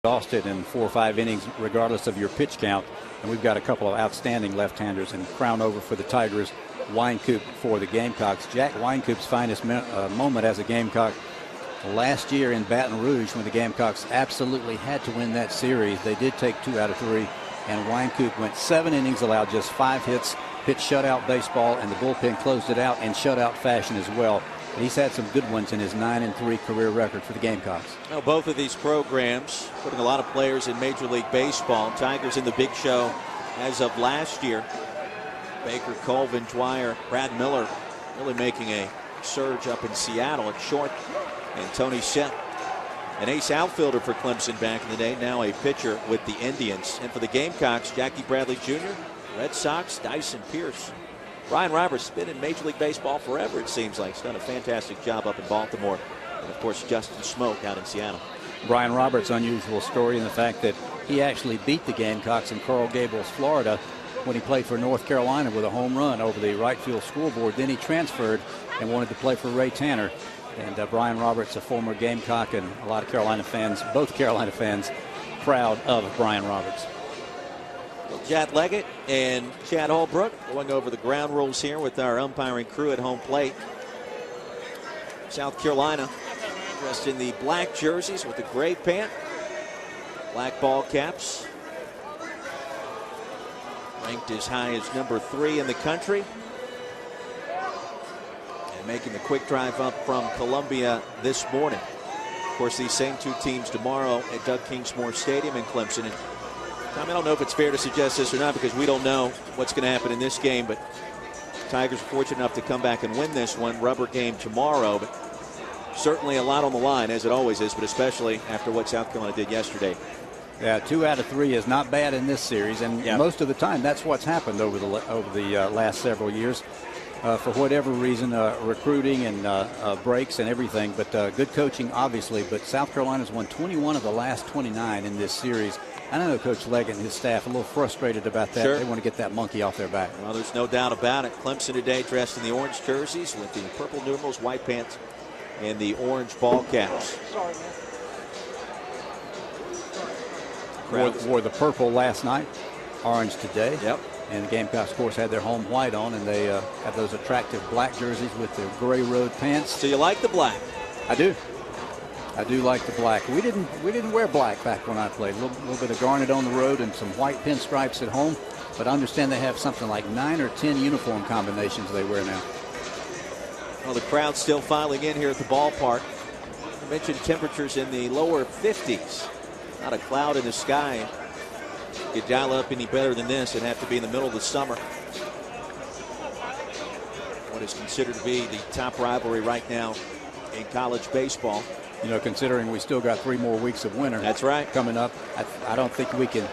exhausted in 4 or 5 innings, regardless of your pitch count. And we've got a couple of outstanding left-handers. And Crownover for the Tigers, Wynkoop for the Gamecocks. Jack Wynkoop's finest moment as a Gamecock last year in Baton Rouge, when the Gamecocks absolutely had to win that series. They did take 2 out of 3, and Wynkoop went 7 innings, allowed just 5 hits, pitched shutout baseball, and the bullpen closed it out in shutout fashion as well. And he's had some good ones in his 9-3 career record for the Gamecocks. Now, both of these programs putting a lot of players in Major League Baseball. Tigers in the big show as of last year. Baker, Colvin, Dwyer, Brad Miller really making a surge up in Seattle at short. And Tony Shep, an ace outfielder for Clemson back in the day, now a pitcher with the Indians. And for the Gamecocks, Jackie Bradley Jr., Red Sox, Dyson Pierce. Brian Roberts has been in Major League Baseball forever, it seems like. He's done a fantastic job up in Baltimore. And, of course, Justin Smoke out in Seattle. Brian Roberts' unusual story in the fact that he actually beat the Gamecocks in Coral Gables, Florida, when he played for North Carolina with a home run over the right field scoreboard. Then he transferred and wanted to play for Ray Tanner. And Brian Roberts, a former Gamecock, and a lot of Carolina fans, both Carolina fans, proud of Brian Roberts. Well, Chad Leggett and Chad Holbrook going over the ground rules here with our umpiring crew at home plate. South Carolina dressed in the black jerseys with the gray pant, black ball caps. Ranked as high as number 3 in the country. Making the quick drive up from Columbia this morning. Of course, these same 2 teams tomorrow at Doug Kingsmore Stadium in Clemson. And Tom, I don't know if it's fair to suggest this or not, because we don't know what's going to happen in this game, but Tigers are fortunate enough to come back and win this one. Rubber game tomorrow, but certainly a lot on the line, as it always is, but especially after what South Carolina did yesterday. Yeah, 2 out of 3 is not bad in this series, and most of the time that's what's happened over the last several years. For whatever reason, recruiting and breaks and everything, but good coaching, obviously. But South Carolina's won 21 of the last 29 in this series. I know Coach Leggett and his staff are a little frustrated about that. Sure. They want to get that monkey off their back. Well, there's no doubt about it. Clemson today dressed in the orange jerseys with the purple numerals, white pants, and the orange ball caps. Sorry, man. Wore the purple last night, orange today. Yep. And the Gamecocks, of course, had their home white on, and they have those attractive black jerseys with their gray road pants. So you like the black? I do. I do like the black. We didn't wear black back when I played. A little bit of garnet on the road and some white pinstripes at home. But I understand they have something like 9 or 10 uniform combinations they wear now. Well, the crowd's still filing in here at the ballpark. I mentioned temperatures in the lower 50s. Not a cloud in the sky. You dial up any better than this, it'd have to be in the middle of the summer. What is considered to be the top rivalry right now in college baseball. You know, considering we still got 3 more weeks of winter. That's right. Coming up, I don't think we can't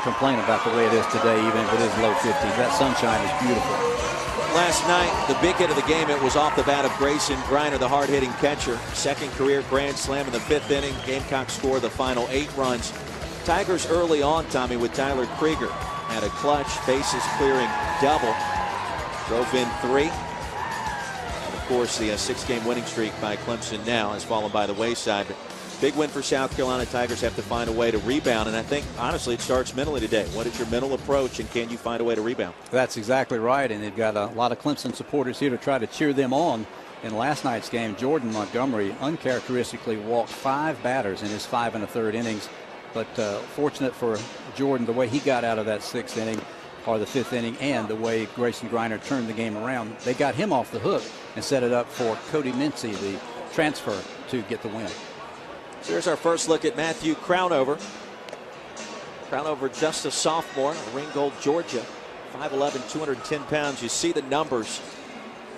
complain about the way it is today, even if it is low 50s. That sunshine is beautiful. Last night, the big hit of the game, it was off the bat of Grayson Griner, the hard-hitting catcher. Second career grand slam in the 5th inning. Gamecocks score the final 8 runs. Tigers early on, Tommy, with Tyler Krieger, had a clutch, bases clearing double. Drove in 3. And of course, the 6-game winning streak by Clemson now has fallen by the wayside. But big win for South Carolina. Tigers have to find a way to rebound. And I think, honestly, it starts mentally today. What is your mental approach, and can you find a way to rebound? That's exactly right. And they've got a lot of Clemson supporters here to try to cheer them on. In last night's game, Jordan Montgomery uncharacteristically walked 5 batters in his 5 1/3 innings. But fortunate for Jordan, the way he got out of that 6th inning or the 5th inning, and the way Grayson Griner turned the game around, they got him off the hook and set it up for Cody Mincy, the transfer, to get the win. So here's our first look at Matthew Crownover. Crownover, just a sophomore, Ringgold, Georgia, 5'11", 210 pounds. You see the numbers.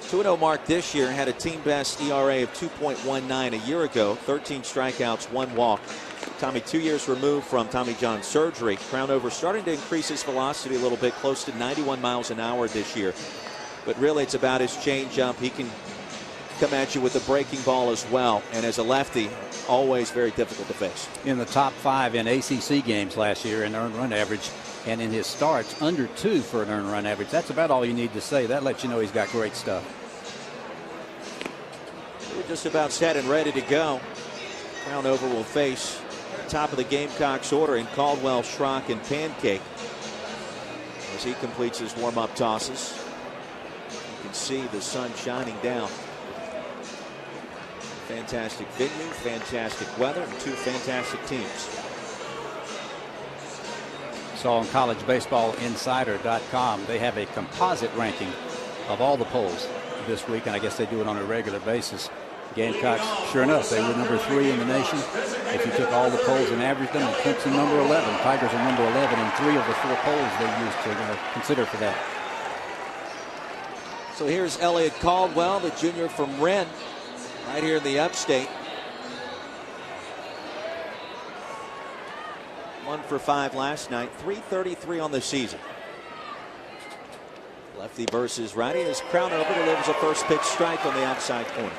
2-0 mark this year, had a team best ERA of 2.19 a year ago, 13 strikeouts, 1 walk. Tommy, 2 years removed from Tommy John surgery. Crownover starting to increase his velocity a little bit, close to 91 miles an hour this year. But really, it's about his changeup. He can come at you with a breaking ball as well. And as a lefty, always very difficult to face. In the top 5 in ACC games last year in earned run average, and in his starts, under 2 for an earned run average. That's about all you need to say. That lets you know he's got great stuff. We're just about set and ready to go. Crownover will face top of the Gamecocks order in Caldwell, Schrock, and Pancake as he completes his warm-up tosses. You can see the sun shining down. Fantastic venue, fantastic weather, and two fantastic teams. So on collegebaseballinsider.com, they have a composite ranking of all the polls this week, and I guess they do it on a regular basis. Gamecocks, sure enough, they were number 3 in the nation. If you took all the polls and averaged them, and Clemson number 11, Tigers are number 11 in 3 of the 4 polls they used to consider for that. So here's Elliot Caldwell, the junior from Wren, right here in the upstate. 1 for 5 last night, .333 on the season. Lefty versus righty as Crownover delivers a first pitch strike on the outside corner.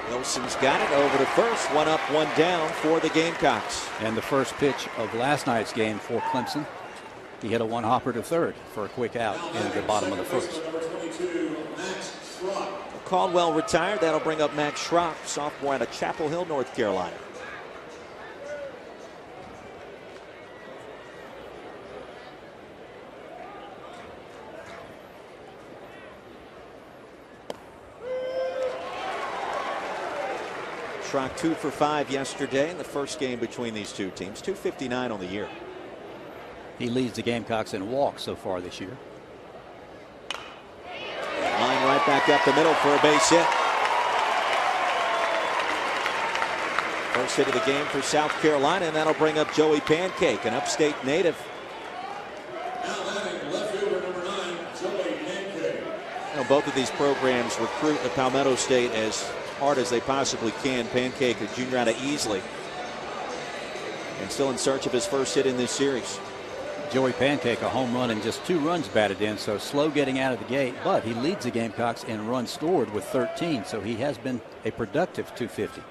Wilson's got it over to first. 1 up, 1 down for the Gamecocks. And the first pitch of last night's game for Clemson, he hit a 1-hopper to third for a quick out in the bottom of the first. Caldwell retired. That'll bring up Max Schrock, sophomore out of Chapel Hill, North Carolina. Schrock 2 for 5 yesterday in the first game between these two teams. .259 on the year. He leads the Gamecocks in walks so far this year. Line right back up the middle for a base hit. First hit of the game for South Carolina, and that'll bring up Joey Pancake, an upstate native. Now, both of these programs recruit the Palmetto State as hard as they possibly can. Pancake, a junior out of Easley, and still in search of his first hit in this series. Joey Pancake, a home run and just 2 runs batted in, so slow getting out of the gate, but he leads the Gamecocks in runs scored with 13, so he has been a productive .250.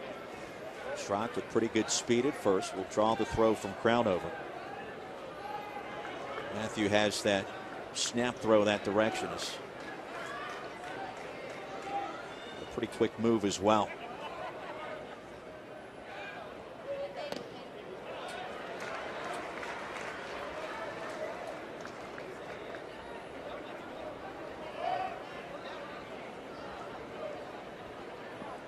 Schrock with pretty good speed at first will draw the throw from Crownover. Matthew has that snap throw that direction. It's a pretty quick move as well.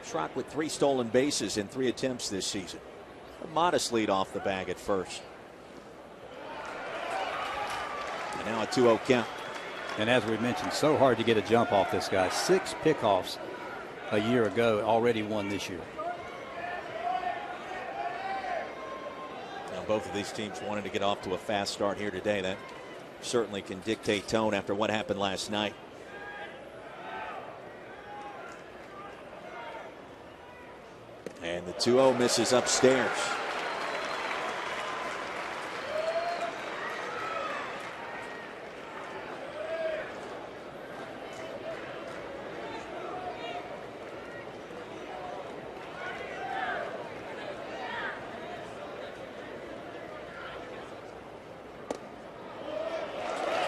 Schrock with 3 stolen bases in 3 attempts this season. A modest lead off the bag at first. And now a 2-0 count. And as we mentioned, so hard to get a jump off this guy. 6 pickoffs a year ago, already 1 this year. Now both of these teams wanted to get off to a fast start here today. That certainly can dictate tone after what happened last night. And the 2-0 misses upstairs.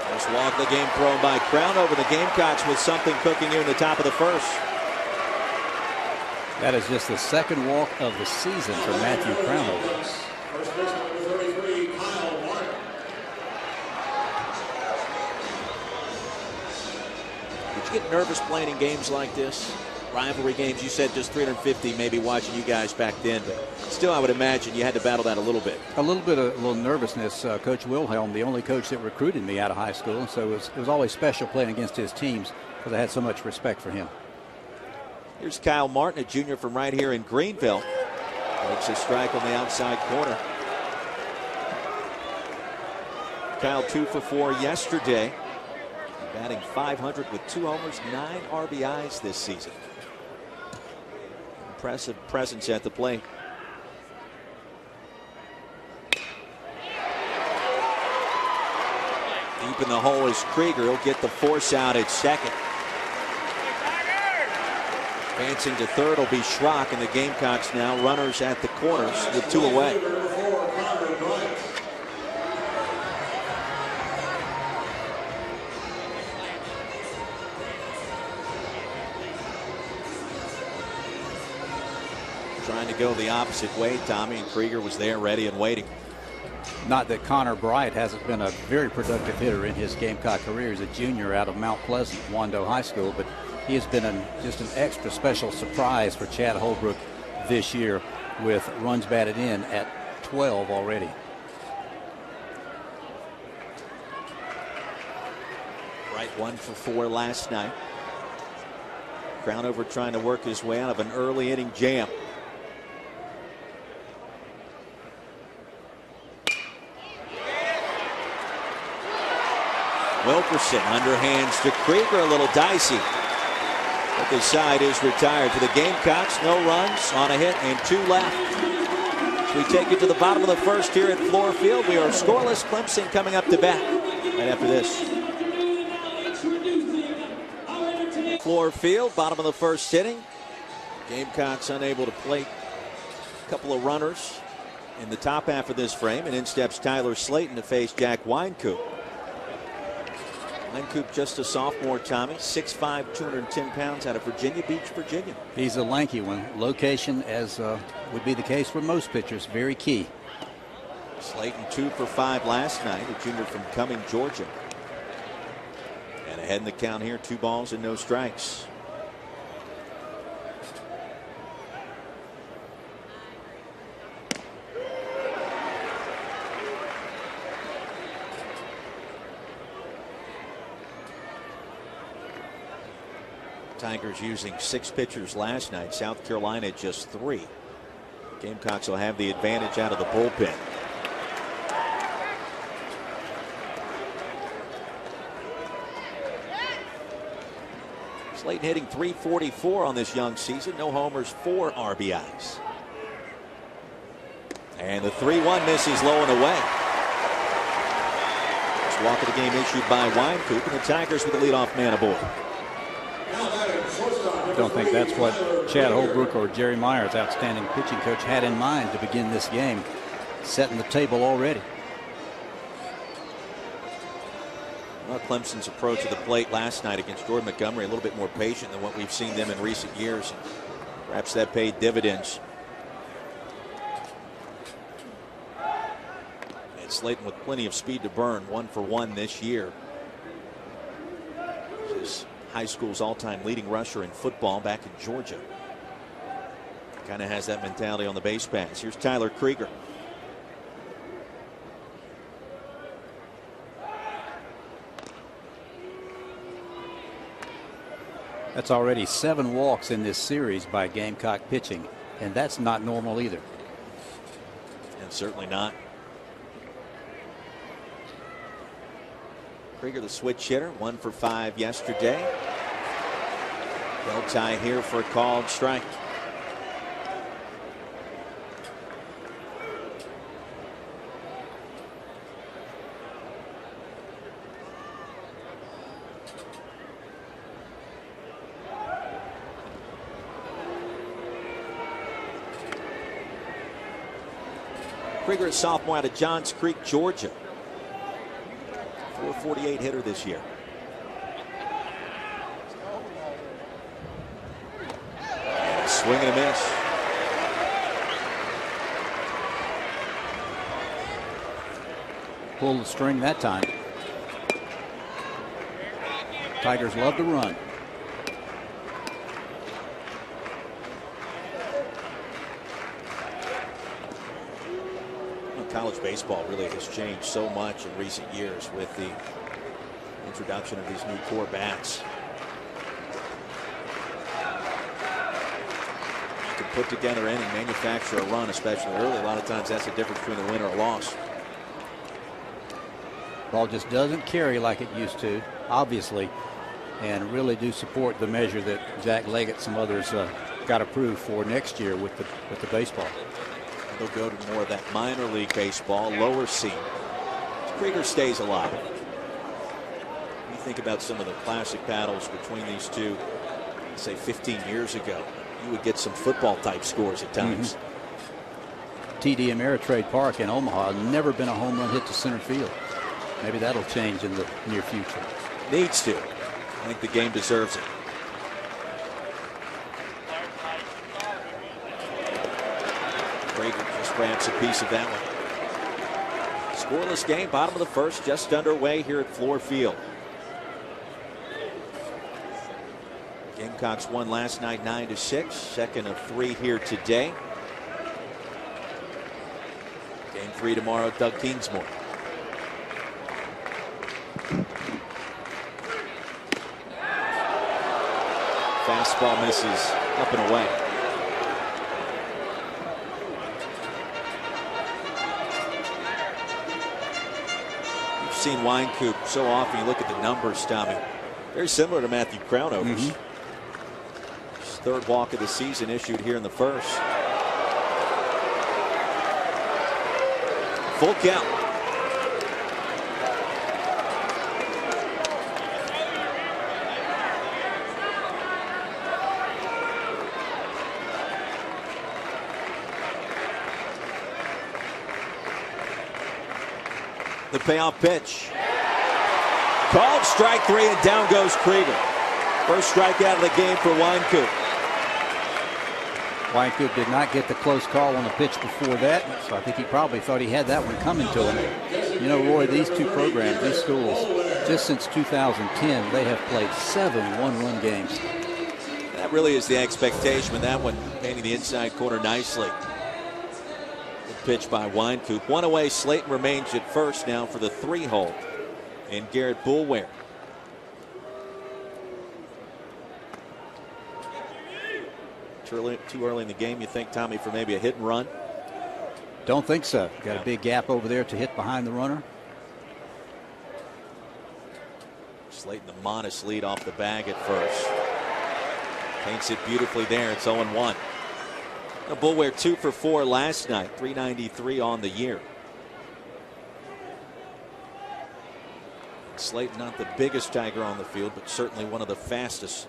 First walk of the game thrown by Crownover. The Gamecocks with something cooking here in the top of the first. That is just the 2nd walk of the season for Matthew Crownover. First baseman number 33, Kyle Martin. Did you get nervous playing in games like this? Rivalry games, you said just 350 maybe watching you guys back then, but still I would imagine you had to battle that a little bit. A little nervousness. Coach Wilhelm, the only coach that recruited me out of high school, so it was always special playing against his teams because I had so much respect for him. Here's Kyle Martin, a junior from right here in Greenville. Makes a strike on the outside corner. Kyle 2 for 4 yesterday. Batting .500 with 2 homers, 9 RBIs this season. Impressive presence at the plate. Deep in the hole is Krieger. He'll get the force out at second. Advancing to third will be Schrock, and the Gamecocks now runners at the corners with 2 away. trying to go the opposite way, Tommy, and Krieger was there ready and waiting. Not that Connor Bright hasn't been a very productive hitter in his Gamecock career. He's a junior out of Mount Pleasant, Wando High School, but he has been just an extra special surprise for Chad Holbrook this year with runs batted in at 12 already. Bright 1 for 4 last night. Crownover trying to work his way out of an early inning jam. Wilkerson underhands to Krieger, a little dicey. But the side is retired for the Gamecocks. No runs on a hit and 2 left. So we take it to the bottom of the first here at Fluor Field. We are scoreless. Clemson coming up to bat right after this. Fluor Field, bottom of the first inning. Gamecocks unable to plate a couple of runners in the top half of this frame, and in steps Tyler Slayton to face Jack Wynkoop. Wynkoop, just a sophomore, Tommy, 6'5", 210 pounds, out of Virginia Beach, Virginia. He's a lanky one. Location, as would be the case for most pitchers, very key. Slayton 2 for 5 last night, a junior from Cumming, Georgia. And ahead in the count here, 2 balls and no strikes. Tigers using 6 pitchers last night. South Carolina just 3. Gamecocks will have the advantage out of the bullpen. Slayton hitting .344 on this young season. No homers, 4 RBIs. And the 3-1 misses low and away. First walk of the game issued by Wynkoop, and the Tigers with the leadoff man aboard. I don't think that's what Chad Holbrook or Jerry Myers, outstanding pitching coach, had in mind to begin this game, setting the table already. Well, Clemson's approach to the plate last night against Jordan Montgomery a little bit more patient than what we've seen them in recent years. Perhaps that paid dividends. And Slayton with plenty of speed to burn, 1 for 1 this year. His high school's all-time leading rusher in football back in Georgia. Kind of has that mentality on the base pass. Here's Tyler Krieger. That's already 7 walks in this series by Gamecock pitching, and that's not normal either. And certainly not. Krieger, the switch hitter, 1 for 5 yesterday. They'll tie here for a called strike. Krieger, a sophomore out of Johns Creek, Georgia. 448 hitter this year. And a swing and a miss. Pulled the string that time. Tigers love to run. College baseball really has changed so much in recent years with the introduction of these new core bats. You can put together any manufacture a run, especially early. A lot of times that's the difference between a win or a loss. Ball just doesn't carry like it used to, obviously, and really do support the measure that Jack Leggett, some others got approved for next year with the baseball. They'll go to more of that minor league baseball, lower seam. Krieger stays alive. You think about some of the classic battles between these two, say 15 years ago, you would get some football type scores at times. TD Ameritrade Park in Omaha, never been a home run hit to center field. Maybe that'll change in the near future. Needs to. I think the game deserves it. grabs a piece of that one. Scoreless game, bottom of the first, just underway here at Fluor Field. Gamecocks won last night 9-6, second of 3 here today. Game 3 tomorrow, Doug Kingsmore. Fastball misses up and away. You've seen Winecoop so often. You look at the numbers, Tommy. Very similar to Matthew Crownover's. His third walk of the season issued here in the first. Full count. The payoff pitch. Called strike 3, and down goes Krieger. First strikeout of the game for Winecoop. Winecoop did not get the close call on the pitch before that, so I think he probably thought he had that one coming to him. You know, Roy, these two programs, these schools, just since 2010, they have played 7 one-run games. That really is the expectation, with that one painting the inside corner nicely. Pitch by Winecoop. One away, Slayton remains at first now for the 3-hole. And Garrett Boulware. Too early in the game, you think, Tommy, for maybe a hit and run? Don't think so. Got a big gap over there to hit behind the runner. Slayton, the modest lead off the bag at first. Paints it beautifully there. It's 0-1. Boulware 2 for 4 last night, 393 on the year. Slayton, not the biggest Tiger on the field, but certainly one of the fastest.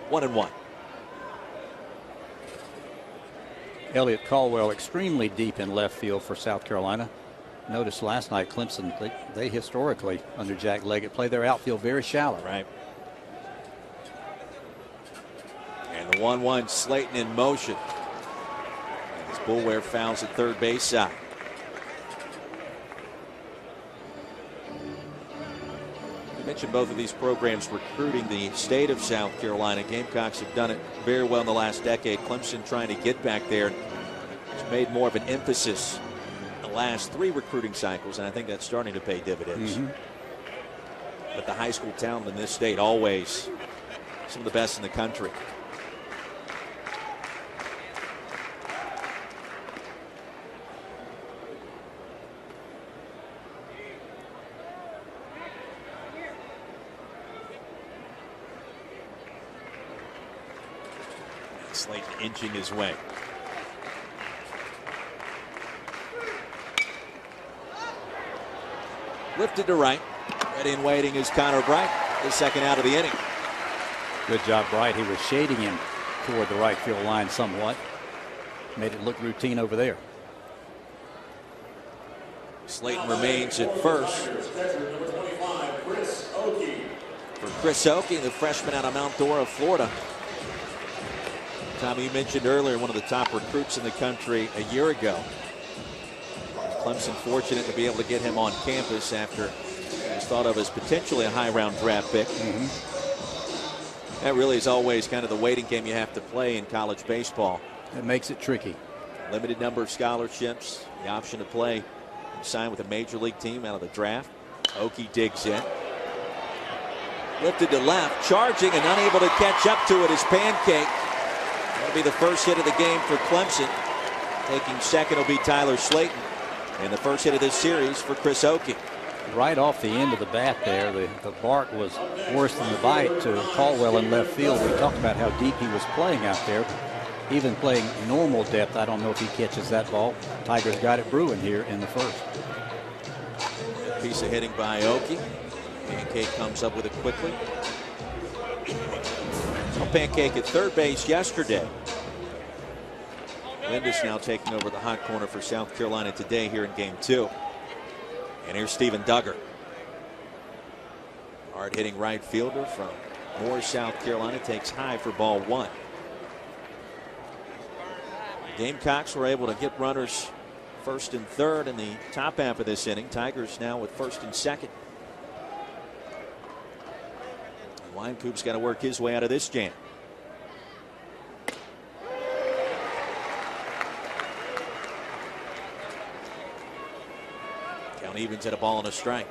One and one. Elliot Caldwell extremely deep in left field for South Carolina. Noticed last night Clemson, they historically under Jack Leggett play their outfield very shallow. Right. And the 1-1, Slayton in motion. As Boulware fouls at third base side. You mentioned both of these programs recruiting the state of South Carolina. Gamecocks have done it very well in the last decade. Clemson trying to get back there. It's made more of an emphasis the last 3 recruiting cycles, and I think that's starting to pay dividends. But the high school talent in this state, always some of the best in the country. Slayton inching his way. Lifted to right. Ready and waiting is Connor Bright, the second out of the inning. Good job, Bright. He was shading him toward the right field line somewhat. Made it look routine over there. Slayton remains at first. For Chris Oakey, the freshman out of Mount Dora, Florida. Tommy, you mentioned earlier one of the top recruits in the country a year ago. Clemson fortunate to be able to get him on campus after he was thought of as potentially a high round draft pick. That really is always kind of the waiting game you have to play in college baseball. It makes it tricky. Limited number of scholarships, the option to play and sign with a major league team out of the draft. Oakey digs in. Lifted to left, charging and unable to catch up to it is Pancake. That'll be the first hit of the game for Clemson. Taking second will be Tyler Slayton. And the first hit of this series for Chris Oakey. Right off the end of the bat there, the bark was worse than the bite to Caldwell in left field. We talked about how deep he was playing out there. Even playing normal depth, I don't know if he catches that ball. Tigers got it brewing here in the first. A piece of hitting by Oakey. Pancake comes up with it quickly. So Pancake at third base yesterday. Lindis now taking over the hot corner for South Carolina today here in game 2. And here's Steven Duggar. Hard hitting right fielder from Moore, South Carolina takes high for ball one. The Gamecocks were able to get runners first and third in the top half of this inning. Tigers now with first and second. Winecoop's got to work his way out of this jam. Count evens at a ball and a strike.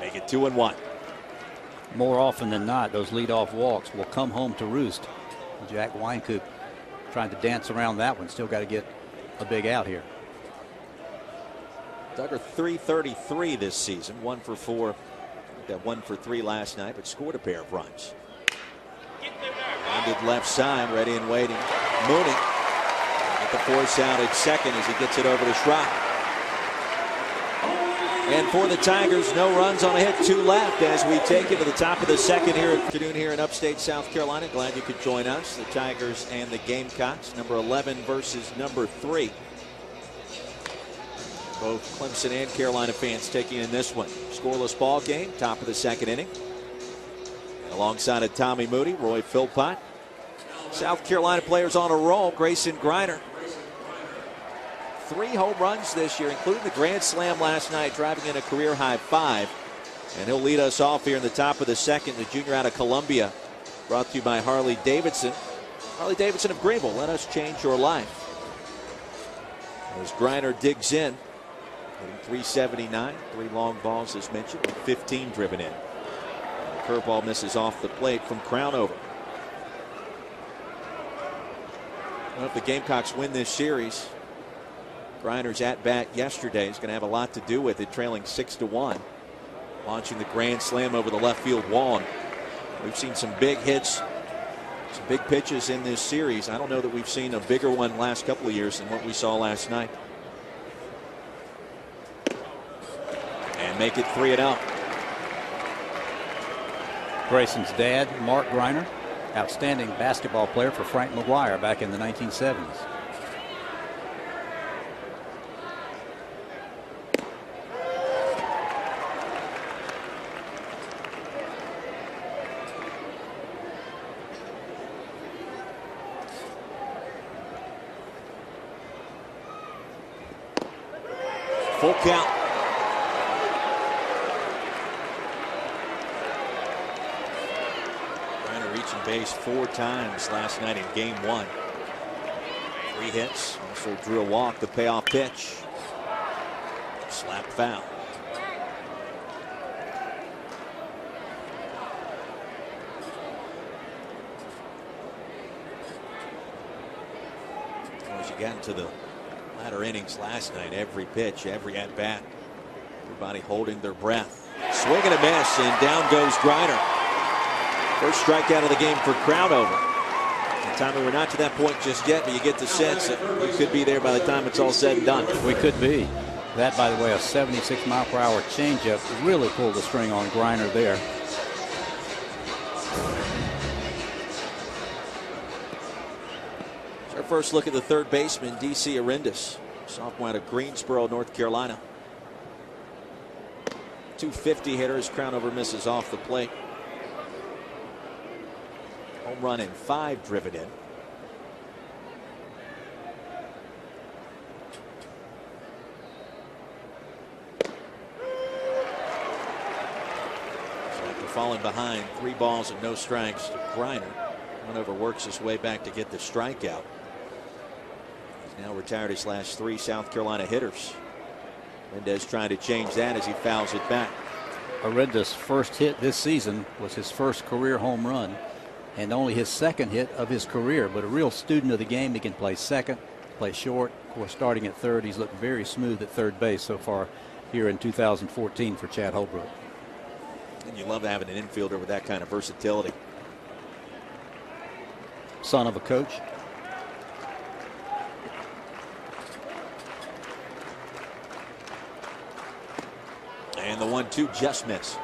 Make it 2-1. More often than not, those leadoff walks will come home to roost. Jack Winecoop trying to dance around that one. Still got to get a big out here. Duggar .333 this season, 1 for 4. That 1 for 3 last night, but scored a pair of runs. Landed left side, ready and waiting. Mooney at the force out at second as he gets it over to Schrock. And for the Tigers, no runs on a hit, 2 left as we take it to the top of the second afternoon here in upstate South Carolina. Glad you could join us. The Tigers and the Gamecocks, number 11 versus number 3. Both Clemson and Carolina fans taking in this one. Scoreless ball game, top of the second inning. And alongside of Tommy Moody, Roy Philpott. South Carolina players on a roll. Grayson Griner. 3 home runs this year, including the grand slam last night, driving in a career high 5. And he'll lead us off here in the top of the second. The junior out of Columbia, brought to you by Harley Davidson. Harley Davidson of Greenville, let us change your life. As Griner digs in, hitting .379, 3 long balls as mentioned, 15 driven in. And the curveball misses off the plate from Crownover. Well, if the Gamecocks win this series, Griner's at bat yesterday is going to have a lot to do with it, trailing 6-1. Launching the grand slam over the left field wall. And we've seen some big hits, some big pitches in this series. I don't know that we've seen a bigger one last couple of years than what we saw last night. And make it 3-0. Grayson's dad, Mark Griner, outstanding basketball player for Frank McGuire back in the 1970s. Full count. Griner reaching base 4 times last night in game 1. 3 hits. Also drew a walk. The payoff pitch. Slap foul. As you got into the latter innings last night, every pitch, every at bat, everybody holding their breath. Swing and a miss, and down goes Griner. First strikeout of the game for Crownover. And Tommy, we're not to that point just yet, but you get the sense that we could be there by the time it's all said and done. We could be. That, by the way, a 76-mile-per-hour changeup really pulled the string on Griner there. Our first look at the third baseman, D.C. Arendis, sophomore out of Greensboro, North Carolina. .250 hitter as Crownover misses off the plate. Home run and 5 driven in. So after falling behind 3 balls and no strikes to Griner, Crownover works his way back to get the strikeout. Now retired his last 3 South Carolina hitters. Mendez trying to change that as he fouls it back. Arenda's first hit this season was his first career home run and only his 2nd hit of his career, but a real student of the game. He can play second, play short. Of course, starting at third, he's looked very smooth at third base so far here in 2014 for Chad Holbrook. And you love having an infielder with that kind of versatility. Son of a coach. And the 1-2 just missed.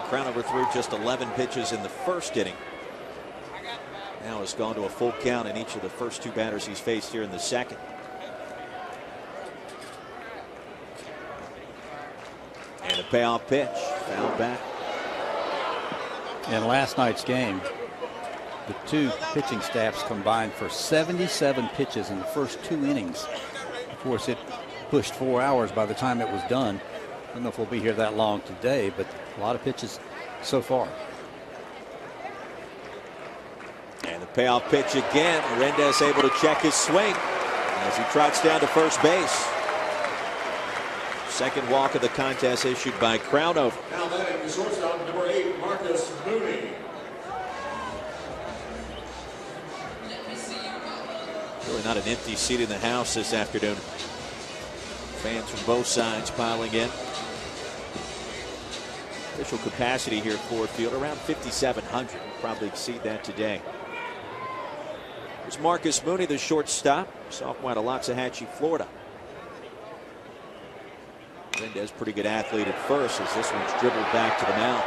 Crownover threw just 11 pitches in the first inning. Now has gone to a full count in each of the first 2 batters he's faced here in the second. And a payoff pitch. Foul back. In last night's game, the 2 pitching staffs combined for 77 pitches in the first 2 innings. Of course, it pushed 4 hours by the time it was done. I don't know if we'll be here that long today, but a lot of pitches so far. And the payoff pitch again. Rendez able to check his swing as he trots down to first base. Second walk of the contest issued by Crownover. Now batting the shortstop, number 8, Marcus Mooney. Really not an empty seat in the house this afternoon. Fans from both sides piling in. Official capacity here at Ford Field around 5,700. We'll probably exceed that today. There's Marcus Mooney, the shortstop, sophomore out of Loxahatchee, Florida. Rendez, pretty good athlete at first as this one's dribbled back to the mound.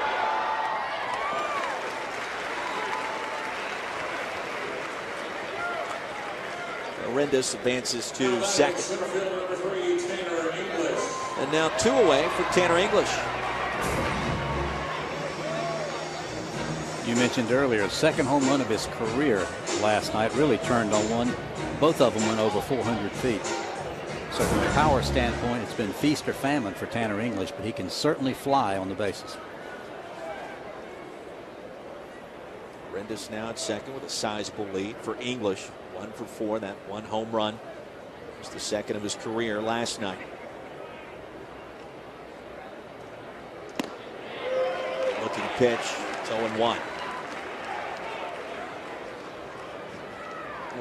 Rendez advances to second. And now 2 away for Tanner English. You mentioned earlier, second home run of his career last night, really turned on one. Both of them went over 400 feet. So from a power standpoint, it's been feast or famine for Tanner English, but he can certainly fly on the bases. Rendez now at second with a sizable lead for English. 1 for 4, that 1 home run. It was the second of his career last night. Looking pitch, it's 0-1.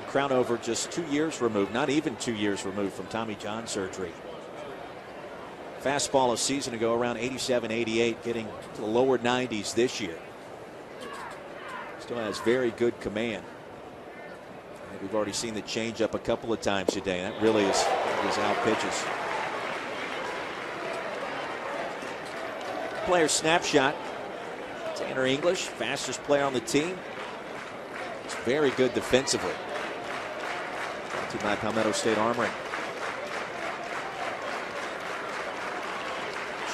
Crownover just 2 years removed, not even 2 years removed from Tommy John surgery. Fastball a season ago around 87, 88, getting to the lower 90s this year. Still has very good command. And we've already seen the changeup a couple of times today. That really is his out pitches. Player snapshot. Tanner English, fastest player on the team. He's very good defensively. To my Palmetto State Armory.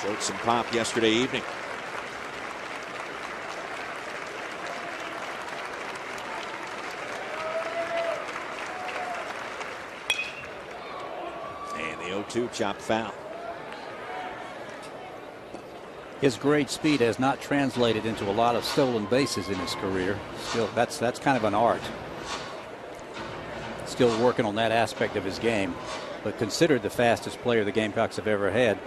Showed some pop yesterday evening. And the 0-2 chop foul. His great speed has not translated into a lot of stolen bases in his career. Still, that's kind of an art. Still working on that aspect of his game, but considered the fastest player the Gamecocks have ever had,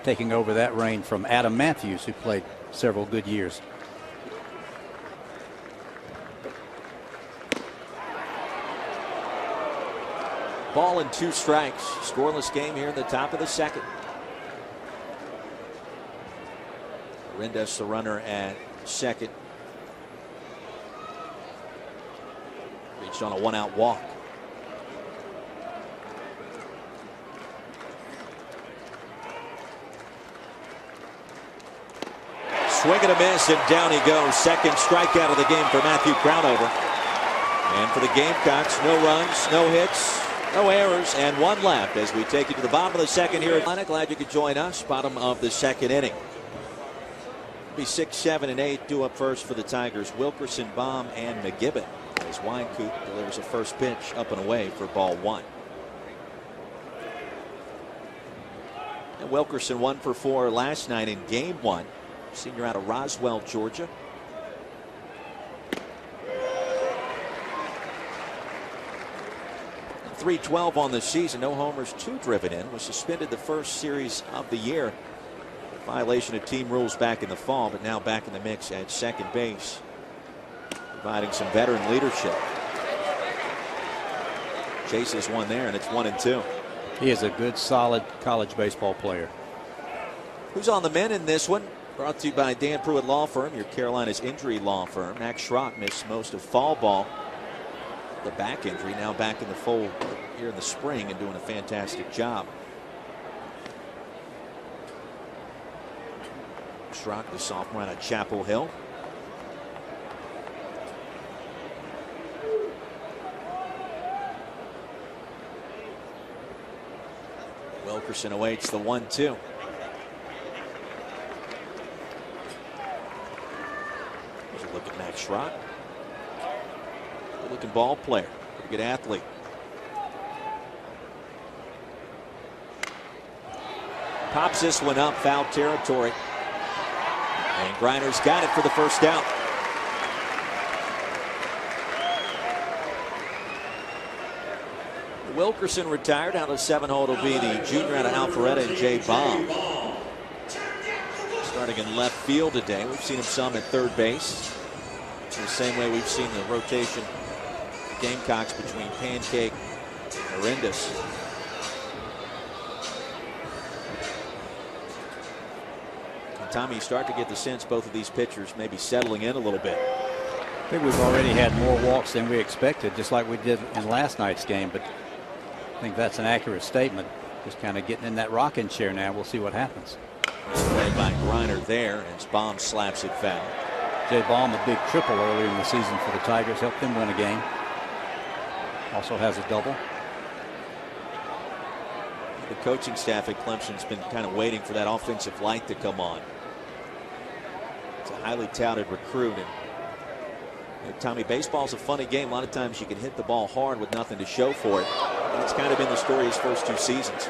taking over that reign from Adam Matthews, who played several good years. Ball and 2 strikes. Scoreless game here in the top of the second. Rendez the runner at second. Reached on a 1-out walk. Swing and a miss, and down he goes. Second strikeout of the game for Matthew Crownover. And for the Gamecocks, no runs, no hits, no errors, and 1 left as we take you to the bottom of the second here at Atlanta. Glad you could join us. Bottom of the second inning. It'll be 6, 7, and 8 due up first for the Tigers. Wilkerson, Baum, and McGibbon as Wynkoop delivers a first pitch up and away for ball 1. And Wilkerson 1 for 4 last night in game 1. Senior out of Roswell, Georgia. .312 on the season. No homers, 2 driven in. Was suspended the first series of the year. Violation of team rules back in the fall, but now back in the mix at second base. Providing some veteran leadership. Chases one there, and it's 1-2. He is a good, solid college baseball player. Who's on the men in this one? Brought to you by Dan Pruitt Law Firm, your Carolina's injury law firm. Max Schrock missed most of fall ball. The back injury, now back in the fold here in the spring and doing a fantastic job. Schrock, the sophomore out of Chapel Hill. Wilkerson awaits the 1-2. Here's a look at Max Schrock. Good looking ball player. Pretty good athlete. Pops this one up, foul territory. And Griner's got it for the first down. Wilkerson retired. Out of 7-hole will be the junior out of Alpharetta and Jay Baum. Starting in left field today. We've seen him some at third base. In the same way we've seen the rotation Gamecocks between Pancake and Arendas. And Tommy, you start to get the sense both of these pitchers may be settling in a little bit. I think we've already had more walks than we expected, just like we did in last night's game, but I think that's an accurate statement. Just kind of getting in that rocking chair now. We'll see what happens. Played by Griner there as Baum slaps it foul. Jay Baum, a big triple earlier in the season for the Tigers, helped them win a game. Also has a double. The coaching staff at Clemson's been kind of waiting for that offensive light to come on. It's a highly touted recruit. And Tommy, baseball's a funny game. A lot of times you can hit the ball hard with nothing to show for it. And it's kind of been the story his first 2 seasons.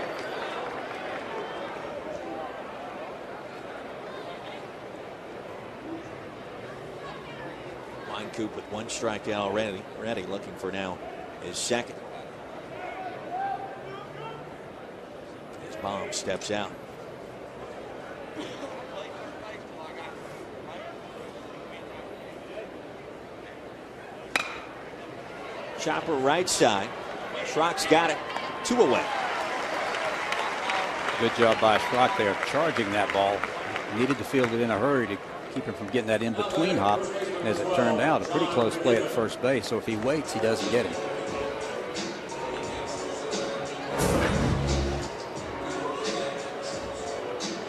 Coop with 1 strikeout already looking for now his second. His Baum steps out. Chopper right side. Schrock's got it. 2 away. Good job by Schrock there, charging that ball. Needed to field it in a hurry to keep him from getting that in-between hop. As it turned out, a pretty close play at first base. So if he waits, he doesn't get him.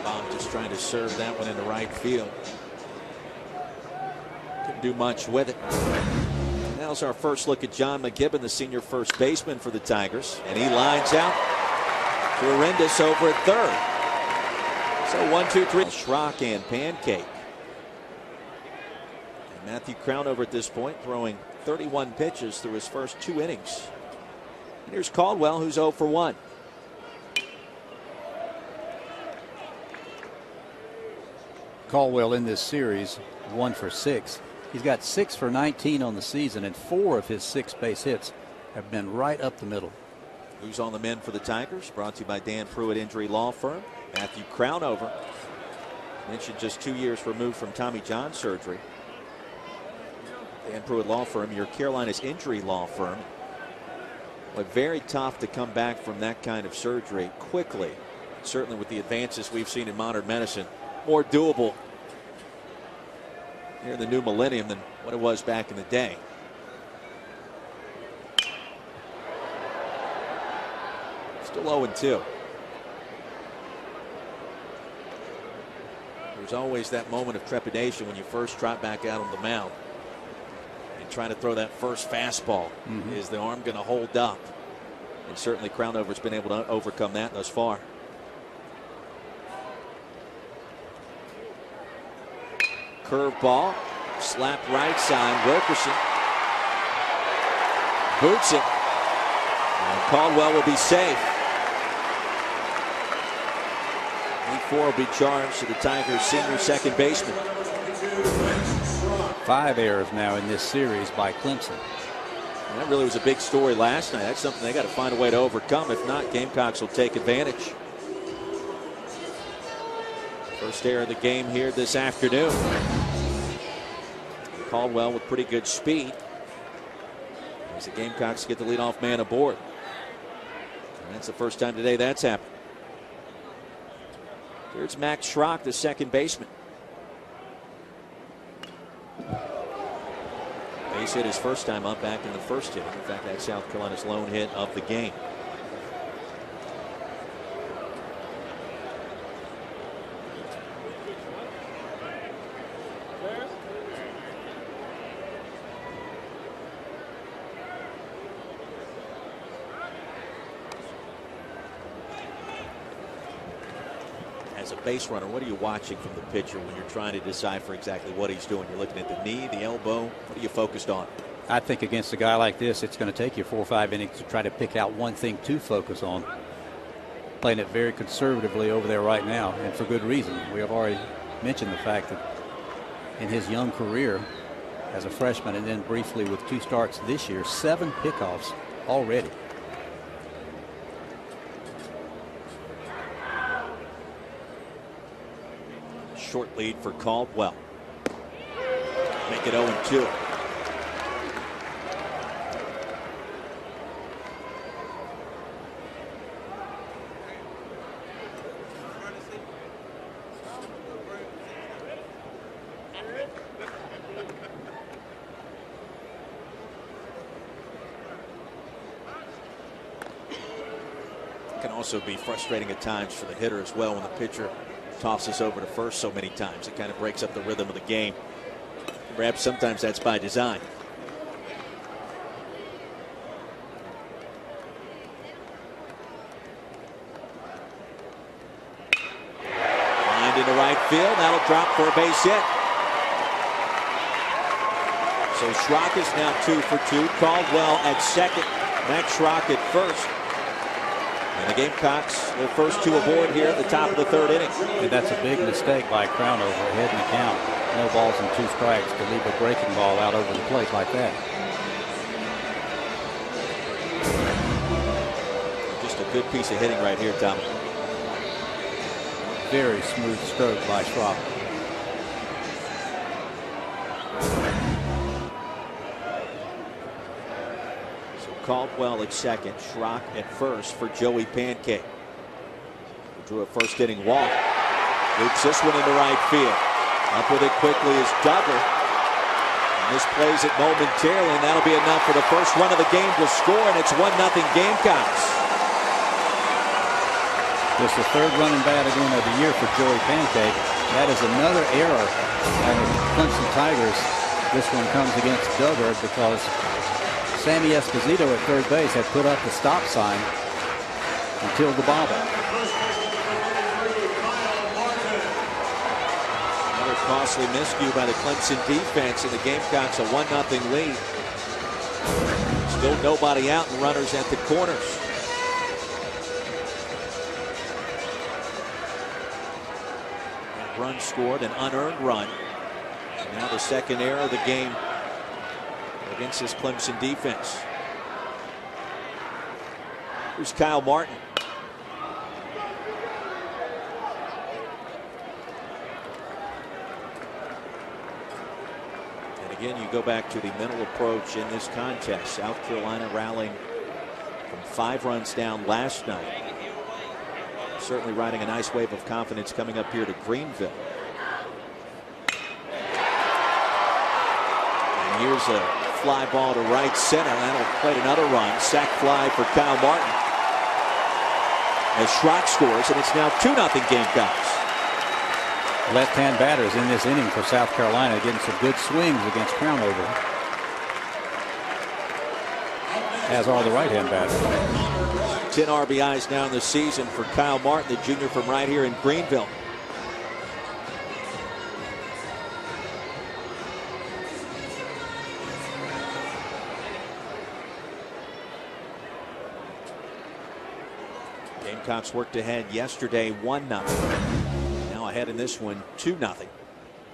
Baum just trying to serve that one into right field. Couldn't do much with it. Now's our first look at John McGibbon, the senior first baseman for the Tigers. And he lines out to Arendas over at third. So 1, 2, 3. Schrock and Pancake. Matthew Crownover at this point throwing 31 pitches through his first 2 innings. And here's Caldwell, who's 0 for 1. Caldwell in this series 1 for 6. He's got 6 for 19 on the season, and 4 of his 6 base hits have been right up the middle. Who's on the men for the Tigers? Brought to you by Dan Pruitt Injury Law Firm. Matthew Crownover, mentioned just 2 years removed from Tommy John surgery. Dan Pruitt Law Firm, your Carolina's injury law firm. But very tough to come back from that kind of surgery quickly. Certainly with the advances we've seen in modern medicine, more doable here in the new millennium than what it was back in the day. Still 0-2. There's always that moment of trepidation when you first trot back out on the mound. Trying to throw that first fastball. Is the arm going to hold up? And certainly Crownover's been able to overcome that thus far. Curveball, slap right side. Wilkerson boots it. And Caldwell will be safe. 4 will be charged to the Tigers' senior second baseman. 5 errors now in this series by Clemson. And that really was a big story last night. That's something they got to find a way to overcome. If not, Gamecocks will take advantage. First error of the game here this afternoon. Caldwell with pretty good speed. As the Gamecocks get the leadoff man aboard. And that's the first time today that's happened. Here's Max Schrock, the second baseman. Base hit his first time up back in the first inning. In fact, that's South Carolina's lone hit of the game. as a base runner, what are you watching from the pitcher when you're trying to decipher exactly what he's doing? You're looking at the knee, the elbow. What are you focused on? I think against a guy like this, it's going to take you 4 or 5 innings to try to pick out one thing to focus on. Playing it very conservatively over there right now, and for good reason. We have already mentioned the fact that in his young career as a freshman and then briefly with 2 starts this year, 7 pickoffs already. Short lead for Caldwell. Make it 0-2. Can also be frustrating at times for the hitter as well when the pitcher tosses over to first so many times. It kind of breaks up the rhythm of the game. Perhaps sometimes that's by design. Lined into right field. That'll drop for a base hit. So Schrock is now 2 for 2. Caldwell at second. Max Schrock at first. And the Gamecocks, their first 2 aboard here at the top of the 3rd inning. And that's a big mistake by Crownover ahead in the count. No balls and 2 strikes to leave a breaking ball out over the plate like that. Just a good piece of hitting right here, Tom. Very smooth stroke by Schrock. Caldwell at second, Schrock at first for Joey Pancake. Who drew a first inning walk. Loops this one into right field. Up with it quickly is Duggar. And this plays it momentarily, and that'll be enough for the first run of the game to score, and it's 1-0 Gamecocks. This is the 3rd running bat again of the year for Joey Pancake. That is another error by the Clemson Tigers. This one comes against Duggar because Sammy Esposito at third base had put up the stop sign until the bobble. Another costly miscue by the Clemson defense, and the Gamecocks a 1-0 lead. Still nobody out and runners at the corners. A run scored, an unearned run. And now the second error of the game against this Clemson defense. Here's Kyle Martin. And again, you go back to the mental approach in this contest. South Carolina rallying from 5 runs down last night. Certainly riding a nice wave of confidence coming up here to Greenville. And here's a fly ball to right center. That'll play another run. Sac fly for Kyle Martin. As Schrock scores, and it's now 2-0 Gamecocks. Left-hand batters in this inning for South Carolina getting some good swings against Crownover. As are the right-hand batters. 10 RBIs now in the season for Kyle Martin, the junior from right here in Greenville. Gamecocks worked ahead yesterday 1-0. Now ahead in this one 2-0.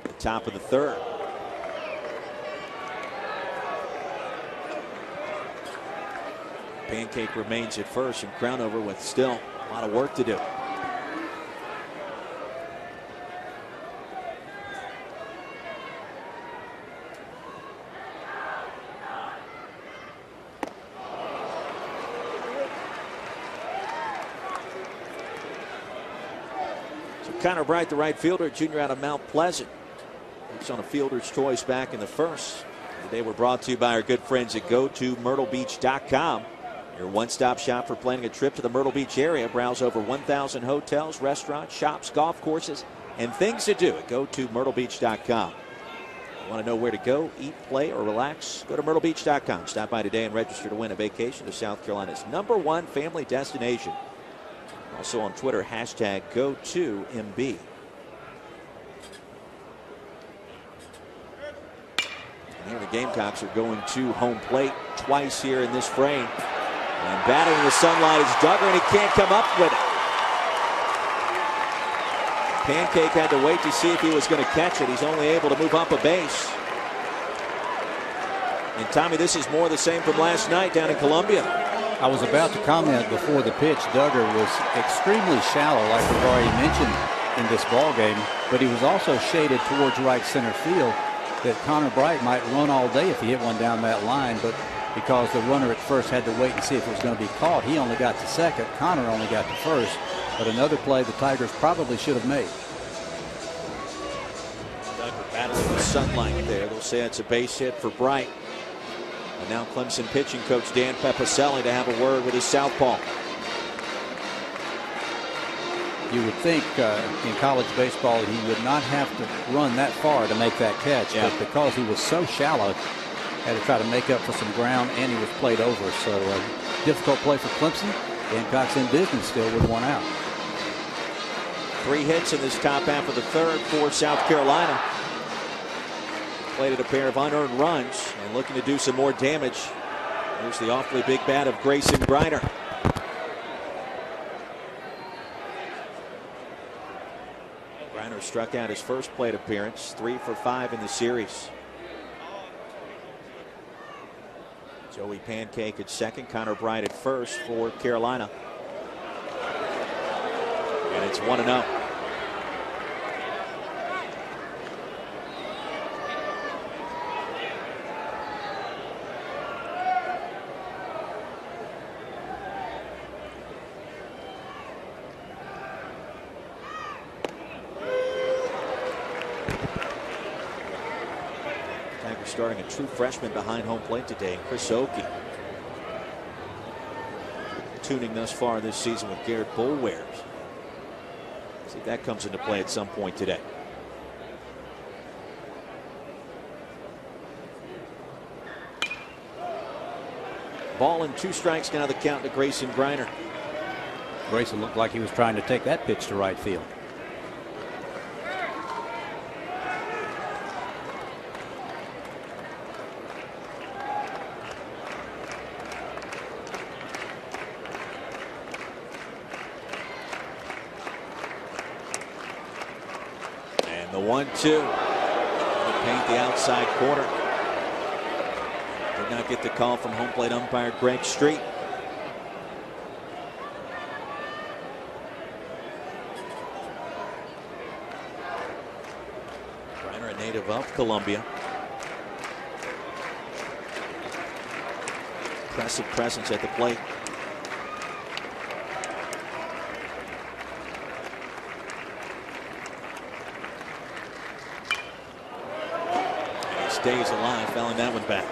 The top of the 3rd. Pancake remains at first, and Crownover with still a lot of work to do. Connor Bright, the right fielder, junior out of Mount Pleasant. He's on a fielder's choice back in the 1st. Today we're brought to you by our good friends at GoToMyrtleBeach.com. Your one-stop shop for planning a trip to the Myrtle Beach area. Browse over 1,000 hotels, restaurants, shops, golf courses, and things to do at GoToMyrtleBeach.com. Want to know where to go, eat, play, or relax? Go to MyrtleBeach.com. Stop by today and register to win a vacation to South Carolina's #1 family destination. Also on Twitter, #GoToMB. And here the Gamecocks are going to home plate twice here in this frame. And batting in the sunlight is Duggar, and he can't come up with it. Pancake had to wait to see if he was going to catch it. He's only able to move up a base. And Tommy, this is more the same from last night down in Columbia. I was about to comment before the pitch. Duggar was extremely shallow, like we've already mentioned in this ball game, but he was also shaded towards right center field. That Connor Bright might run all day if he hit one down that line, but because the runner at first had to wait and see if it was going to be caught, he only got to second. Connor only got to first. But another play the Tigers probably should have made. Duggar battling the sunlight there. They'll say it's a base hit for Bright. And now Clemson pitching coach Dan Pepicelli to have a word with his southpaw. You would think in college baseball he would not have to run that far to make that catch, but because he was so shallow, had to try to make up for some ground, and he was played over. So difficult play for Clemson. Gamecocks in business still with one out. 3 hits in this top half of the third for South Carolina. Played at a pair of unearned runs and looking to do some more damage. Here's the awfully big bat of Grayson Griner. Griner struck out his first plate appearance, 3 for 5 in the series. Joey Pancake at second, Connor Bright at first for Carolina. And it's 1-0. Tigers starting a true freshman behind home plate today, Chris Oakey. Tuning thus far this season with Garrett Bullwares. See if that comes into play at some point today. Ball and 2 strikes now the count to Grayson Griner. Grayson looked like he was trying to take that pitch to right field. The 1-2. Paint the outside corner. Did not get the call from home plate umpire Greg Street. Griner, a native of Columbia. Impressive presence at the plate. Stays alive, fouling that one back.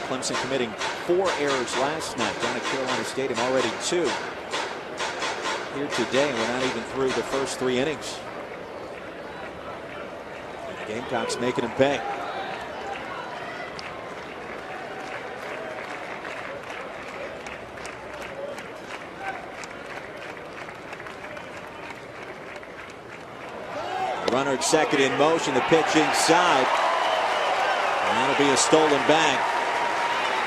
Clemson committing 4 errors last night down at Carolina Stadium, already 2 here today. We're not even through the first 3 innings. And the Gamecocks making them pay. Runner at second in motion, the pitch inside. And that'll be a stolen bag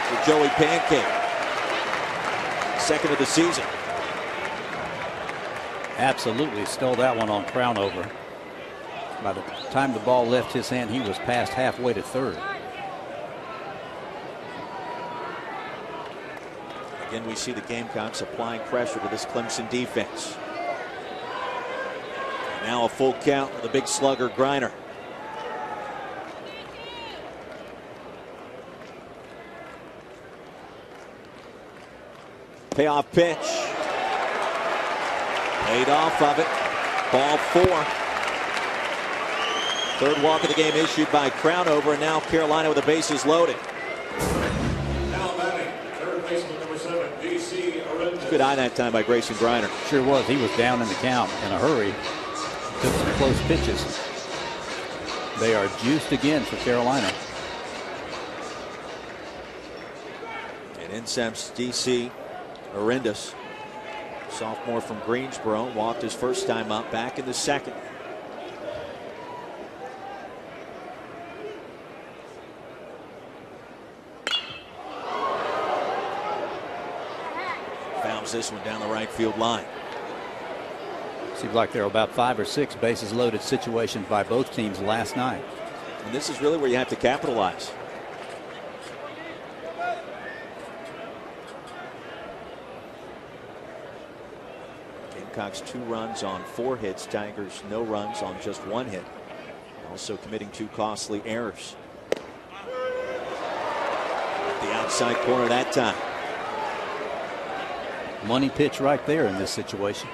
for Joey Pancake. Second of the season. Absolutely stole that one on Crownover. By the time the ball left his hand, he was past halfway to third. Again, we see the Gamecocks applying pressure to this Clemson defense. Now a full count with the big slugger Griner. Payoff pitch. Paid off of it. Ball 4. Third walk of the game issued by Crownover, and now Carolina with the bases loaded. Now batting, third baseman number 7, D.C. Arendis. Good eye that time by Grayson Griner. Sure was. He was down in the count in a hurry. Took some close pitches. They are juiced again for Carolina. Vincennes, DC Arendis, sophomore from Greensboro, walked his first time up, back in the second. Fouls this one down the right field line. Seems like there were about 5 or 6 bases loaded situations by both teams last night. And this is really where you have to capitalize. Gamecocks 2 runs on 4 hits. Tigers no runs on just 1 hit. Also committing 2 costly errors. The outside corner that time. Money pitch right there in this situation.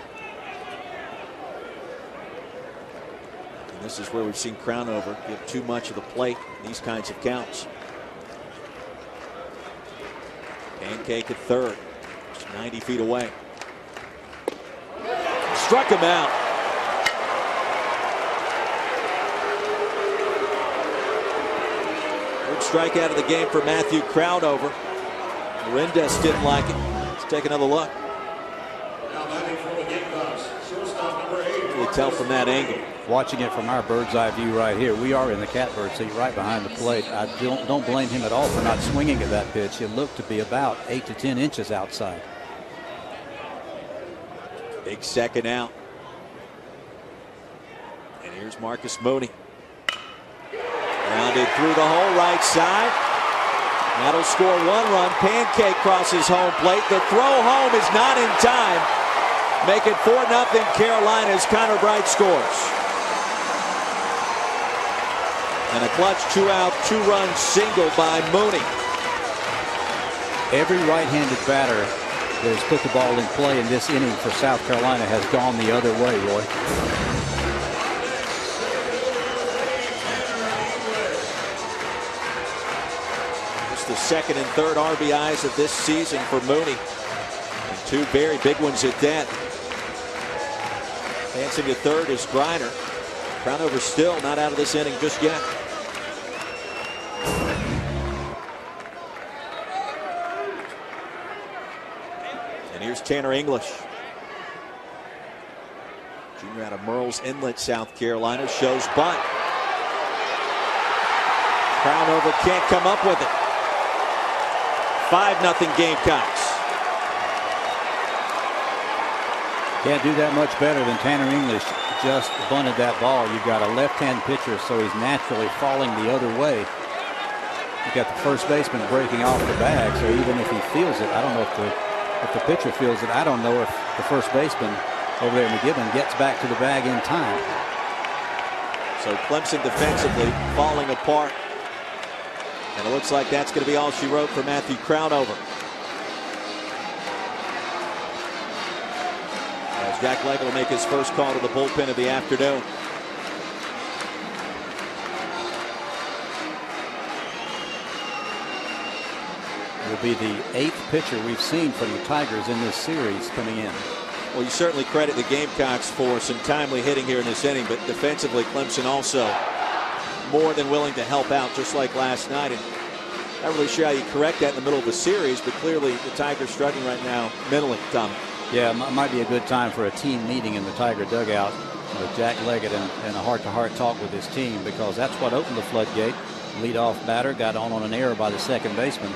And this is where we've seen Crownover give too much of the plate in these kinds of counts. Pancake at third, just 90 feet away. Struck him out. Third strikeout of the game for Matthew Crownover. Arendis didn't like it. Let's take another look. Now batting for the Gamecocks, shortstop number 8. You can tell from that angle. Watching it from our bird's eye view right here, we are in the catbird seat right behind the plate. I don't blame him at all for not swinging at that pitch. It looked to be about 8 to 10 inches outside. Big second out. And here's Marcus Mooney. Grounded through the hole right side. That'll score 1 run. Pancake crosses home plate. The throw home is not in time. Make it 4-0 Carolina as Connor Bright scores. And a clutch 2-out, 2-run single by Mooney. Every right-handed batter that has put the ball in play in this inning for South Carolina has gone the other way, Roy. It's the second and third RBIs of this season for Mooney. And 2 very big ones at that. Dancing to third is Griner. Crownover still not out of this inning just yet. And here's Tanner English. Junior out of Merle's Inlet, South Carolina, shows bunt. Crownover can't come up with it. 5-0 Gamecocks. Can't do that much better than Tanner English just bunted that ball. You've got a left-hand pitcher, so he's naturally falling the other way. You've got the first baseman breaking off the bag, so even if he feels it, I don't know if the pitcher feels it. I don't know if the first baseman over there, McGibbon, gets back to the bag in time. So Clemson defensively falling apart. And it looks like that's going to be all she wrote for Matthew Crownover. As Jack Leggett will make his first call to the bullpen of the afternoon. Will be the 8th pitcher we've seen from the Tigers in this series coming in. Well, you certainly credit the Gamecocks for some timely hitting here in this inning, but defensively Clemson also more than willing to help out, just like last night. And not really sure how you correct that in the middle of the series, but clearly the Tigers struggling right now mentally, Tom. Yeah, it might be a good time for a team meeting in the Tiger dugout with Jack Leggett and a heart-to-heart talk with his team, because that's what opened the floodgate. Leadoff batter got on an error by the second baseman.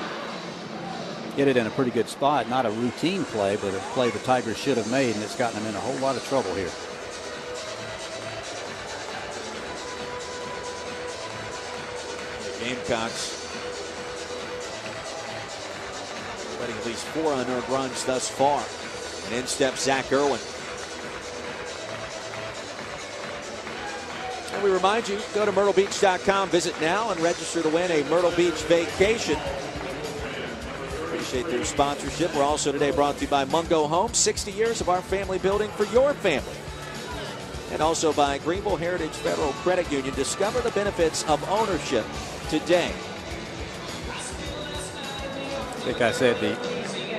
Get it in a pretty good spot. Not a routine play, but a play the Tigers should have made, and it's gotten them in a whole lot of trouble here. The Gamecocks letting at least 4 unearned runs thus far. And in steps Zach Irwin. And we remind you, go to MyrtleBeach.com, visit now, and register to win a Myrtle Beach vacation. Appreciate their sponsorship. We're also today brought to you by Mungo Homes, 60 years of our family building for your family. And also by Greenville Heritage Federal Credit Union. Discover the benefits of ownership today. I think I said the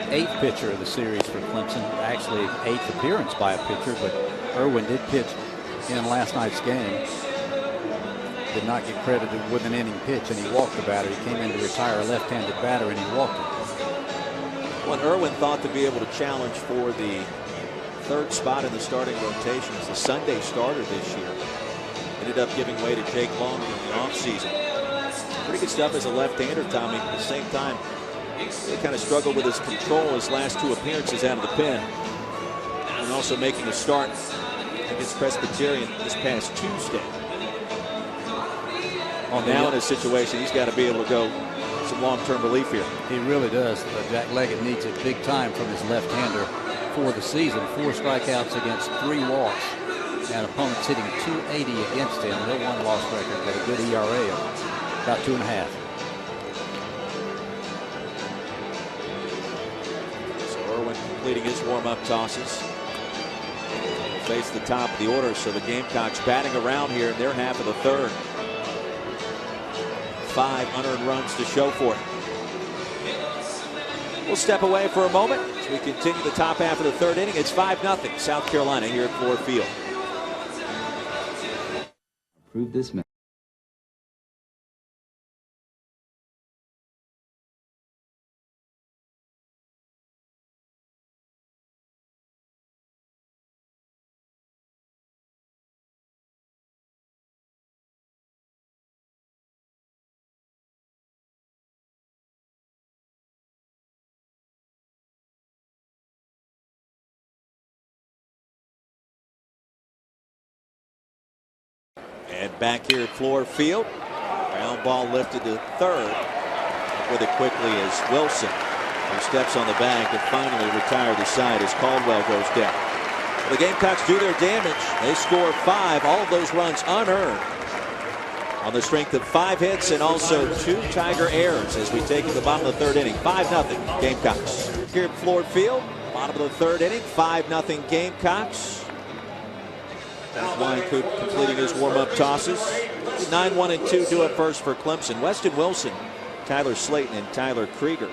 8th pitcher of the series for Clemson. Actually, 8th appearance by a pitcher, but Irwin did pitch in last night's game. Did not get credited with an inning pitch, and he walked the batter. He came in to retire a left-handed batter, and he walked him. Well, Irwin thought to be able to challenge for the third spot in the starting rotation as the Sunday starter this year. Ended up giving way to Jake Long in the offseason. Pretty good stuff as a left-hander, Tommy. At the same time, he kind of struggled with his control his last 2 appearances out of the pen. And also making a start against Presbyterian this past Tuesday. Now in a situation, he's got to be able to go some long-term relief here. He really does. Jack Leggett needs it big time from his left-hander for the season. 4 strikeouts against 3 walks. And opponents hitting .280 against him. No one-loss record, but a good ERA of about 2.5. So Irwin completing his warm-up tosses. Will face the top of the order, so the Gamecocks batting around here in their half of the third. 5 unearned runs to show for it. We'll step away for a moment as we continue the top half of the third inning. It's 5-0 South Carolina here at Ford Field. Approve this man. And back here at Ford Field, ground ball lifted to third. With it quickly is Wilson, who steps on the bag to finally retire the side as Caldwell goes down. The Gamecocks do their damage. They score 5, all of those runs unearned, on the strength of 5 hits and also 2 Tiger errors as we take to the bottom of the third inning. 5-0 Gamecocks. Here at Ford Field, bottom of the third inning, 5-0 Gamecocks. Wynkoop completing his warm-up tosses. 9-1-2 due up first for Clemson. Weston Wilson, Tyler Slayton, and Tyler Krieger.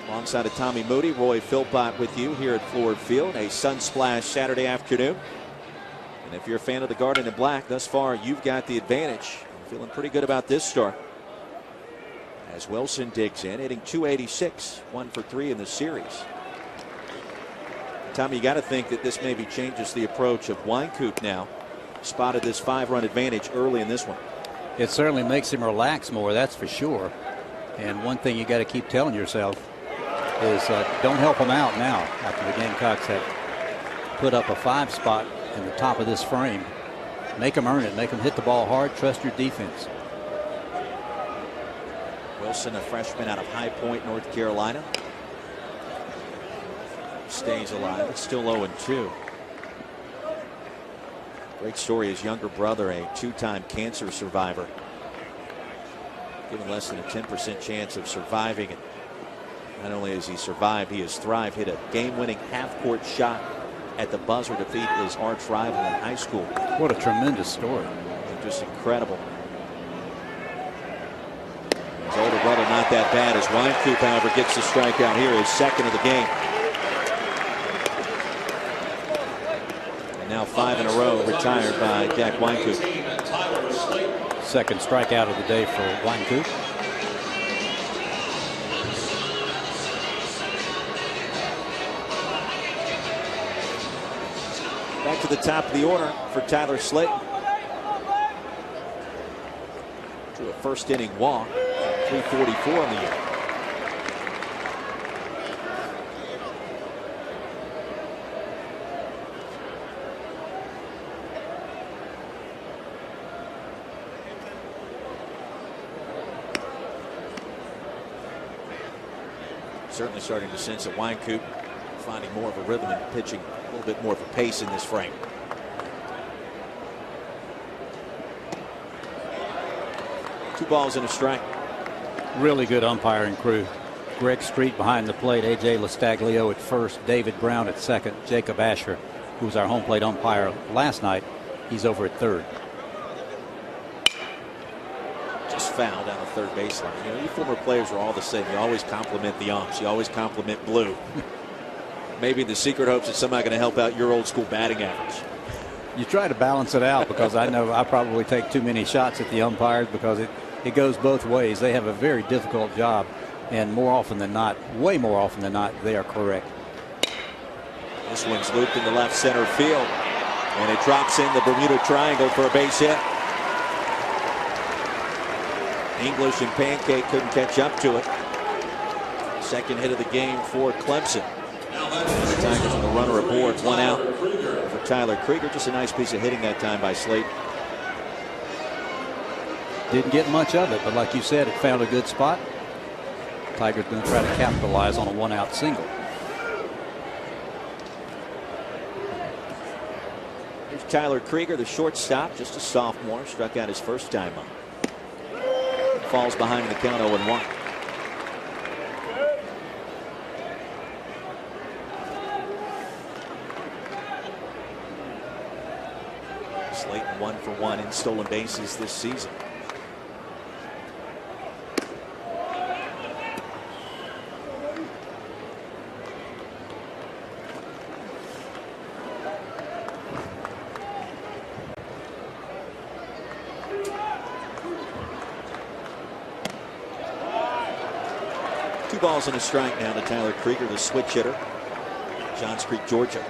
Alongside of Tommy Moody, Roy Philpott with you here at Ford Field. A sun-splashed Saturday afternoon. And if you're a fan of the Garden in Black, thus far you've got the advantage. I'm feeling pretty good about this start. As Wilson digs in, hitting .286, 1 for 3 in the series. Tommy, you got to think that this maybe changes the approach of Wynkoop now. Spotted this 5-run advantage early in this one. It certainly makes him relax more, that's for sure. And one thing you got to keep telling yourself is don't help him out now after the Gamecocks have put up a 5 spot in the top of this frame. Make them earn it. Make them hit the ball hard. Trust your defense. Wilson, a freshman out of High Point, North Carolina. Stays alive. It's still 0-2. Great story. His younger brother, a 2-time cancer survivor, given less than a 10% chance of surviving it. Not only has he survived, he has thrived. Hit a game-winning half-court shot at the buzzer to beat his arch rival in high school. What a tremendous story. Just incredible. His older brother not that bad as Wynkoop, however, gets the strikeout here, his second of the game. And now 5 in a row retired by Jack Wynkoop. Second strikeout of the day for Wynkoop. Back to the top of the order for Tyler Slayton. To a first inning walk, 344 in the year. Certainly starting to sense that Wynkoop finding more of a rhythm and pitching a little bit more of a pace in this frame. Two balls and a strike. Really good umpiring crew. Greg Street behind the plate, A.J. Lastaglio at first, David Brown at second, Jacob Asher, who was our home plate umpire last night, he's over at third. Just foul down the third baseline. You know, you former players are all the same. You always compliment the umps. You always compliment Blue. Maybe the secret hopes that somehow going to help out your old school batting average. You try to balance it out because I know I probably take too many shots at the umpires because it goes both ways. They have a very difficult job And more often than not, way more often than not, they are correct. This one's looped into left center field, and it drops in the Bermuda Triangle for a base hit. English and Pancake couldn't catch up to it. Second hit of the game for Clemson. The Tigers with the runner aboard, 1 out for Tyler Krieger. Just a nice piece of hitting that time by Slate. Didn't get much of it, but like you said, it found a good spot. Tigers going to try to capitalize on a 1-out single. Here's Tyler Krieger, the shortstop, just a sophomore, struck out his first time up. Falls behind in the count 0-1. Slayton 1 for 1 in stolen bases this season. Two balls and a strike now to Tyler Krieger, the switch hitter, Johns Creek, Georgia.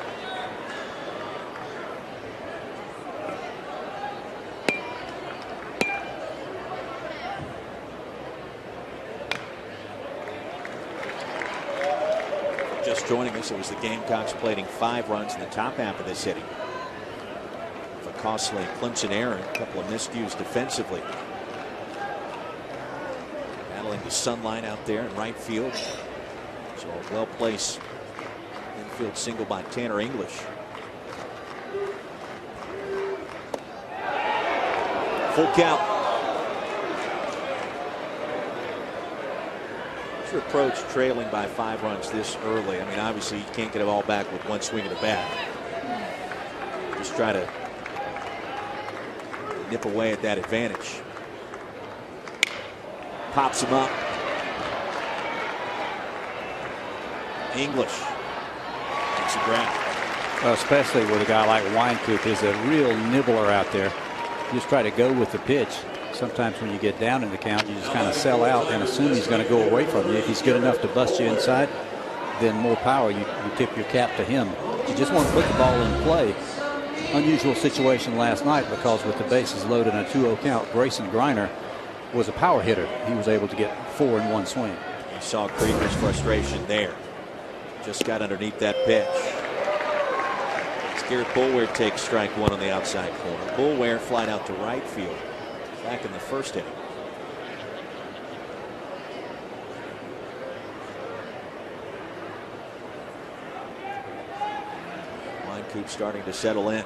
Just joining us, it was the Gamecocks plating 5 runs in the top half of this inning. For costly Clemson error, a couple of miscues defensively. Battling the sunlight out there in right field. So a well-placed infield single by Tanner English. Full count. What's your approach trailing by 5 runs this early? I mean, obviously you can't get it all back with one swing of the bat. Just try to nip away at that advantage. Pops him up. English makes a grab. Especially with a guy like Wynkoop, is a real nibbler out there. You just try to go with the pitch. Sometimes when you get down in the count, you just kind of sell out and assume he's going to go away from you. If he's good enough to bust you inside, then more power. You tip your cap to him. You just want to put the ball in play. Unusual situation last night because with the bases loaded and a 2-0 count, Grayson Griner was a power hitter. He was able to get 4 in one swing. You saw Krieger's frustration there. Just got underneath that pitch. Garrett Boulware takes strike 1 on the outside corner. Boulware flied out to right field back in the first inning. Wynkoop starting to settle in.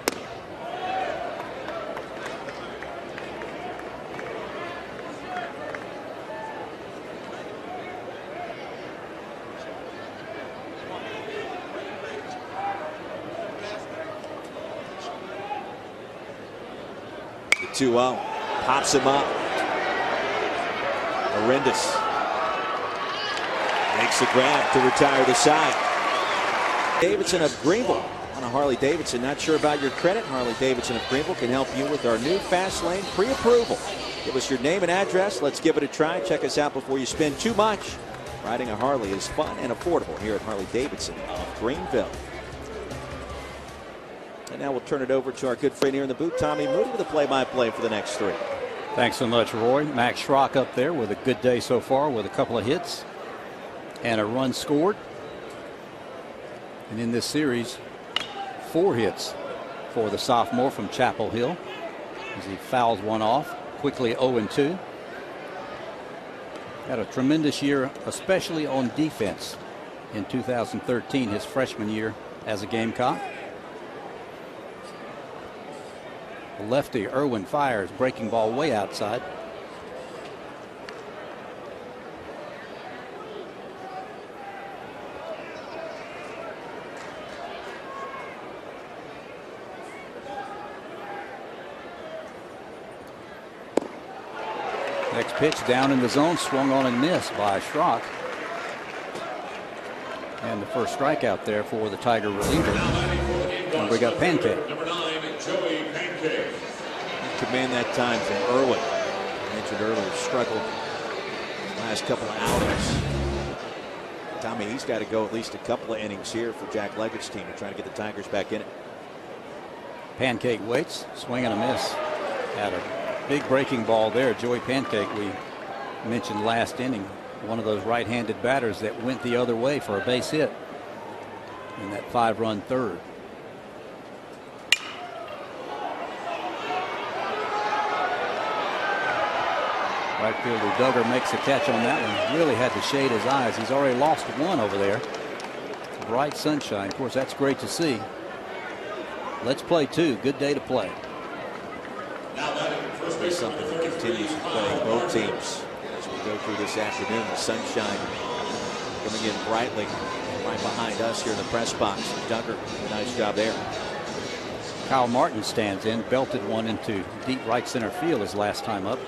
The 2-0 pops him up. Horrendous. Makes a grab to retire the side. Davidson of Greenville on a Harley Davidson. Not sure about your credit. Harley Davidson of Greenville can help you with our new Fast Lane pre-approval. Give us your name and address. Let's give it a try. Check us out before you spend too much. Riding a Harley is fun and affordable here at Harley Davidson of Greenville. And now we'll turn it over to our good friend here in the booth, Tommy Moody, with the play-by-play for the next 3. Thanks so much, Roy. Max Schrock up there with a good day so far with a couple of hits and a run scored. And in this series, 4 hits for the sophomore from Chapel Hill as he fouls one off. Quickly 0-2. Had a tremendous year, especially on defense in 2013, his freshman year as a Gamecock. Lefty Irwin fires, breaking ball way outside. Next pitch down in the zone, swung on and missed by Schrock. And the first strikeout there for the Tiger reliever. And we got Pancake. Number 9, Joey Pancake. Command that time from Irwin. I mentioned earlier, struggled last couple of outings. Tommy, he's got to go at least a couple of innings here for Jack Leggett's team to try to get the Tigers back in it. Pancake waits, swing and a miss. Had a big breaking ball there. Joey Pancake, we mentioned last inning, one of those right-handed batters that went the other way for a base hit in that 5-run third. Right fielder Duggar makes a catch on that one. Really had to shade his eyes. He's already lost one over there. Bright sunshine. Of course, that's great to see. Let's play two. Good day to play. There's something that continues to play both teams as we go through this afternoon. The sunshine coming in brightly right behind us here in the press box. Duggar, nice job there. Kyle Martin stands in, belted one into deep right center field his last time up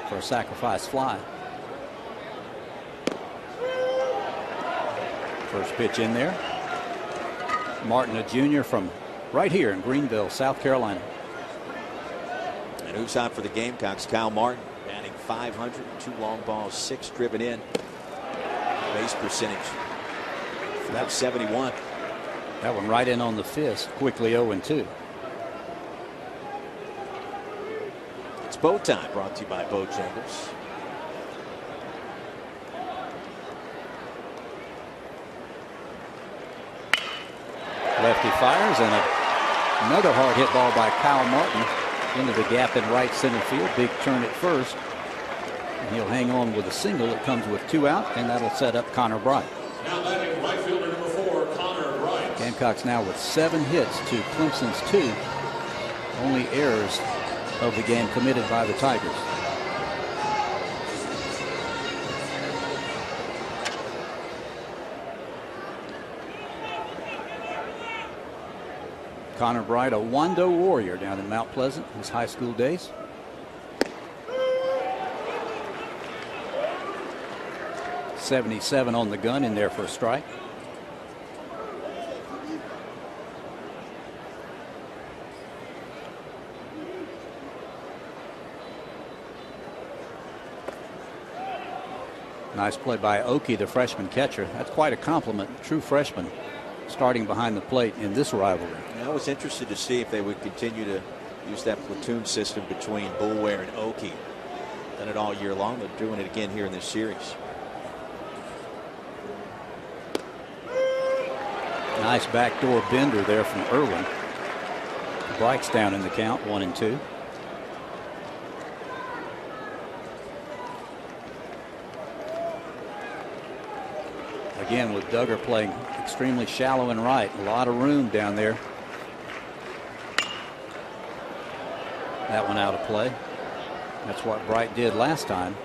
for a sacrifice fly. First pitch in there. Martin, a junior from right here in Greenville, South Carolina. And who's out for the Gamecocks? Kyle Martin, batting .500, 2 long balls, 6 driven in. Base percentage, that's 71. That one right in on the fist. Quickly 0-2. It's Bow Time, brought to you by Bojangles. Lefty fires, and another hard hit ball by Kyle Martin into the gap in right center field. Big turn at first, and he'll hang on with a single. It comes with 2 out, and that'll set up Connor Bright. Now batting right fielder number 4, Connor Bright. Gamecocks now with 7 hits to Clemson's 2. Only errors of the game committed by the Tigers. Connor Bright, a Wando Warrior down in Mount Pleasant, his high school days. .77 on the gun, in there for a strike. Nice play by Oki, the freshman catcher. That's quite a compliment. True freshman starting behind the plate in this rivalry. I was interested to see if they would continue to use that platoon system between Boulware and Oki. Done it all year long. They're doing it again here in this series. Nice backdoor bender there from Irwin. Bright's down in the count, 1-2. Again, with Duggar playing extremely shallow and right. A lot of room down there. That one out of play. That's what Bright did last time.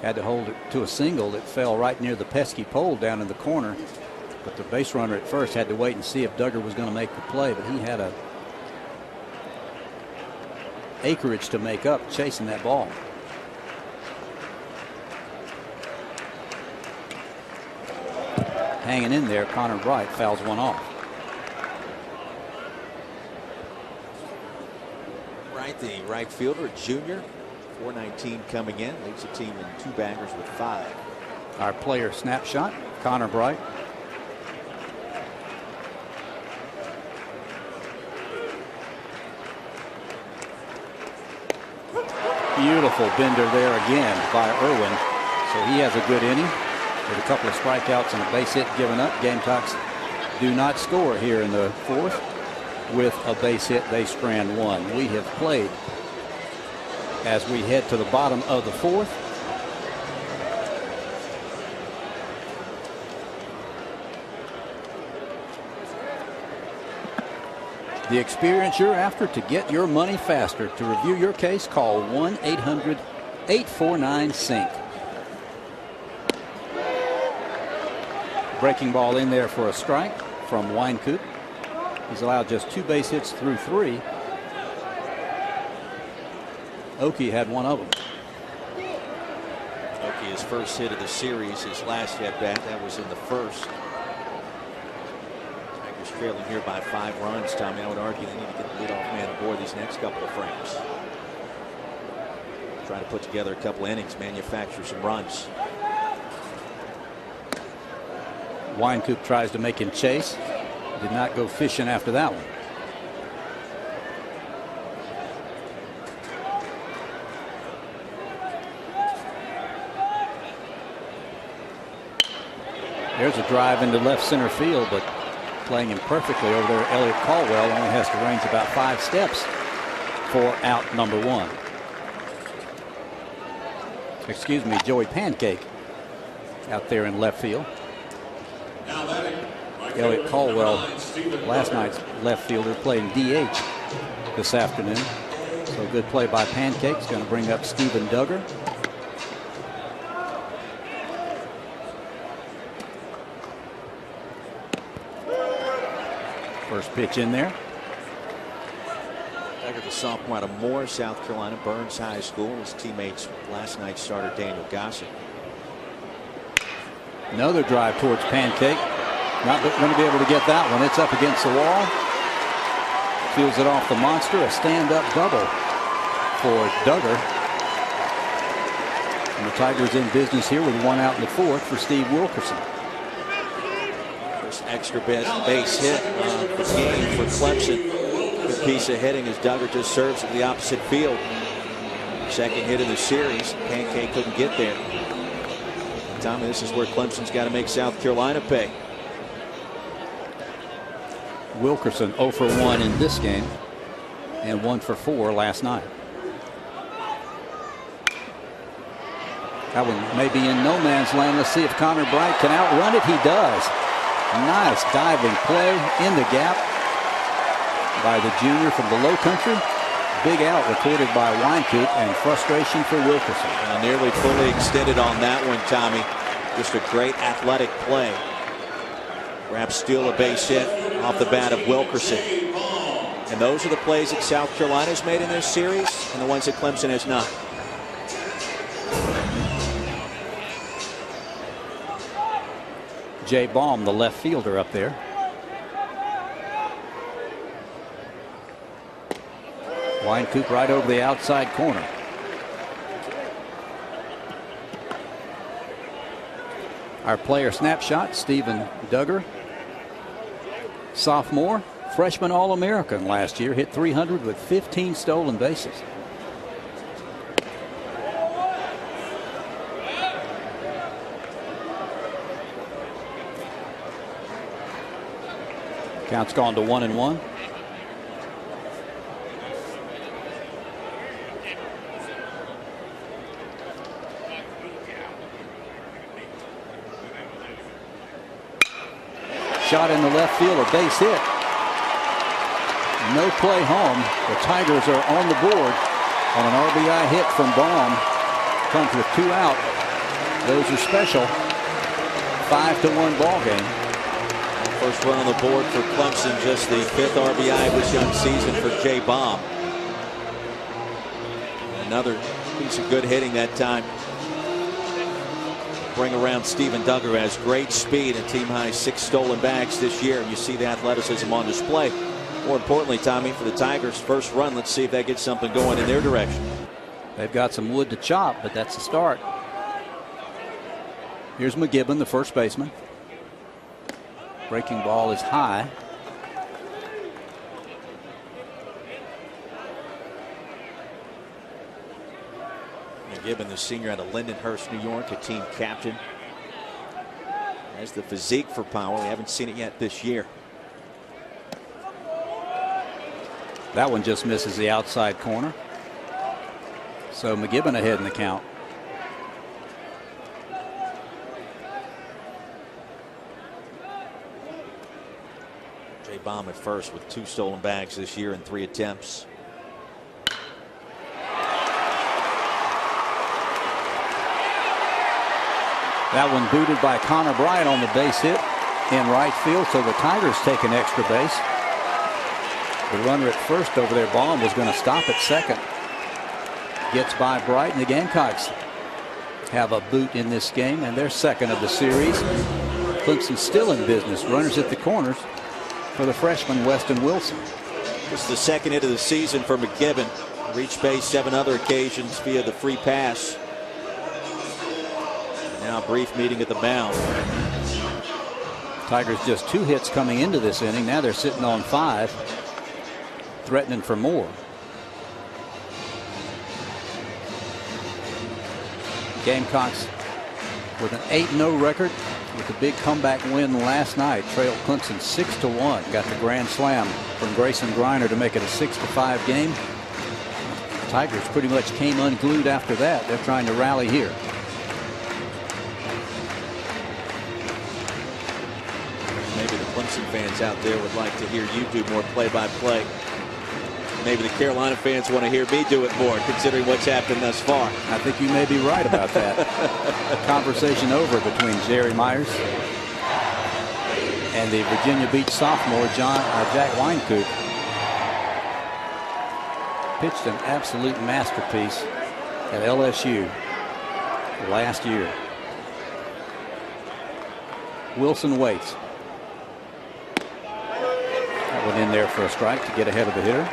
Had to hold it to a single that fell right near the pesky pole down in the corner. But the base runner at first had to wait and see if Duggar was going to make the play. But he had a acreage to make up chasing that ball. Hanging in there, Connor Bright fouls one off. Bright, the right fielder, junior, 419 coming in, leads the team in 2 baggers with 5. Our player snapshot, Connor Bright. Beautiful bender there again by Irwin. So he has a good inning with a couple of strikeouts and a base hit given up. Gamecocks do not score here in the 4th. With a base hit, they strand 1. We have played as we head to the bottom of the 4th. The experience you're after to get your money faster. To review your case, call 1-800-849-SYNC. Breaking ball in there for a strike from Wynkoop. He's allowed just 2 base hits through 3. Oki had one of them. Oki, his first hit of the series, his last at bat, that was in the 1st. Tigers trailing here by 5 runs. Tommy, I would argue they need to get the leadoff man aboard these next couple of frames. Try to put together a couple innings, manufacture some runs. Wynkoop tries to make him chase. Did not go fishing after that one. There's a drive into left center field, but playing him perfectly over there. Elliot Caldwell only has to range about 5 steps for out number 1. Excuse me, Joey Pancake out there in left field. Elliot Caldwell, last night's left fielder, playing DH this afternoon. So good play by Pancake. It's going to bring up Steven Duggar. First pitch in there. Duggar, the sophomore out of Moore, South Carolina, Burns High School. His teammates last night's starter Daniel Gossett. Another drive towards Pancake. Not going to be able to get that one. It's up against the wall. Fields it off the monster. A stand-up double for Duggar. And the Tigers in business here with 1 out in the 4th for Steve Wilkerson. First extra base hit of the game for Clemson. Good piece of hitting as Duggar just serves at the opposite field. Second hit of the series. Pancake couldn't get there. Tommy, this is where Clemson's got to make South Carolina pay. Wilkerson 0 for 1 in this game and 1 for 4 last night. That one may be in no man's land. Let's see if Connor Bright can outrun it. He does. Nice diving play in the gap by the junior from the Low Country. Big out recorded by Wynkoop, and frustration for Wilkerson. Nearly fully extended on that one, Tommy. Just a great athletic play. Perhaps steal a base hit off the bat of Wilkerson. And those are the plays that South Carolina's made in this series and the ones that Clemson has not. Jay Baum, the left fielder, up there. Wynkoop right over the outside corner. Our player snapshot, Steven Duggar. Sophomore, freshman All-American last year, hit 300 with 15 stolen bases. Count's gone to 1-1. Shot in the left field, a base hit. No play home. The Tigers are on the board on an RBI hit from Baum. Comes with 2 out. Those are special. 5-1 ball game. First run on the board for Clemson, just the 5th RBI of this young season for Jay Baum. Another piece of good hitting that time. Bring around Steven Duggar, has great speed and team high 6 stolen bags this year. And you see the athleticism on display. More importantly, Tommy, for the Tigers' first run, let's see if that gets something going in their direction. They've got some wood to chop, but that's the start. Here's McGibbon, the first baseman. Breaking ball is high. McGibbon, the senior out of Lindenhurst, New York, a team captain. Has the physique for power. We haven't seen it yet this year. That one just misses the outside corner. So McGibbon ahead in the count. Jay Baum at first with 2 stolen bags this year in 3 attempts. That one booted by Connor Bryant on the base hit in right field, so the Tigers take an extra base. The runner at first over there, Baum, was going to stop at second. Gets by Bright, and the Gamecocks have a boot in this game, and they're second of the series. Clemson still in business. Runners at the corners for the freshman Weston Wilson. This is the second hit of the season for McGibbon. Reached base 7 other occasions via the free pass. Now a brief meeting at the mound. Tigers just 2 hits coming into this inning. Now they're sitting on 5, threatening for more. Gamecocks with an 8-0 record with a big comeback win last night. Trailed Clemson 6-1. Got the grand slam from Grayson Griner to make it a 6-5 game. Tigers pretty much came unglued after that. They're trying to rally here. Maybe the Clemson fans out there would like to hear you do more play-by-play. Maybe the Carolina fans want to hear me do it more, considering what's happened thus far. I think you may be right about that. Conversation over between Jerry Myers and the Virginia Beach sophomore Jack Wynkoop. Pitched an absolute masterpiece at LSU last year. Wilson waits. That went in there for a strike to get ahead of the hitter.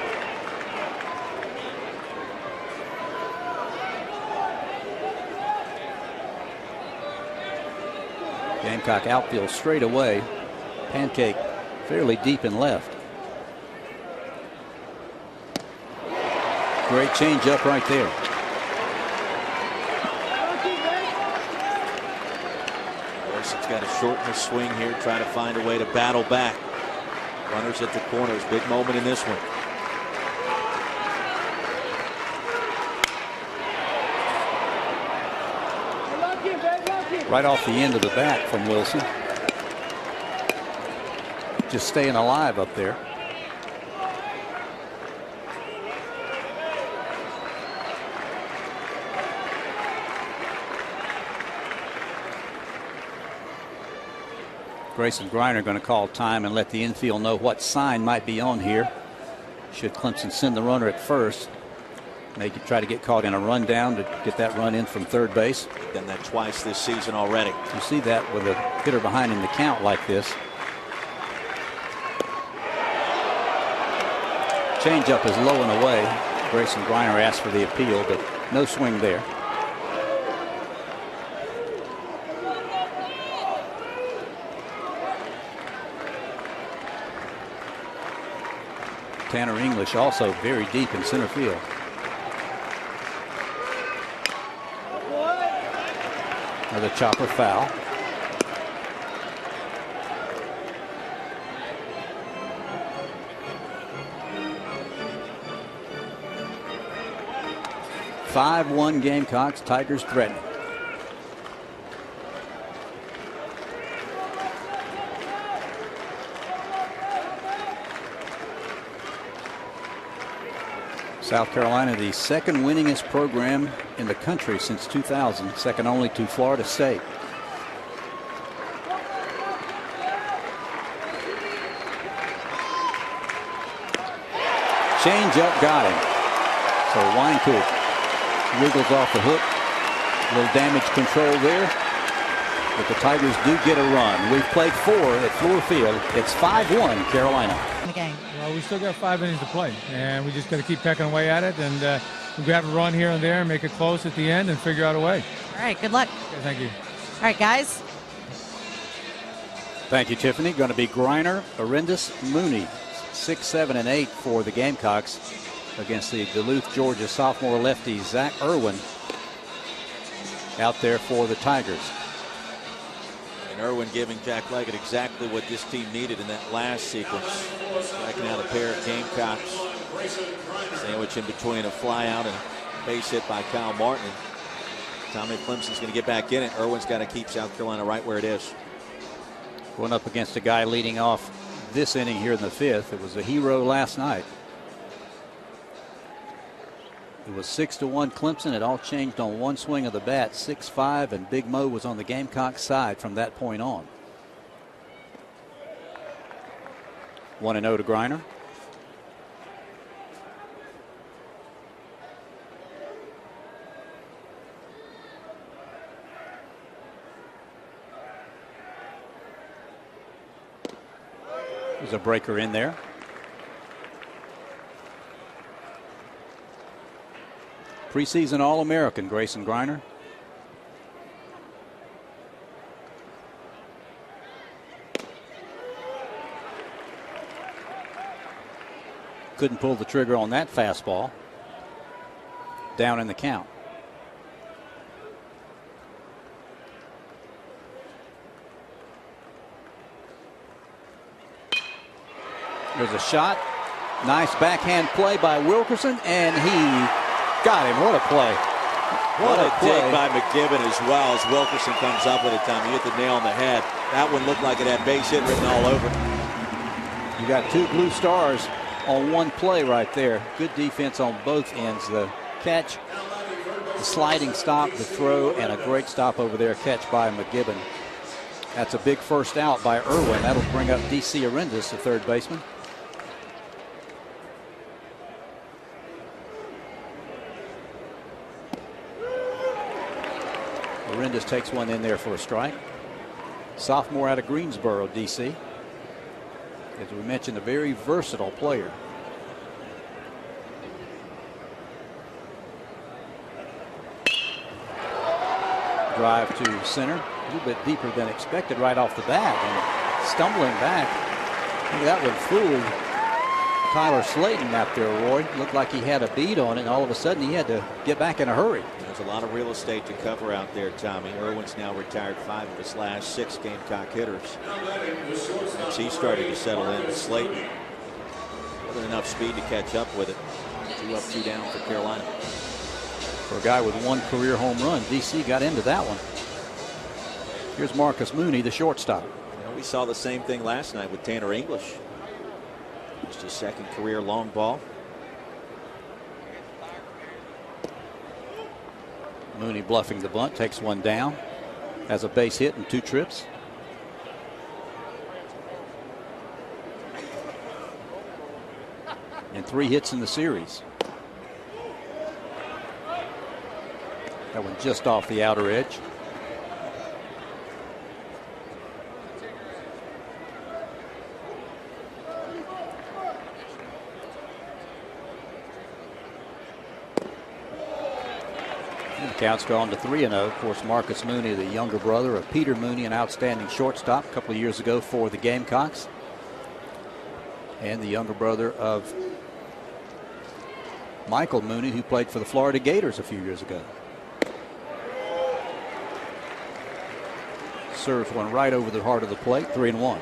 Gamecock outfield straight away. Pancake fairly deep in left. Great change up right there. Larson's got to shorten the swing here, try to find a way to battle back. Runners at the corners. Big moment in this one. Right off the end of the bat from Wilson. Just staying alive up there. Grayson Griner going to call time and let the infield know what sign might be on here. Should Clemson send the runner at first. They could try to get caught in a rundown to get that run in from third base. Done that twice this season already. You see that with a hitter behind him to count like this. Changeup is low and away. Grayson Griner asked for the appeal, but no swing there. Tanner English also very deep in center field. Another chopper foul. (5-1) Gamecocks. Tigers threatening. South Carolina, the second winningest program in the country since 2000, second only to Florida State. Change up got him. So Wynkoop wiggles off the hook. A little damage control there. But the Tigers do get a run. We've played 4 at Fluor Field. It's 5-1 Carolina. The game. Well, we still got 5 innings to play, and we just got to keep pecking away at it, and we have a run here and there, make it close at the end, and figure out a way. All right, good luck. Okay, thank you. All right, guys. Thank you, Tiffany. Going to be Griner, Arendis, Mooney. 6, 7, and 8 for the Gamecocks against the Duluth, Georgia sophomore lefty Zach Irwin out there for the Tigers. And Irwin giving Jack Leggett exactly what this team needed in that last sequence. Striking out a pair of Gamecocks. Sandwich in between a fly out and a base hit by Kyle Martin. Tommy Clemson's going to get back in it. Irwin's got to keep South Carolina right where it is. Going up against a guy leading off this inning here in the 5th. It was a hero last night. It was 6-1 Clemson. It all changed on one swing of the bat. 6-5, and Big Mo was on the Gamecock side from that point on. 1-0 to Griner. There's a breaker in there. Preseason All-American Grayson Griner. Couldn't pull the trigger on that fastball. Down in the count. There's a shot. Nice backhand play by Wilkerson, and he got him. What a play. What a dig by McGibbon as well as Wilkerson comes up with it, Tom. He hit the nail on the head. That one looked like it had base hit written all over. You got 2 blue stars on one play right there. Good defense on both ends. The catch, the sliding stop, the throw, and a great stop over there. Catch by McGibbon. That's a big first out by Irwin. That'll bring up D.C. Arendis, the third baseman. Arendis takes one in there for a strike. Sophomore out of Greensboro, D.C. As we mentioned, a very versatile player. Drive to center, a little bit deeper than expected right off the bat, and stumbling back. I think that one fooled Tyler Slayton out there, Roy. Looked like he had a bead on it, and all of a sudden he had to get back in a hurry. There's a lot of real estate to cover out there, Tommy. Irwin's now retired 5 of his last 6 Gamecock hitters. As he started to settle in, Slayton wasn't enough speed to catch up with it. 2 up, 2 down for Carolina. For a guy with 1 career home run, DC got into that one. Here's Marcus Mooney, the shortstop. You know, we saw the same thing last night with Tanner English. Just his 2nd career long ball. Mooney bluffing the bunt, takes one down. Has a base hit and 2 trips. And 3 hits in the series. That one just off the outer edge. And the count's gone to 3-0. Of course, Marcus Mooney, the younger brother of Peter Mooney, an outstanding shortstop a couple of years ago for the Gamecocks. And the younger brother of Michael Mooney, who played for the Florida Gators a few years ago. Serves one right over the heart of the plate, 3-1.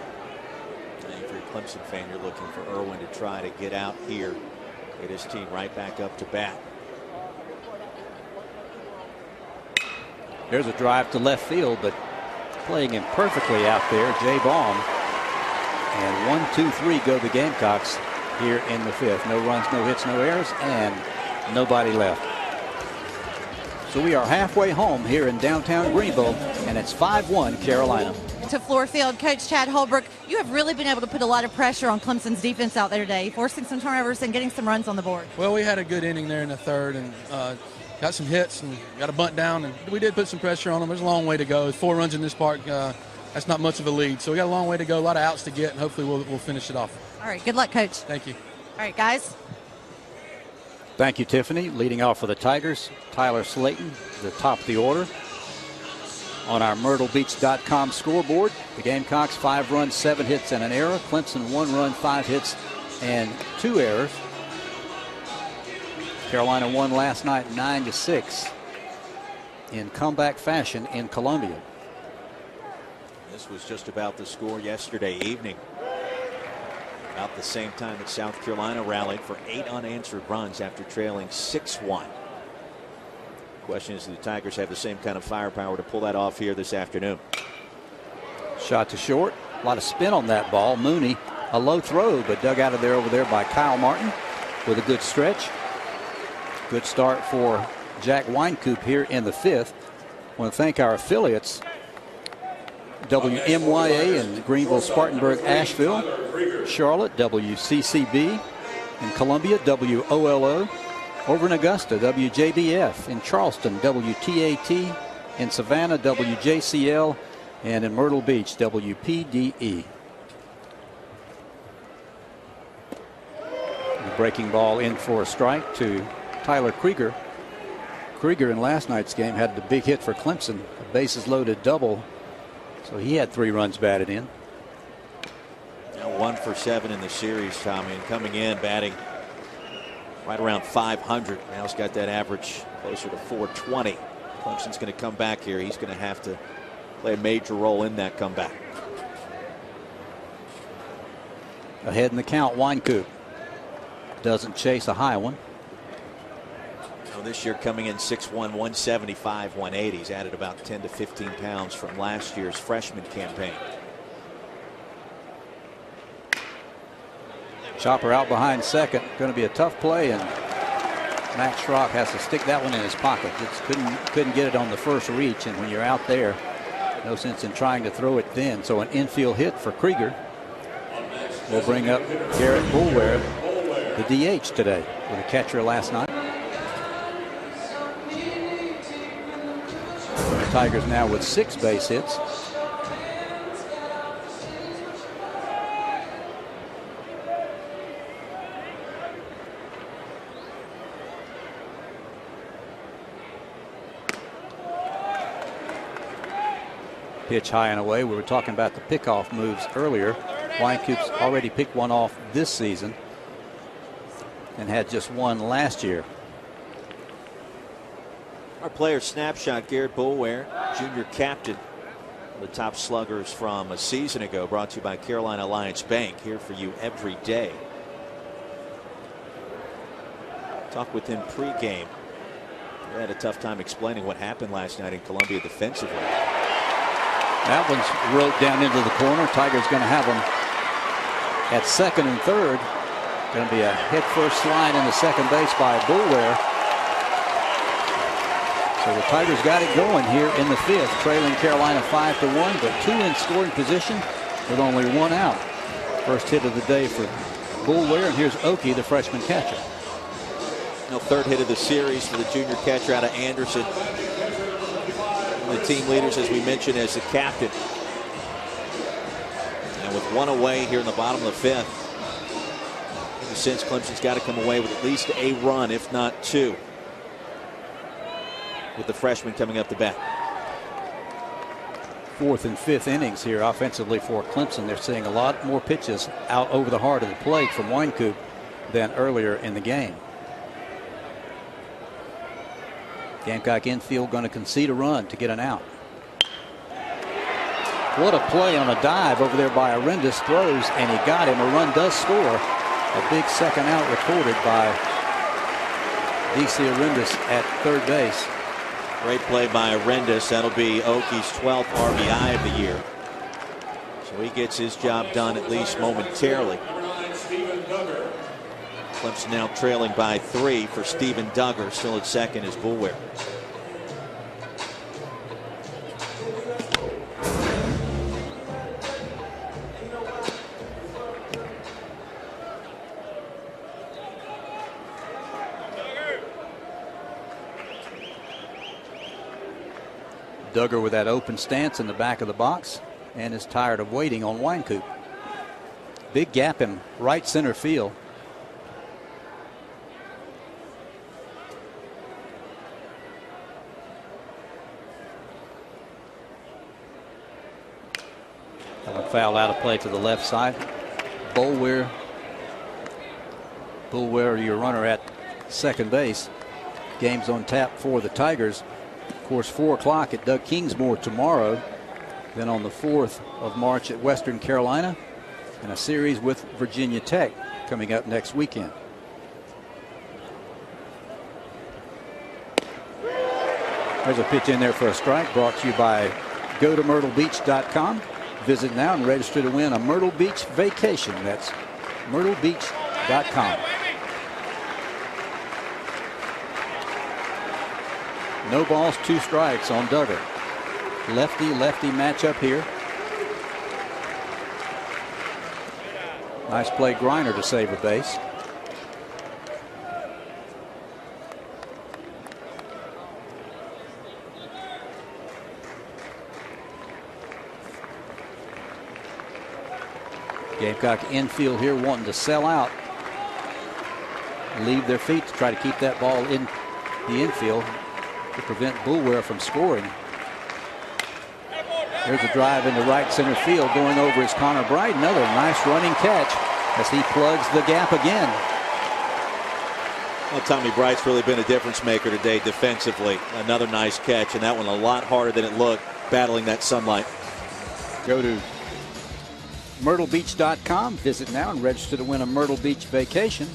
If you're a Clemson fan, you're looking for Irwin to try to get out here, get his team right back up to bat. There's a drive to left field, but playing him perfectly out there, Jay Baum. And 1, 2, 3 go the Gamecocks here in the 5th. No runs, no hits, no errors, and nobody left. So we are halfway home here in downtown Greenville, and it's 5-1 Carolina. To Floor Field, Coach Chad Holbrook, you have really been able to put a lot of pressure on Clemson's defense out there today, forcing some turnovers and getting some runs on the board. Well, we had a good inning there in the 3rd, and got some hits and got a bunt down, and we did put some pressure on them. There's a long way to go. 4 runs in this park, that's not much of a lead. So we got a long way to go, a lot of outs to get, and hopefully we'll finish it off. All right, good luck, Coach. Thank you. All right, guys. Thank you, Tiffany. Leading off for the Tigers, Tyler Slayton, the top of the order. On our MyrtleBeach.com scoreboard, the Gamecocks 5 runs, 7 hits, and an error. Clemson 1 run, 5 hits, and 2 errors. Carolina won last night 9-6 in comeback fashion in Columbia. This was just about the score yesterday evening. About the same time that South Carolina rallied for 8 unanswered runs after trailing 6-1. Question is, do the Tigers have the same kind of firepower to pull that off here this afternoon? Shot to short. A lot of spin on that ball. Mooney, a low throw, but dug out of there over there by Kyle Martin with a good stretch. Good start for Jack Wynkoop here in the 5th. I want to thank our affiliates, WMYA in Greenville, Spartanburg, Asheville, Charlotte, WCCB in Columbia, WOLO, over in Augusta, WJBF in Charleston, WTAT in Savannah, WJCL, and in Myrtle Beach, WPDE. The breaking ball in for a strike to Tyler Krieger. Krieger in last night's game had the big hit for Clemson, a bases loaded double. So he had 3 runs batted in. Now 1 for 7 in the series, Tommy, and coming in batting right around 500. Now he's got that average closer to 420. Clemson's going to come back here. He's going to have to play a major role in that comeback. Ahead in the count, Wynkoop doesn't chase a high one. Now this year coming in 6'1", 175, 180. He's added about 10 to 15 pounds from last year's freshman campaign. Chopper out behind second. Going to be a tough play, and Max Schrock has to stick that one in his pocket. Just couldn't get it on the first reach, and when you're out there, no sense in trying to throw it then. So an infield hit for Krieger will bring up Garrett Boulware, the DH today, with a catcher last night. The Tigers now with 6 base hits. Pitch high and away. We were talking about the pickoff moves earlier. Wynkoop's already picked one off this season and had just one last year. Our player snapshot, Garrett Boulware, junior captain of the top sluggers from a season ago, brought to you by Carolina Alliance Bank, here for you every day. Talk with him pregame. He had a tough time explaining what happened last night in Columbia defensively. That one's roped down into the corner. Tigers going to have them at second and third. Going to be a hit first slide into second base by Boulware. So the Tigers got it going here in the 5th, trailing Carolina 5-1, but 2 in scoring position with only 1 out. First hit of the day for Boulware, and here's Oki, the freshman catcher. No, 3rd hit of the series for the junior catcher out of Anderson. The team leaders, as we mentioned, as the captain. And with 1 away here in the bottom of the 5th, in a sense, Clemson's got to come away with at least a run, if not 2, with the freshman coming up the bat. 4th and 5th innings here offensively for Clemson. They're seeing a lot more pitches out over the heart of the plate from Wynkoop than earlier in the game. Gamecock infield going to concede a run to get an out. What a play on a dive over there by Arendis. Throws, and he got him. A run does score. A big second out recorded by D.C. Arendis at third base. Great play by Arendis. That'll be Oki's 12th RBI of the year. So he gets his job done at least momentarily. Clemson now trailing by 3 for Steven Duggar. Still at second is Boulware. Duggar with that open stance in the back of the box and is tired of waiting on Wynkoop. Big gap in right center field. Foul out of play to the left side. Boulware, your runner at second base. Game's on tap for the Tigers. Of course, 4 o'clock at Doug Kingsmore tomorrow. Then on the 4th of March at Western Carolina, and a series with Virginia Tech coming up next weekend. There's a pitch in there for a strike, brought to you by GoToMyrtleBeach.com. Visit now and register to win a Myrtle Beach vacation. That's MyrtleBeach.com. No balls, 2 strikes on Duggar. Lefty matchup here. Nice play, Griner to save a base. Gamecock infield here wanting to sell out. Leave their feet to try to keep that ball in the infield. to prevent Bulwer from scoring. There's a drive into right center field. Going over is Connor Bright. Another nice running catch as he plugs the gap again. Well, Tommy Bright's really been a difference maker today defensively. Another nice catch, and that one a lot harder than it looked, battling that sunlight. Go to MyrtleBeach.com. Visit now and register to win a Myrtle Beach vacation.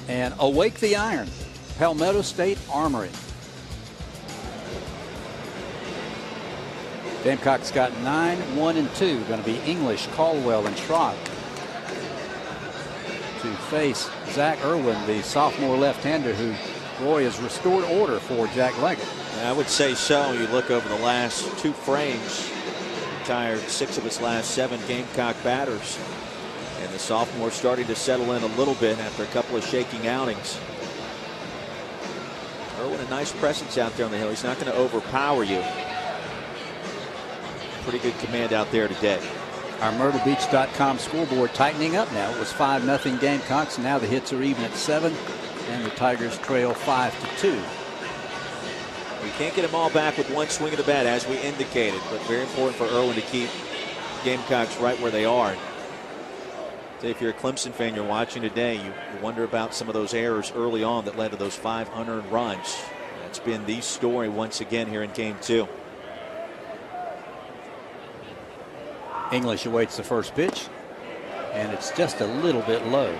And awake the iron. Palmetto State Armory. Gamecocks got 9, 1, and 2. Going to be English, Caldwell, and Schrock to face Zach Irwin, the sophomore left-hander who Roy has restored order for Jack Leggett. I would say so. You look over the last 2 frames, retired 6 of his last 7 Gamecock batters. And the sophomore starting to settle in a little bit after a couple of shaking outings. Irwin, a nice presence out there on the hill. He's not going to overpower you. Pretty good command out there today. Our MyrtleBeach.com scoreboard tightening up now. It was 5-0 Gamecocks. Now the hits are even at 7, and the Tigers trail 5-2. We can't get them all back with one swing of the bat, as we indicated, but very important for Irwin to keep Gamecocks right where they are. If you're a Clemson fan, you're watching today, you wonder about some of those errors early on that led to those 500 runs. That's been the story once again here in Game 2. English awaits the first pitch, and it's just a little bit low.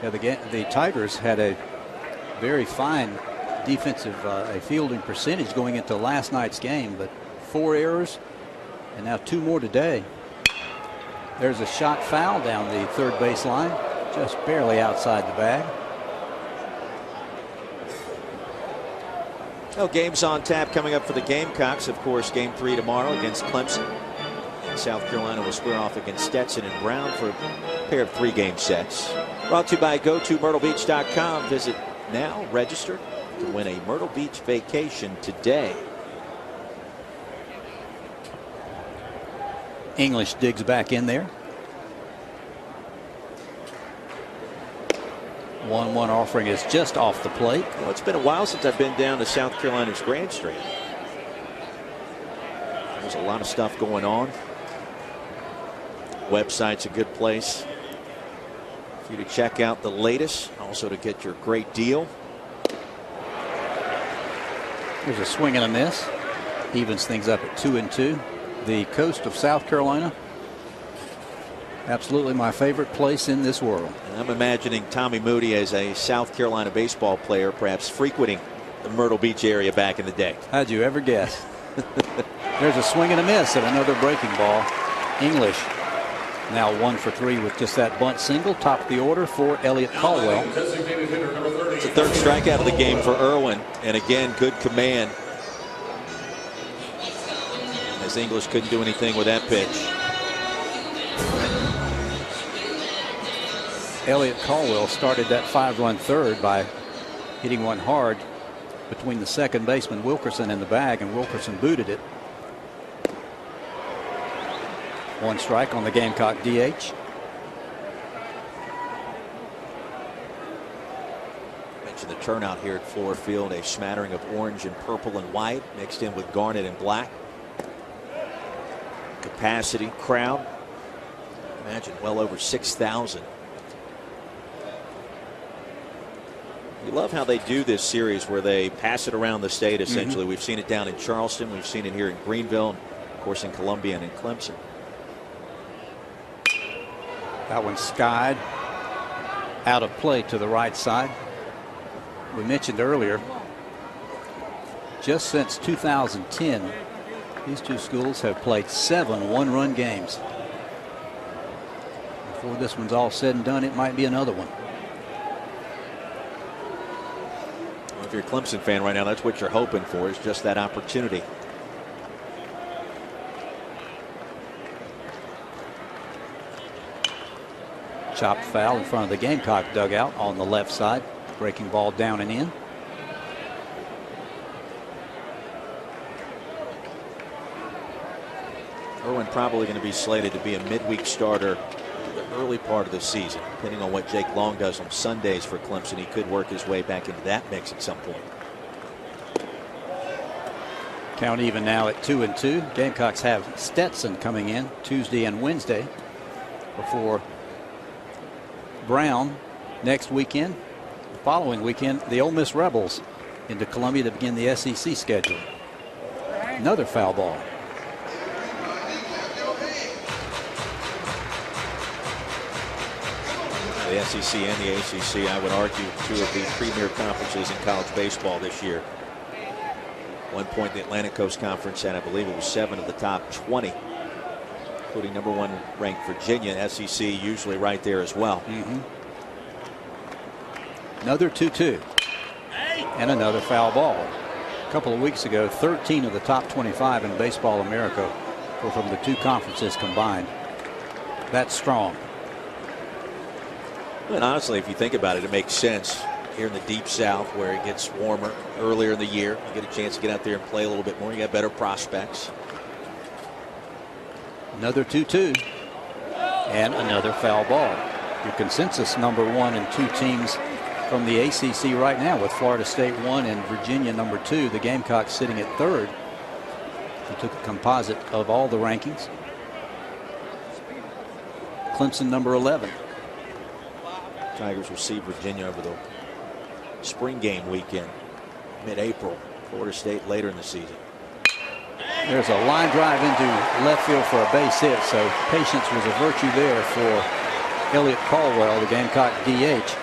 Yeah, the Tigers had a very fine defensive fielding percentage going into last night's game, but 4 errors and now 2 more today. There's a shot foul down the third base line, just barely outside the bag. Well, games on tap coming up for the Gamecocks. Of course, Game 3 tomorrow against Clemson. South Carolina will square off against Stetson and Brown for a pair of 3-game sets. Brought to you by GoToMyrtleBeach.com. Visit now, register to win a Myrtle Beach vacation today. English digs back in there. 1-1 offering is just off the plate. Well, it's been a while since I've been down to South Carolina's Grand Street. There's a lot of stuff going on. Website's a good place for you to check out the latest, also to get your great deal. There's a swing and a miss. Evens things up at 2-2. The coast of South Carolina, absolutely my favorite place in this world. And I'm imagining Tommy Moody as a South Carolina baseball player, perhaps frequenting the Myrtle Beach area back in the day. How'd you ever guess? There's a swing and a miss at another breaking ball. English now 1 for 3 with just that bunt single. Top of the order for Elliot Caldwell. It's the 3rd strikeout of the game for Irwin, and again, good command, as English couldn't do anything with that pitch. Elliot Caldwell started that 5-run third by hitting one hard between the second baseman Wilkerson and the bag, and Wilkerson booted it. 1 strike on the Gamecock DH. Mentioned the turnout here at Fluor Field, a smattering of orange and purple and white mixed in with garnet and black. Capacity, crowd, imagine well over 6,000. You love how they do this series where they pass it around the state essentially. We've seen it down in Charleston, we've seen it here in Greenville, and of course in Columbia and in Clemson. That one skied out of play to the right side. We mentioned earlier, just since 2010, these two schools have played 7 one-run games. Before this one's all said and done, it might be another one. Well, if you're a Clemson fan right now, that's what you're hoping for, is just that opportunity. Chopped foul in front of the Gamecock dugout on the left side. Breaking ball down and in. Irwin probably going to be slated to be a midweek starter early part of the seaon. Depending on what Jake Long does on Sundays for Clemson, he could work his way back into that mix at some point. Count even now at 2-2. Gamecocks have Stetson coming in Tuesday and Wednesday before Brown next weekend. The following weekend, the Ole Miss Rebels into Columbia to begin the SEC schedule. Another foul ball. The SEC and the ACC, I would argue, two of the premier conferences in college baseball this year. One point, the Atlantic Coast Conference had, I believe it was 7 of the top 20, including #1 ranked Virginia. SEC usually right there as well. Another 2-2. And another foul ball. A couple of weeks ago, 13 of the top 25 in Baseball America were from the two conferences combined. That's strong. And honestly, if you think about it, it makes sense. Here in the deep south where it gets warmer earlier in the year, you get a chance to get out there and play a little bit more. You got better prospects. Another 2-2 and another foul ball. Your consensus #1 and 2 teams from the ACC right now, with Florida State 1 and Virginia #2. The Gamecocks sitting at 3rd. We took a composite of all the rankings. Clemson #11. Tigers will see Virginia over the spring game weekend, mid-April. Florida State later in the season. There's a line drive into left field for a base hit, so patience was a virtue there for Elliot Caldwell, the Gamecock DH.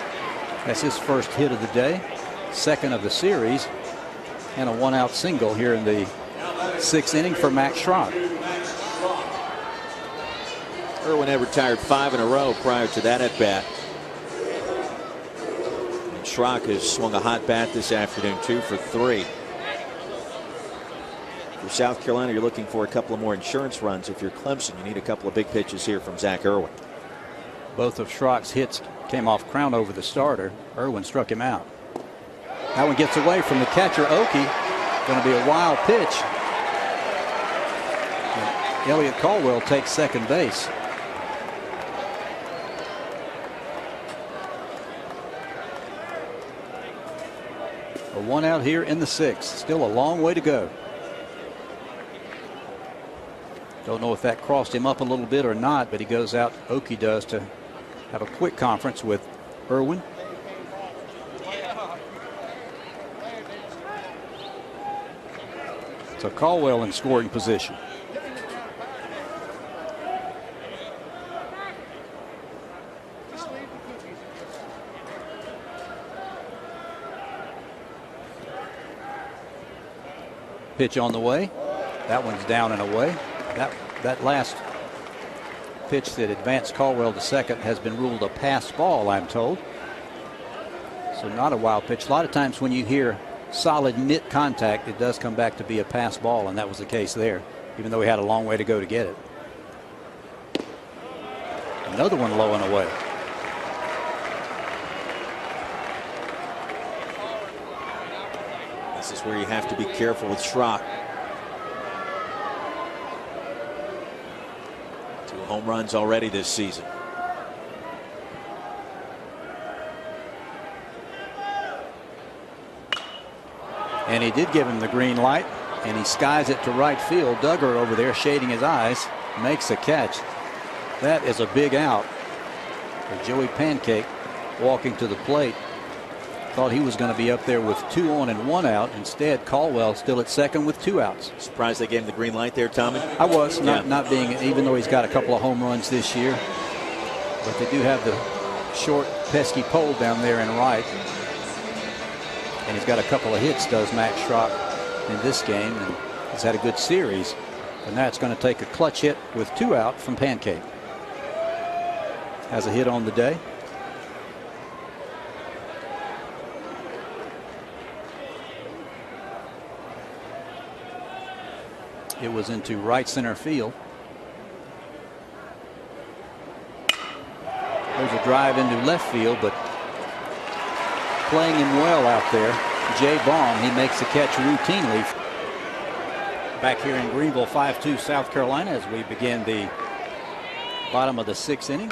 That's his first hit of the day, second of the series, and a 1-out single here in the 6th inning for Max Schrock. Irwin had retired 5 in a row prior to that at bat. Schrock has swung a hot bat this afternoon, 2 for 3. For South Carolina, you're looking for a couple of more insurance runs. If you're Clemson, you need a couple of big pitches here from Zach Irwin. Both of Schrock's hits came off crown over the starter. Irwin struck him out. That one gets away from the catcher, Oki. Going to be a wild pitch. And Elliot Caldwell takes second base. A 1-out here in the 6th. Still a long way to go. Don't know if that crossed him up a little bit or not, but he goes out, Oki does, to have a quick conference with Irwin. So Caldwell in scoring position. Pitch on the way. That one's down and away. That last pitch that advanced Caldwell to second has been ruled a pass ball, I'm told. So not a wild pitch. A lot of times when you hear solid mitt contact, it does come back to be a pass ball, and that was the case there, even though he had a long way to go to get it. Another one low and away. This is where you have to be careful with Schrock. 2 home runs already this season. And he did give him the green light, and he skies it to right field. Duggar over there shading his eyes, makes a catch. That is a big out for Joey Pancake walking to the plate. Thought he was going to be up there with 2 on and 1 out. Instead, Caldwell still at second with 2 outs. Surprised they gave him the green light there, Tommy? I was, not being, even though he's got a couple of home runs this year. But they do have the short, pesky pole down there in right. And he's got a couple of hits, does Max Schrock, in this game. And he's had a good series. And now it's going to take a clutch hit with 2 out from Pancake. Has a hit on the day. It was into right center field. There's a drive into left field, but playing him well out there, Jay Baum, he makes the catch routinely. Back here in Greenville, 5-2 South Carolina as we begin the bottom of the 6th inning.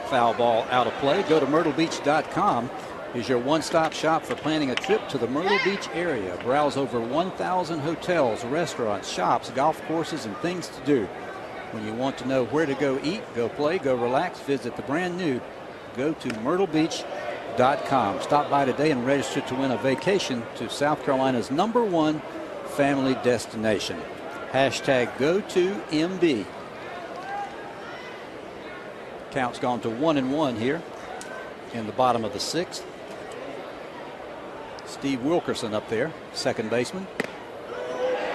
foul ball out of play. Go to myrtlebeach.com. Is your one-stop shop for planning a trip to the Myrtle Beach area. Browse over 1,000 hotels, restaurants, shops, golf courses, and things to do. When you want to know where to go eat, go play, go relax, visit the brand new Go to myrtlebeach.com. Stop by today and register to win a vacation to South Carolina's #1 family destination. Hashtag #GoToMB. Count's gone to 1-1 here in the bottom of the 6th. Steve Wilkerson up there, second baseman.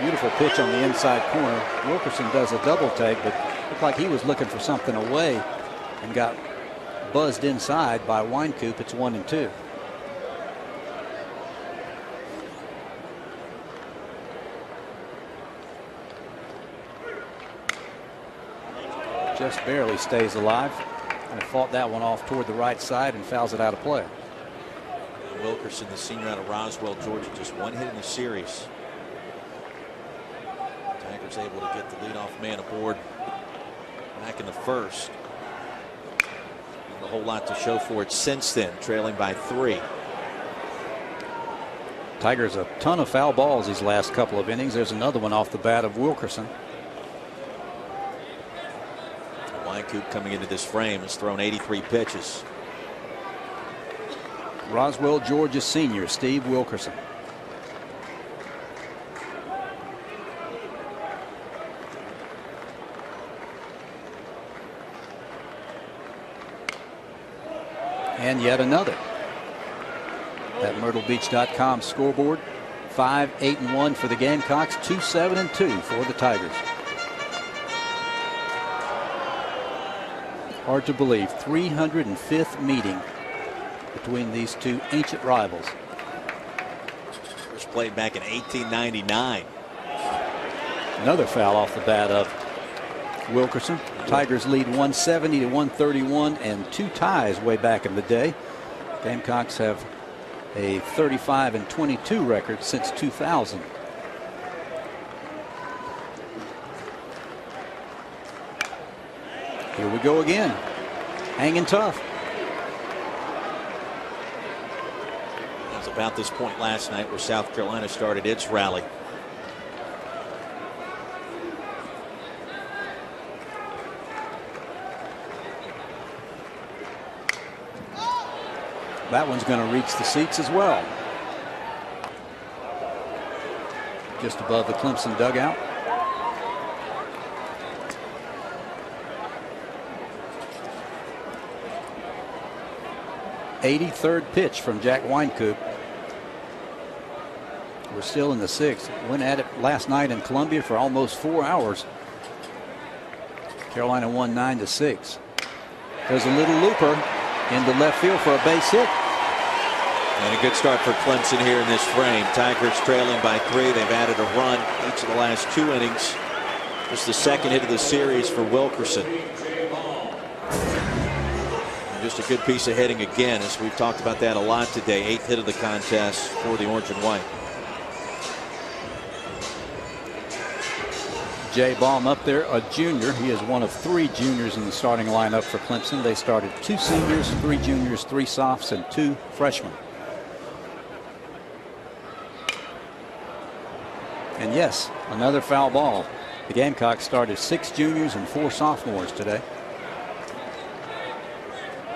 Beautiful pitch on the inside corner. Wilkerson does a double take, but looked like he was looking for something away and got buzzed inside by Winecoop. It's 1-2. Just barely stays alive, and fought that one off toward the right side and fouls it out of play. Wilkerson, the senior out of Roswell, Georgia, just one hit in the series. Tigers able to get the leadoff man aboard back in the first. And a whole lot to show for it since then, trailing by 3. Tigers a ton of foul balls these last couple of innings. There's another one off the bat of Wilkerson. Winecoop coming into this frame has thrown 83 pitches. Roswell, Georgia senior Steve Wilkerson. And yet another. That myrtlebeach.com scoreboard. 5-8-1 for the Gamecocks, 2-7-2 for the Tigers. Hard to believe, 305th meeting between these two ancient rivals. First played back in 1899. Another foul off the bat of Wilkerson. Tigers lead 170-131 and 2 ties way back in the day. Gamecocks have a 35-22 record since 2000. Here we go again. Hanging tough. It was about this point last night where South Carolina started its rally. That one's going to reach the seats as well. Just above the Clemson dugout. '83rd pitch from Jack Winecoop. We're still in the 6th. Went at it last night in Columbia for almost 4 hours. Carolina won 9-6. There's a little looper into left field for a base hit. And a good start for Clemson here in this frame. Tigers trailing by 3. They've added a run each of the last 2 innings. Just the second hit of the series for Wilkerson. And just a good piece of hitting again, as we've talked about that a lot today. 8th hit of the contest for the orange and white. Jay Baum up there, a junior. He is one of 3 juniors in the starting lineup for Clemson. They started 2 seniors, 3 juniors, 3 softs, and 2 freshmen. And yes, another foul ball. The Gamecocks started 6 juniors and 4 sophomores today.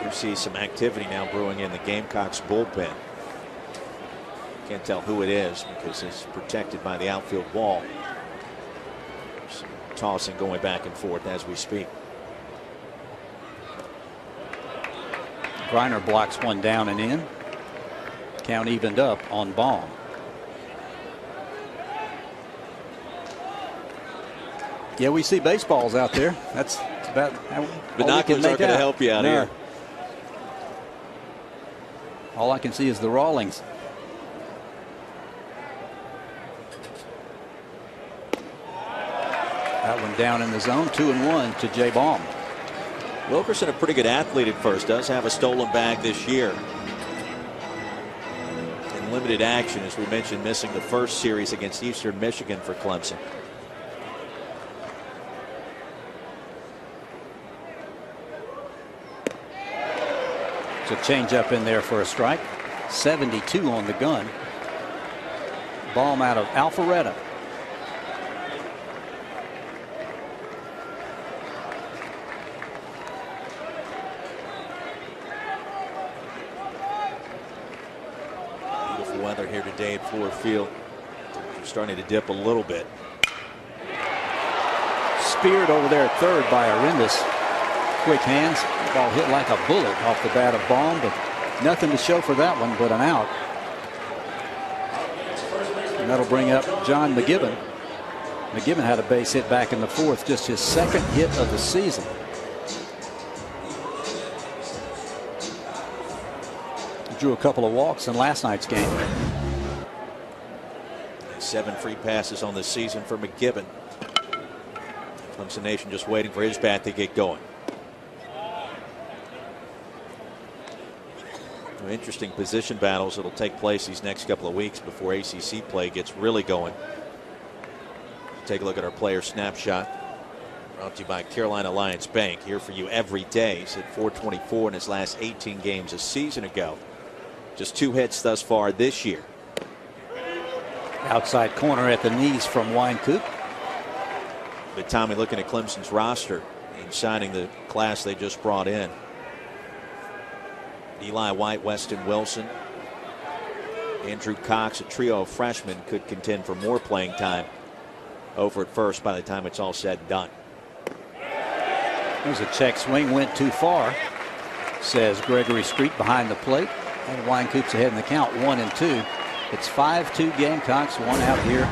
You see some activity now brewing in the Gamecocks bullpen. Can't tell who it is because it's protected by the outfield wall. Some tossing going back and forth as we speak. Griner blocks one down and in. Count evened up on Baum. Yeah, we see baseballs out there. That's about how binoculars aren't going to help you out here. All I can see is the Rawlings. That one down in the zone. 2-1 to Jay Baum. Wilkerson, a pretty good athlete at first, does have a stolen bag this year. In limited action, as we mentioned, missing the first series against Eastern Michigan for Clemson. It's a changeup in there for a strike. 72 on the gun. Ball out of Alpharetta. Beautiful weather here today at Ford Field. We're starting to dip a little bit. Speared over there at third by Arendas. Quick hands. Ball hit like a bullet off the bat of Baum, but nothing to show for that one but an out. And that'll bring up John McGibbon. McGibbon had a base hit back in the fourth, just his second hit of the season. He drew a couple of walks in last night's game. 7 free passes on the season for McGibbon. Clemson Nation just waiting for his bat to get going. Interesting position battles that'll take place these next couple of weeks before ACC play gets really going. Take a look at our player snapshot. Brought to you by Carolina Alliance Bank. Here for you every day. He's hit .424 in his last 18 games a season ago. Just 2 hits thus far this year. Outside corner at the knees from Wynkoop. But Tommy, looking at Clemson's roster and signing the class they just brought in. Eli White, Weston Wilson, Andrew Cox, a trio of freshmen, could contend for more playing time over at first by the time it's all said and done. There's a check swing, went too far, says Gregory Street behind the plate. And Wynkoop's ahead in the count, 1-2. It's 5-2 Gamecocks, 1 out here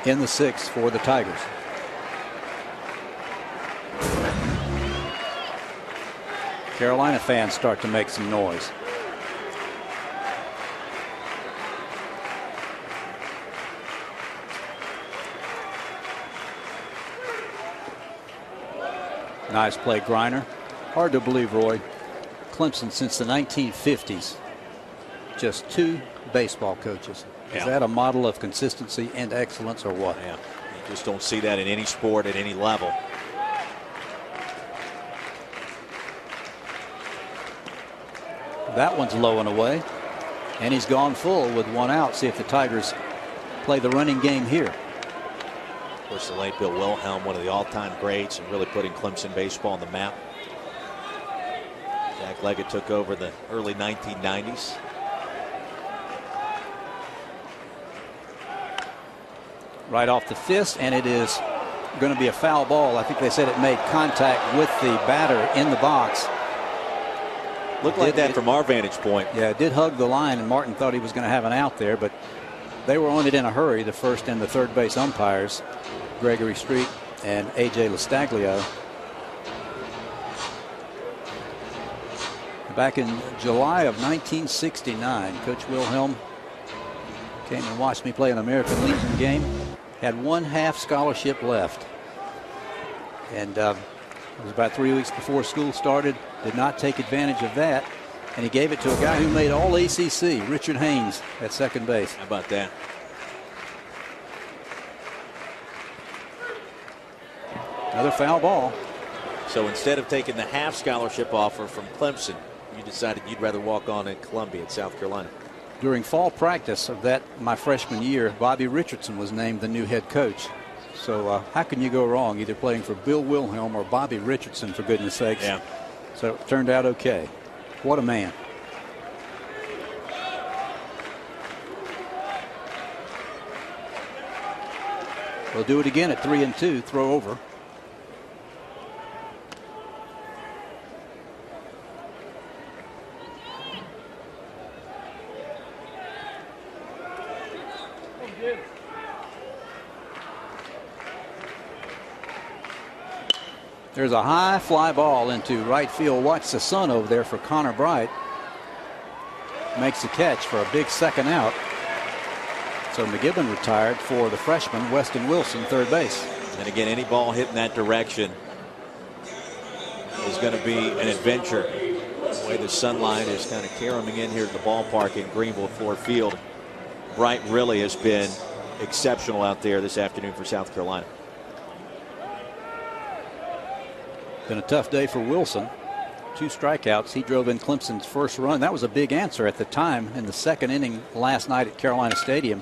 in the 6th for the Tigers. Carolina fans start to make some noise. Nice play, Griner. Hard to believe, Roy. Clemson since the 1950s. Just 2 baseball coaches. Is that a model of consistency and excellence or what? Yeah, you just don't see that in any sport at any level. That one's low and away. And he's gone full with 1 out. See if the Tigers play the running game here. Of course, the late Bill Wilhelm, one of the all-time greats, and really putting Clemson baseball on the map. Jack Leggett took over the early 1990s. Right off the fist, and it is going to be a foul ball. I think they said it made contact with the batter in the box. Looked like that from our vantage point. Yeah, it did hug the line, and Martin thought he was going to have an out there, but they were on it in a hurry, the first and the third base umpires, Gregory Street and A.J. Lastaglio. Back in July of 1969, Coach Wilhelm came and watched me play an American Legion game. Had 1 half scholarship left. And it was about 3 weeks before school started. Did not take advantage of that. And he gave it to a guy who made all ACC, Richard Haynes, at second base. How about that? Another foul ball. So instead of taking the half scholarship offer from Clemson, you decided you'd rather walk on at Columbia in South Carolina. During fall practice of that, my freshman year, Bobby Richardson was named the new head coach. So how can you go wrong either playing for Bill Wilhelm or Bobby Richardson, for goodness sakes? Yeah. So it turned out okay. What a man. We'll do it again at 3-2, throw over. There's a high fly ball into right field. Watch the sun over there for Connor Bright. Makes the catch for a big second out. So McGibbon retired for the freshman, Weston Wilson, third base. And again, any ball hit in that direction is going to be an adventure. The way the sunlight is kind of caroming in here at the ballpark in Greenville Ford Field. Bright really has been exceptional out there this afternoon for South Carolina. Been a tough day for Wilson. 2 strikeouts. He drove in Clemson's first run. That was a big answer at the time in the second inning last night at Carolina Stadium,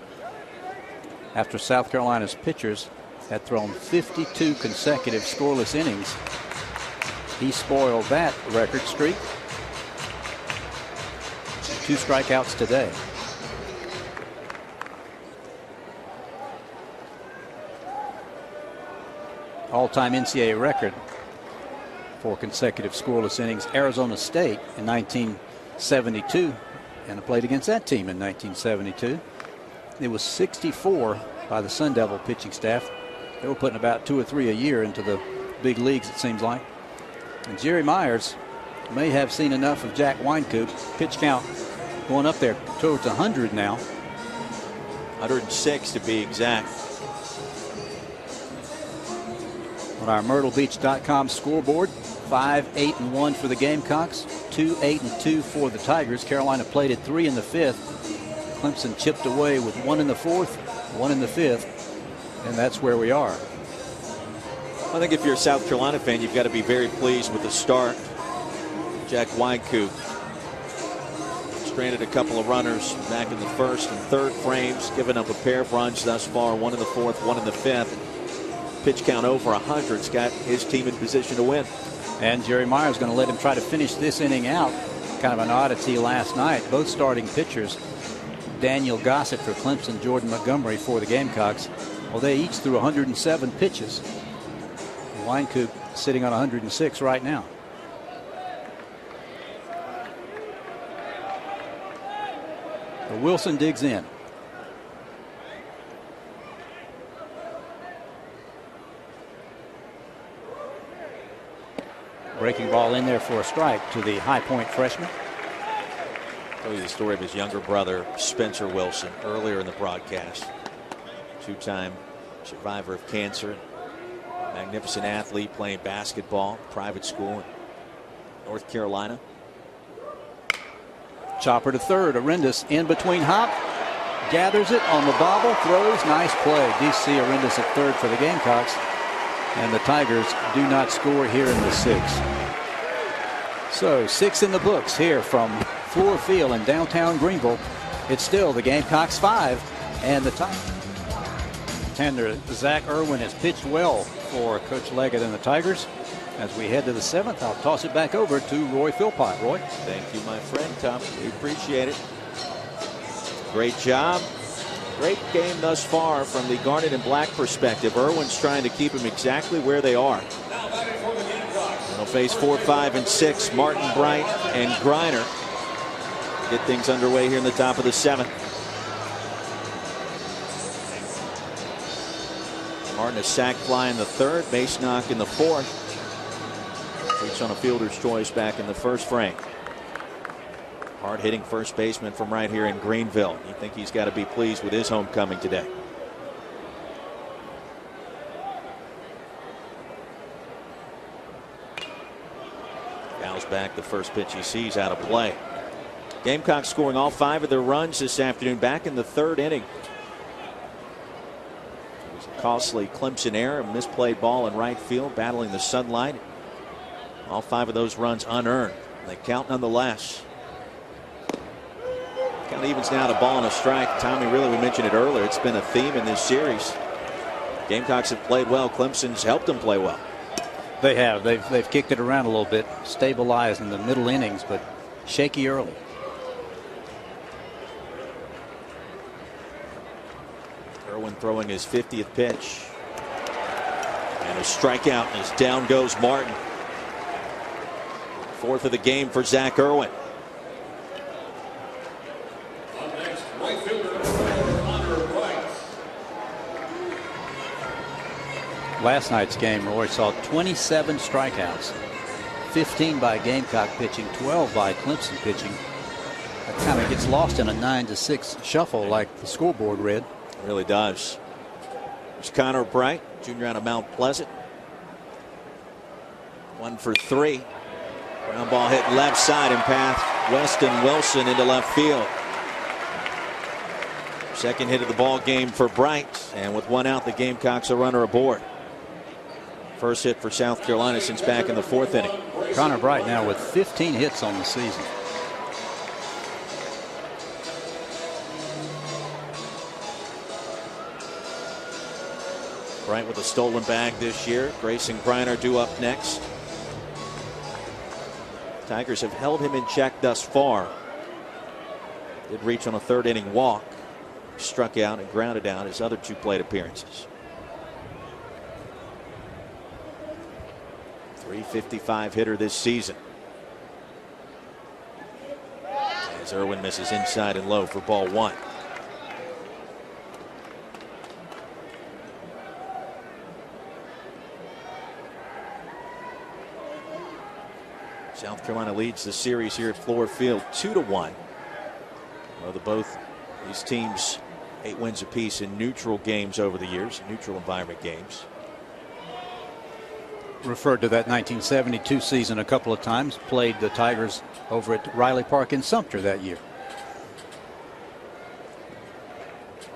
after South Carolina's pitchers had thrown 52 consecutive scoreless innings. He spoiled that record streak. 2 strikeouts today. All-time NCAA record for consecutive scoreless innings. Arizona State in 1972, and I played against that team in 1972. It was 64 by the Sun Devil pitching staff. They were putting about 2 or 3 a year into the big leagues, it seems like. And Jerry Myers may have seen enough of Jack Wynkoop. Pitch count going up there towards 100 now. 106 to be exact. On our MyrtleBeach.com scoreboard, 5-8-1 for the Gamecocks, 2-8-2 for the Tigers. Carolina plated 3 in the 5th. Clemson chipped away with 1 in the 4th, 1 in the 5th, and that's where we are. I think if you're a South Carolina fan, you've got to be very pleased with the start. Jack Wynkoop stranded a couple of runners back in the 1st and 3rd frames, giving up a pair of runs thus far, 1 in the 4th, 1 in the 5th. Pitch count over 100's got his team in position to win. And Jerry Myers going to let him try to finish this inning out. Kind of an oddity last night. Both starting pitchers, Daniel Gossett for Clemson, Jordan Montgomery for the Gamecocks, well, they each threw 107 pitches. Wynkoop sitting on 106 right now. So Wilson digs in. Breaking ball in there for a strike to the High Point freshman. I'll tell you the story of his younger brother, Spencer Wilson, earlier in the broadcast. 2-time survivor of cancer. Magnificent athlete playing basketball, private school in North Carolina. Chopper to third. Arendis in between hop. Gathers it on the bobble. Throws. Nice play. DC Arendis at third for the Gamecocks. And the Tigers do not score here in the 6th. So 6 in the books here from Fluor Field in downtown Greenville. It's still the Gamecocks 5 and the Tigers. Tender Zach Irwin has pitched well for Coach Leggett and the Tigers. As we head to the 7th, I'll toss it back over to Roy Philpott. Roy. Thank you, my friend, Tom. We appreciate it. Great job. Great game thus far from the Garnet and Black perspective. Irwin's trying to keep them exactly where they are. They'll face 4, 5, and 6. Martin, Bright, and Griner. Get things underway here in the top of the 7th. Martin a sac fly in the 3rd, base knock in the 4th. Reach on a fielder's choice back in the 1st frame. Hard hitting first baseman from right here in Greenville. You think he's got to be pleased with his homecoming today. Fouls back the first pitch he sees out of play. Gamecocks scoring all 5 of their runs this afternoon back in the 3rd inning. It was a costly Clemson error, a misplayed ball in right field, battling the sunlight. All 5 of those runs unearned. They count nonetheless. Count evens now to ball and a strike. Tommy, really, we mentioned it earlier. It's been a theme in this series. Gamecocks have played well. Clemson's helped them play well. They have. They've kicked it around a little bit, stabilized in the middle innings, but shaky early. Irwin throwing his 50th pitch. And a strikeout as down goes Martin. 4th of the game for Zach Irwin. Last night's game, Roy, saw 27 strikeouts, 15 by Gamecock pitching, 12 by Clemson pitching. That kind of gets lost in a 9-6 shuffle like the scoreboard read. It really does. There's Connor Bright, junior out of Mount Pleasant. 1 for 3. Ground ball hit left side and past Weston Wilson into left field. Second hit of the ball game for Bright, and with 1 out, the Gamecocks a runner aboard. First hit for South Carolina since back in the 4th inning. Connor Bright now with 15 hits on the season. Bright with a stolen bag this year. Grayson Griner due up next. Tigers have held him in check thus far. Did reach on a 3rd inning walk. Struck out and grounded out his other 2 plate appearances. .355 hitter this season. As Irwin misses inside and low for ball 1. South Carolina leads the series here at Fluor Field 2-1. Well, both these teams 8 wins apiece in neutral games over the years, neutral environment games. Referred to that 1972 season a couple of times. Played the Tigers over at Riley Park in Sumter that year.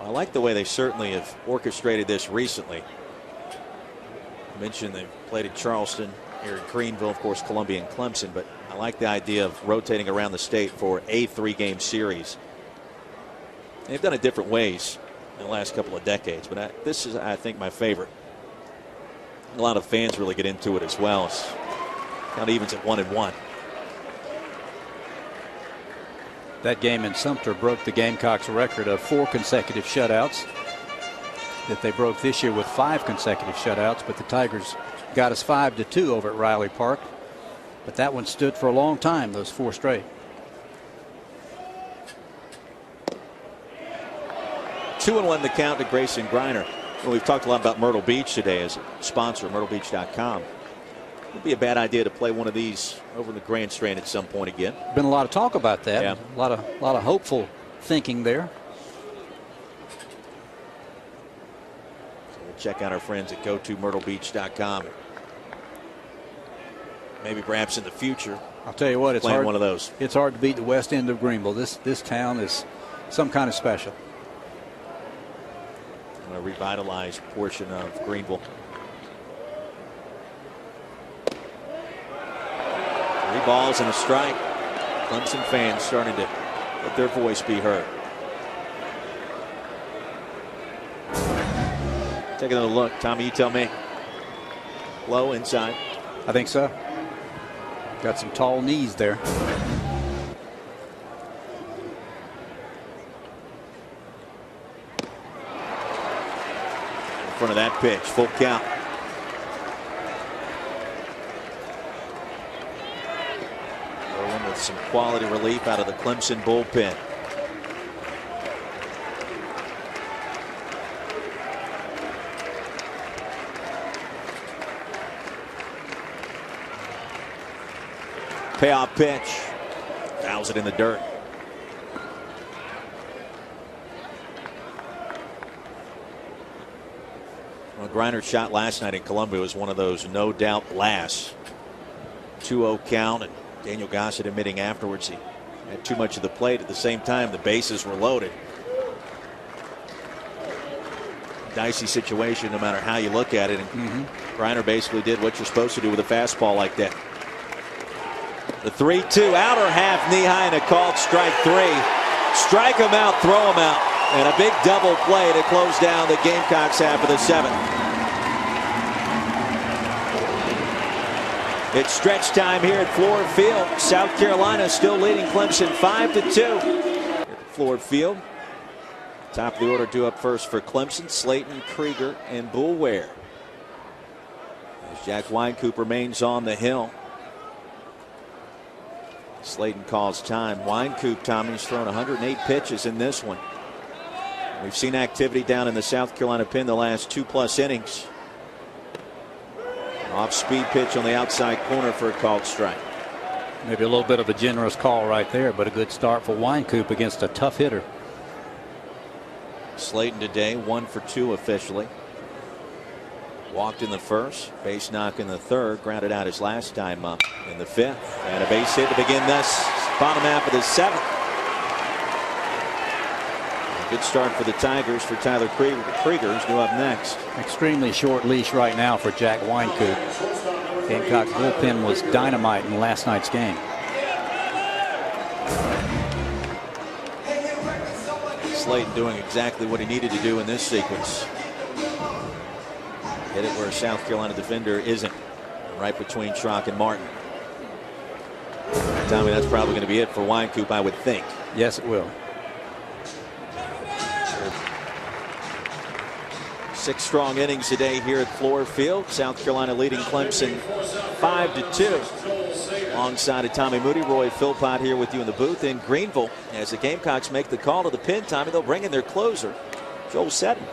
I like the way they certainly have orchestrated this recently. I mentioned they've played at Charleston, here at Greenville, of course, Columbia and Clemson, but I like the idea of rotating around the state for a 3-game series. They've done it different ways in the last couple of decades, but this is, I think, my favorite. A lot of fans really get into it as well. It's not evens at 1-1. That game in Sumter broke the Gamecocks record of 4 consecutive shutouts that they broke this year with 5 consecutive shutouts, but the Tigers got us 5-2 over at Riley Park. But that one stood for a long time, those 4 straight. 2-1 the count to Grayson Griner. Well, we've talked a lot about Myrtle Beach today as a sponsor, MyrtleBeach.com. It would be a bad idea to play one of these over in the Grand Strand at some point again. Been a lot of talk about that. Yeah. A lot of hopeful thinking there. So we'll check out our friends at GoToMyrtleBeach.com. Maybe perhaps in the future. I'll tell you what, it's playing hard. One of those. It's hard to beat the west end of Greenville. This town is some kind of special. A revitalized portion of Greenville. 3 balls and a strike. Clemson fans starting to let their voice be heard. Take another look. Tommy, you tell me. Low inside. I think so. Got some tall knees there. In front of that pitch, full count. Irwin with some quality relief out of the Clemson bullpen. Payoff pitch. Fouls it in the dirt. Well, Griner's shot last night in Columbia was one of those no doubt blasts. 2-0 count, and Daniel Gossett admitting afterwards he had too much of the plate. At the same time, the bases were loaded. Dicey situation no matter how you look at it. And Griner basically did what you're supposed to do with a fastball like that. The 3-2 outer half knee high and a called strike 3. Strike him out, throw him out. And a big double play to close down the Gamecocks half of the 7th. It's stretch time here at Fluor Field. South Carolina still leading Clemson 5-2. Here at Fluor Field. Top of the order due up first for Clemson. Slayton, Krieger, and Bull Ware. As Jack Wynkoop remains on the hill. Slayton calls time. Wynkoop, Tommy's thrown 108 pitches in this one. We've seen activity down in the South Carolina pen the last 2+ innings. Off-speed pitch on the outside corner for a called strike. Maybe a little bit of a generous call right there, but a good start for Wynkoop against a tough hitter. Slayton today 1 for 2 officially. Walked in the first, base knock in the third, grounded out his last time up in the 5th, and a base hit to begin this bottom half of the 7th. Good start for the Tigers for Tyler Krieger. Krieger's new up next. Extremely short leash right now for Jack Wynkoop. Gamecock bullpen was dynamite in last night's game. Slayton doing exactly what he needed to do in this sequence. Hit it where a South Carolina defender isn't. Right between Schrock and Martin. Tommy, that's probably going to be it for Wynkoop, I would think. Yes, it will. 6 strong innings today here at Fluor Field. South Carolina leading Clemson 5-2. Alongside of Tommy Moody, Roy Philpott here with you in the booth in Greenville. As the Gamecocks make the call to the pin, Tommy, they'll bring in their closer, Joel Seddon.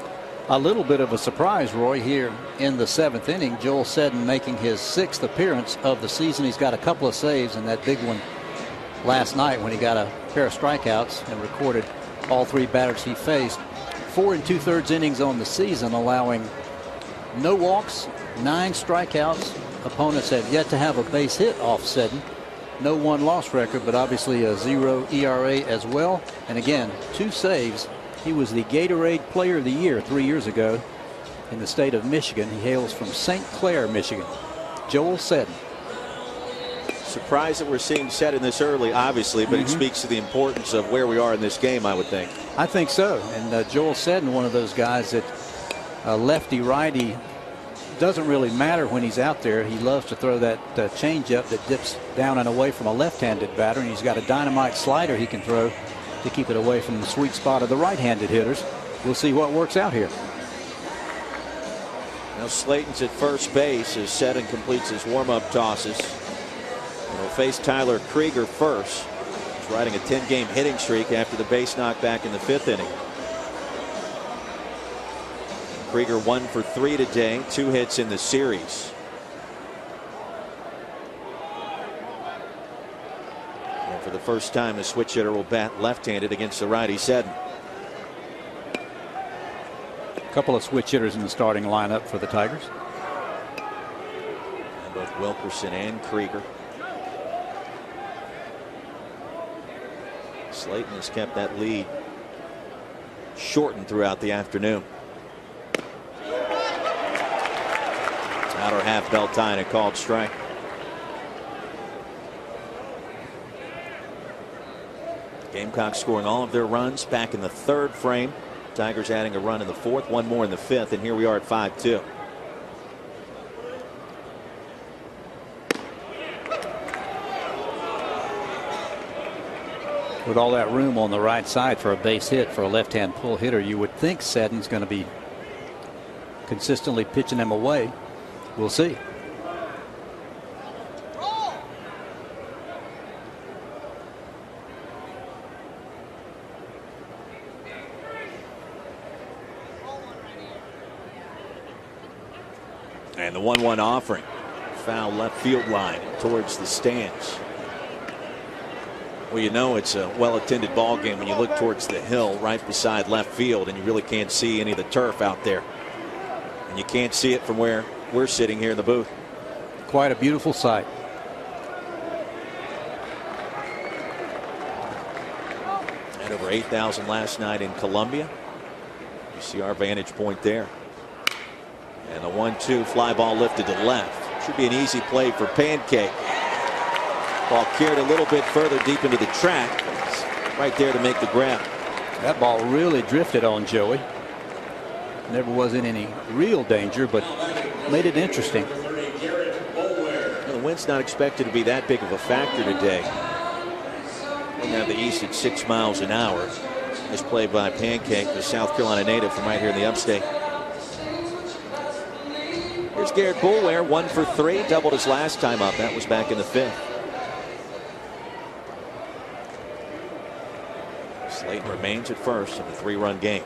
A little bit of a surprise, Roy, here in the 7th inning. Joel Seddon making his 6th appearance of the season. He's got a couple of saves and that big one last night when he got a pair of strikeouts and recorded all 3 batters he faced. 4 2/3 innings on the season, allowing no walks, 9 strikeouts. Opponents have yet to have a base hit off Seddon. No 1-loss record, but obviously a 0 ERA as well. And again, 2 saves. He was the Gatorade Player of the Year 3 years ago in the state of Michigan. He hails from St. Clair, Michigan. Joel Seddon. Surprised that we're seeing Seddon this early, obviously, but it speaks to the importance of where we are in this game, I would think. I think so. And Joel Seddon, one of those guys that lefty-righty doesn't really matter when he's out there. He loves to throw that changeup that dips down and away from a left-handed batter, and he's got a dynamite slider he can throw to keep it away from the sweet spot of the right-handed hitters. We'll see what works out here. Now Slayton's at first base as Seddon completes his warm-up tosses. He'll face Tyler Krieger first. He's riding a 10-game hitting streak after the base knockback in the 5th inning. Krieger 1 for 3 today, 2 hits in the series. And for the first time, the switch hitter will bat left-handed against the righty Seddon. A couple of switch hitters in the starting lineup for the Tigers. And both Wilkerson and Krieger. Slayton has kept that lead shortened throughout the afternoon. Outer half belt tie and a called strike. Gamecocks scoring all of their runs back in the 3rd frame. Tigers adding a run in the 4th, 1 more in the 5th, and here we are at 5-2. With all that room on the right side for a base hit for a left-hand pull hitter, you would think Seddon's going to be consistently pitching them away. We'll see. And the 1-1 offering. Foul left field line towards the stands. Well, you know it's a well-attended ball game when you look towards the hill right beside left field and you really can't see any of the turf out there. And you can't see it from where we're sitting here in the booth. Quite a beautiful sight. And over 8,000 last night in Columbia. You see our vantage point there. And the 1-2 fly ball lifted to left. Should be an easy play for Pancake. Ball carried a little bit further deep into the track. Right there to make the grab. That ball really drifted on Joey. Never was in any real danger, but made it interesting. The wind's not expected to be that big of a factor today. We're now the east at 6 miles an hour. This play by Pancake, the South Carolina native from right here in the upstate. Here's Garrett Boulware, 1 for 3, doubled his last time up. That was back in the 5th. Slayton remains at first in the 3-run game.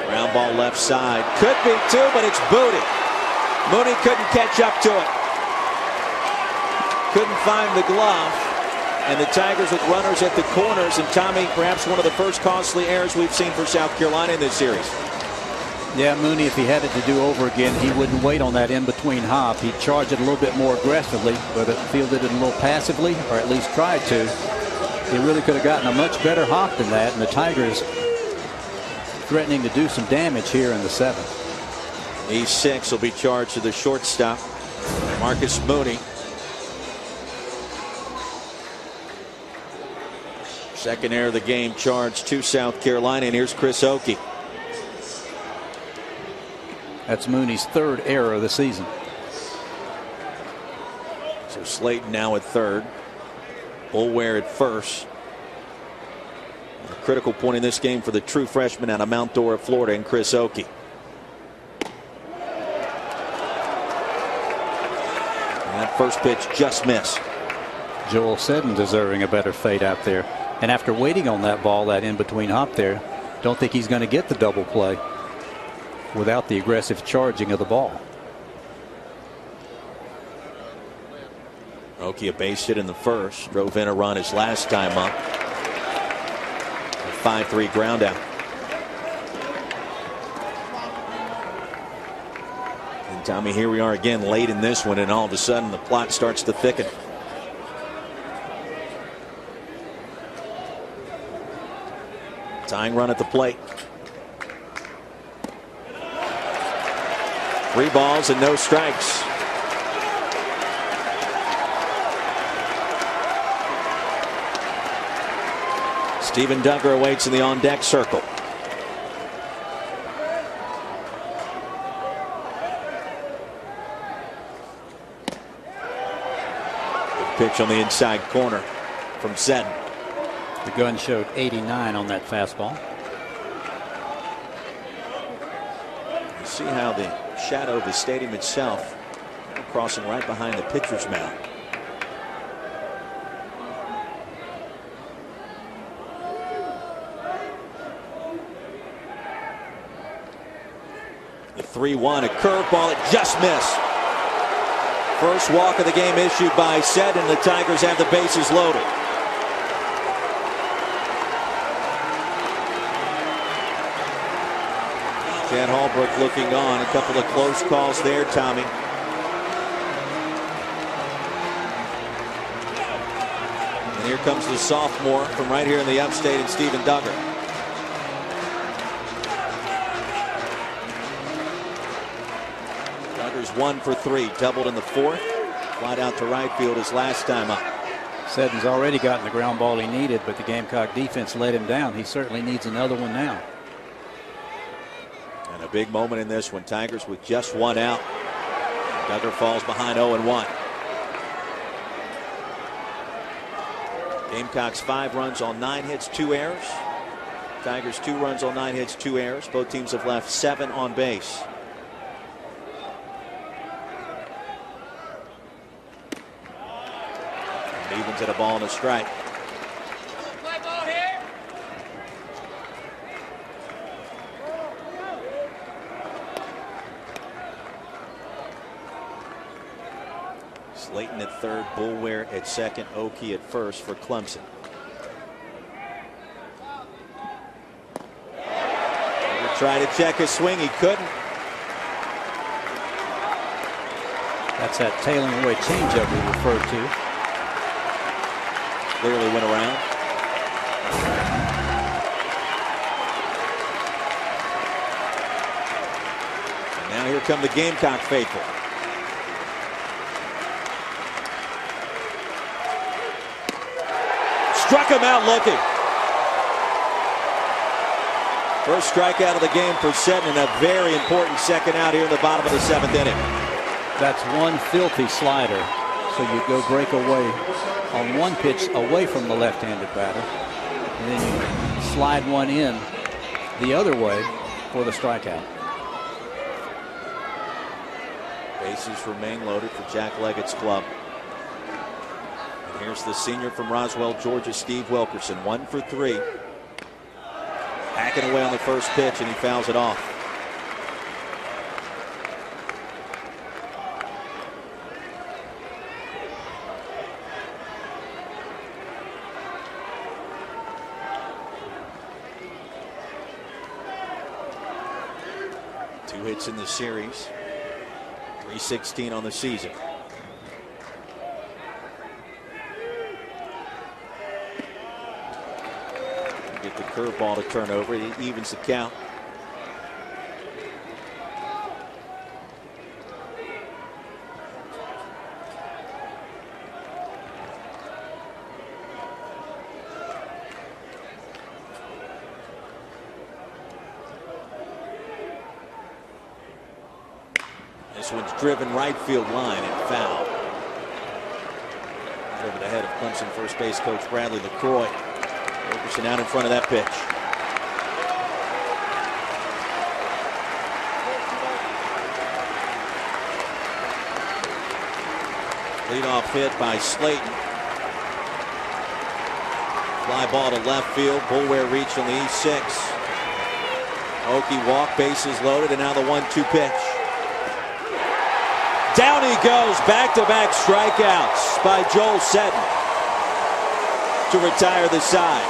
Ground ball left side. Could be 2, but it's booted. Mooney couldn't catch up to it. Couldn't find the glove. And the Tigers with runners at the corners. And Tommy, perhaps one of the first costly errors we've seen for South Carolina in this series. Yeah, Mooney, if he had it to do over again, he wouldn't wait on that in-between hop. He'd charge it a little bit more aggressively, but it fielded it a little passively, or at least tried to. He really could have gotten a much better hop than that, and the Tigers threatening to do some damage here in the 7th. E6 will be charged to the shortstop, Marcus Mooney. Second error of the game charged to South Carolina, and here's Chris Oakey. That's Mooney's 3rd error of the season. So Slayton now at 3rd. Boulware at 1st. A critical point in this game for the true freshman out of Mount Dora, Florida, and Chris Oakey. And that first pitch just missed. Joel Seddon deserving a better fate out there. And after waiting on that ball, that in-between hop there, don't think he's going to get the double play without the aggressive charging of the ball. Oakey a base hit in the 1st. Drove in a run his last time up. A 5-3 ground out. And Tommy, here we are again late in this one, and all of a sudden the plot starts to thicken. Tying run at the plate. 3 balls and no strikes. Steven Duggar awaits in the on-deck circle. Good pitch on the inside corner from Seddon. The gun showed 89 on that fastball. You see how the shadow of the stadium itself crossing right behind the pitcher's mound. The 3-1, a curveball, it just missed. First walk of the game issued by Seddon. The Tigers have the bases loaded. Chad Holbrook looking on. A couple of close calls there, Tommy. And here comes the sophomore from right here in the upstate, and Steven Duggar. Duggar's 1 for 3, doubled in the 4th. Flied out to right field his last time up. Seddon's already gotten the ground ball he needed, but the Gamecock defense let him down. He certainly needs another one now. And a big moment in this one. Tigers with just 1 out. Duggar falls behind 0-1. Gamecocks 5 runs on 9 hits, 2 errors. Tigers 2 runs on 9 hits, 2 errors. Both teams have left 7 on base. And evens at a ball and a strike. Slayton at 3rd, Boulware at 2nd, Oakey at 1st for Clemson. Tried to check his swing, he couldn't. That's that tailing away changeup we referred to. Clearly went around. And now here come the Gamecock faithful. Struck him out looking. First strikeout of the game for Seddon, and a very important second out here in the bottom of the 7th inning. That's one filthy slider. So you go break away on one pitch away from the left-handed batter, and then you slide one in the other way for the strikeout. Bases remain loaded for Jack Leggett's club. And here's the senior from Roswell, Georgia, Steve Wilkerson, 1 for 3. Hacking away on the first pitch, and he fouls it off. 2 hits in the series, 316 on the season. Get the curveball to turn over. It evens the count. This one's driven right field line and foul. Over the head of Clemson first base coach Bradley LaCroix. Wilkerson out in front of that pitch. Leadoff hit by Slayton. Fly ball to left field. Bulware reach on the E6. Okie walk, bases loaded, and now the 1-2 pitch. Down he goes. Back-to-back strikeouts by Joel Seddon to retire the side.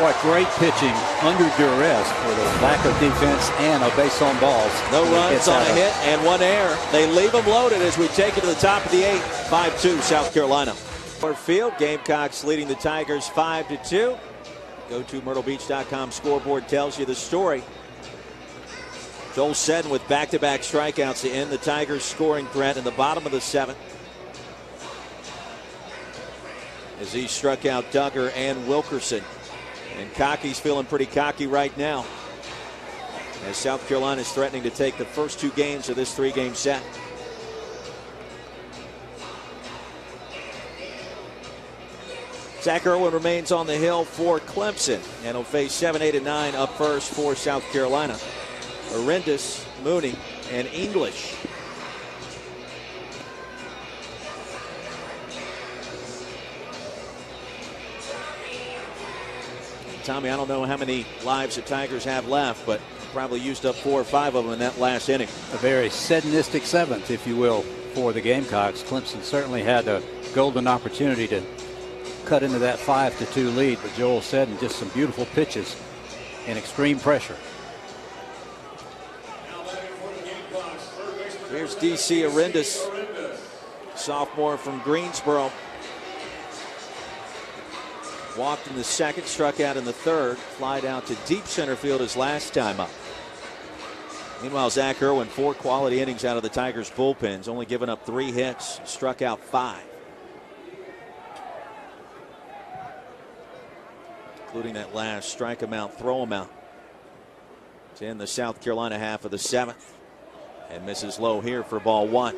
What great pitching under duress for the lack of defense and a base on balls. No runs on a hit and 1 error. They leave them loaded as we take it to the top of the 8th. 5-2 South Carolina. Field, Gamecocks leading the Tigers 5-2. Go to MyrtleBeach.com. Scoreboard tells you the story. Joel Seddon with back-to-back strikeouts to end the Tigers' scoring threat in the bottom of the 7th. As he struck out Duggar and Wilkerson. And Cocky's feeling pretty cocky right now, as South Carolina is threatening to take the first 2 games of this 3-game set. Zach Irwin remains on the hill for Clemson and will face 7, 8, and 9 up first for South Carolina. Arendis, Mooney, and English. Tommy, I don't know how many lives the Tigers have left, but probably used up 4 or 5 of them in that last inning. A very Seddonistic 7th, if you will, for the Gamecocks. Clemson certainly had a golden opportunity to cut into that 5-2 lead, but Joel Seddon just some beautiful pitches and extreme pressure. Here's DC Arendis, sophomore from Greensboro. Walked in the 2nd, struck out in the 3rd, flied out to deep center field his last time up. Meanwhile, Zach Irwin, 4 quality innings out of the Tigers' bullpens, only given up 3 hits, struck out 5. Including that last strike him out, throw him out. It's in the South Carolina half of the 7th. And misses low here for ball 1.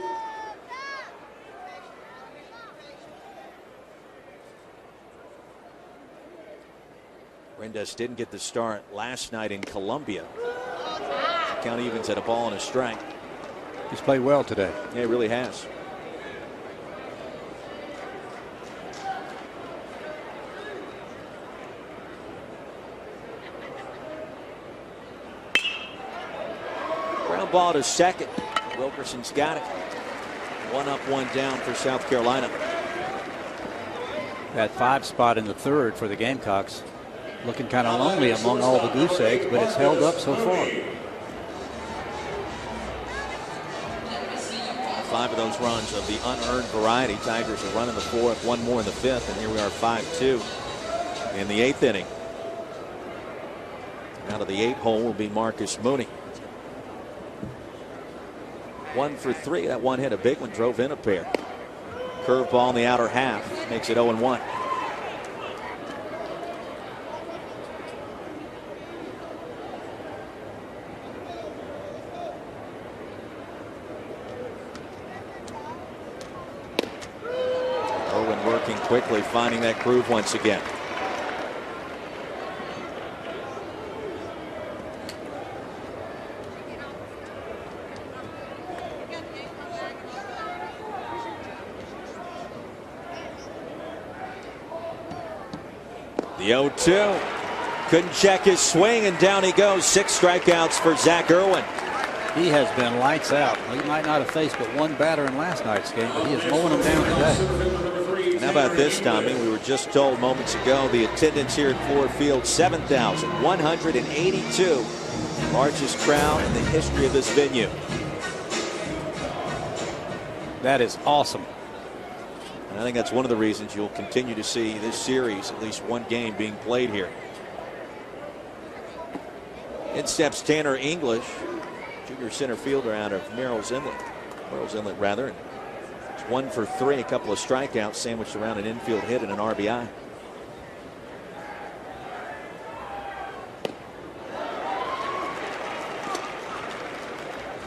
Arendis didn't get the start last night in Columbia. Count evens at a ball and a strike. He's played well today. Yeah, he really has. Ground ball to 2nd. Wilkerson's got it. 1 up, 1 down for South Carolina. That 5 spot in the 3rd for the Gamecocks. Looking kind of lonely among all the goose eggs, but it's held up so far. 5 of those runs of the unearned variety. Tigers are running the 4th, 1 more in the 5th, and here we are 5-2 in the 8th inning. Out of the 8 hole will be Marcus Mooney. 1 for 3. That one hit a big one, drove in a pair. Curveball in the outer half makes it 0-1. Working quickly, finding that groove once again. The 0-2. Couldn't check his swing, and down he goes. 6 strikeouts for Zach Irwin. He has been lights out. He might not have faced but 1 batter in last night's game, but he is mowing them down today. And how about this, Tommy? We were just told moments ago the attendance here at Ford Field, 7,182. Largest crowd in the history of this venue. That is awesome. And I think that's one of the reasons you'll continue to see this series, at least one game being played here. In steps Tanner English, junior center fielder out of Merrill's Inlet. And it's 1 for 3, a couple of strikeouts sandwiched around an infield hit and an RBI.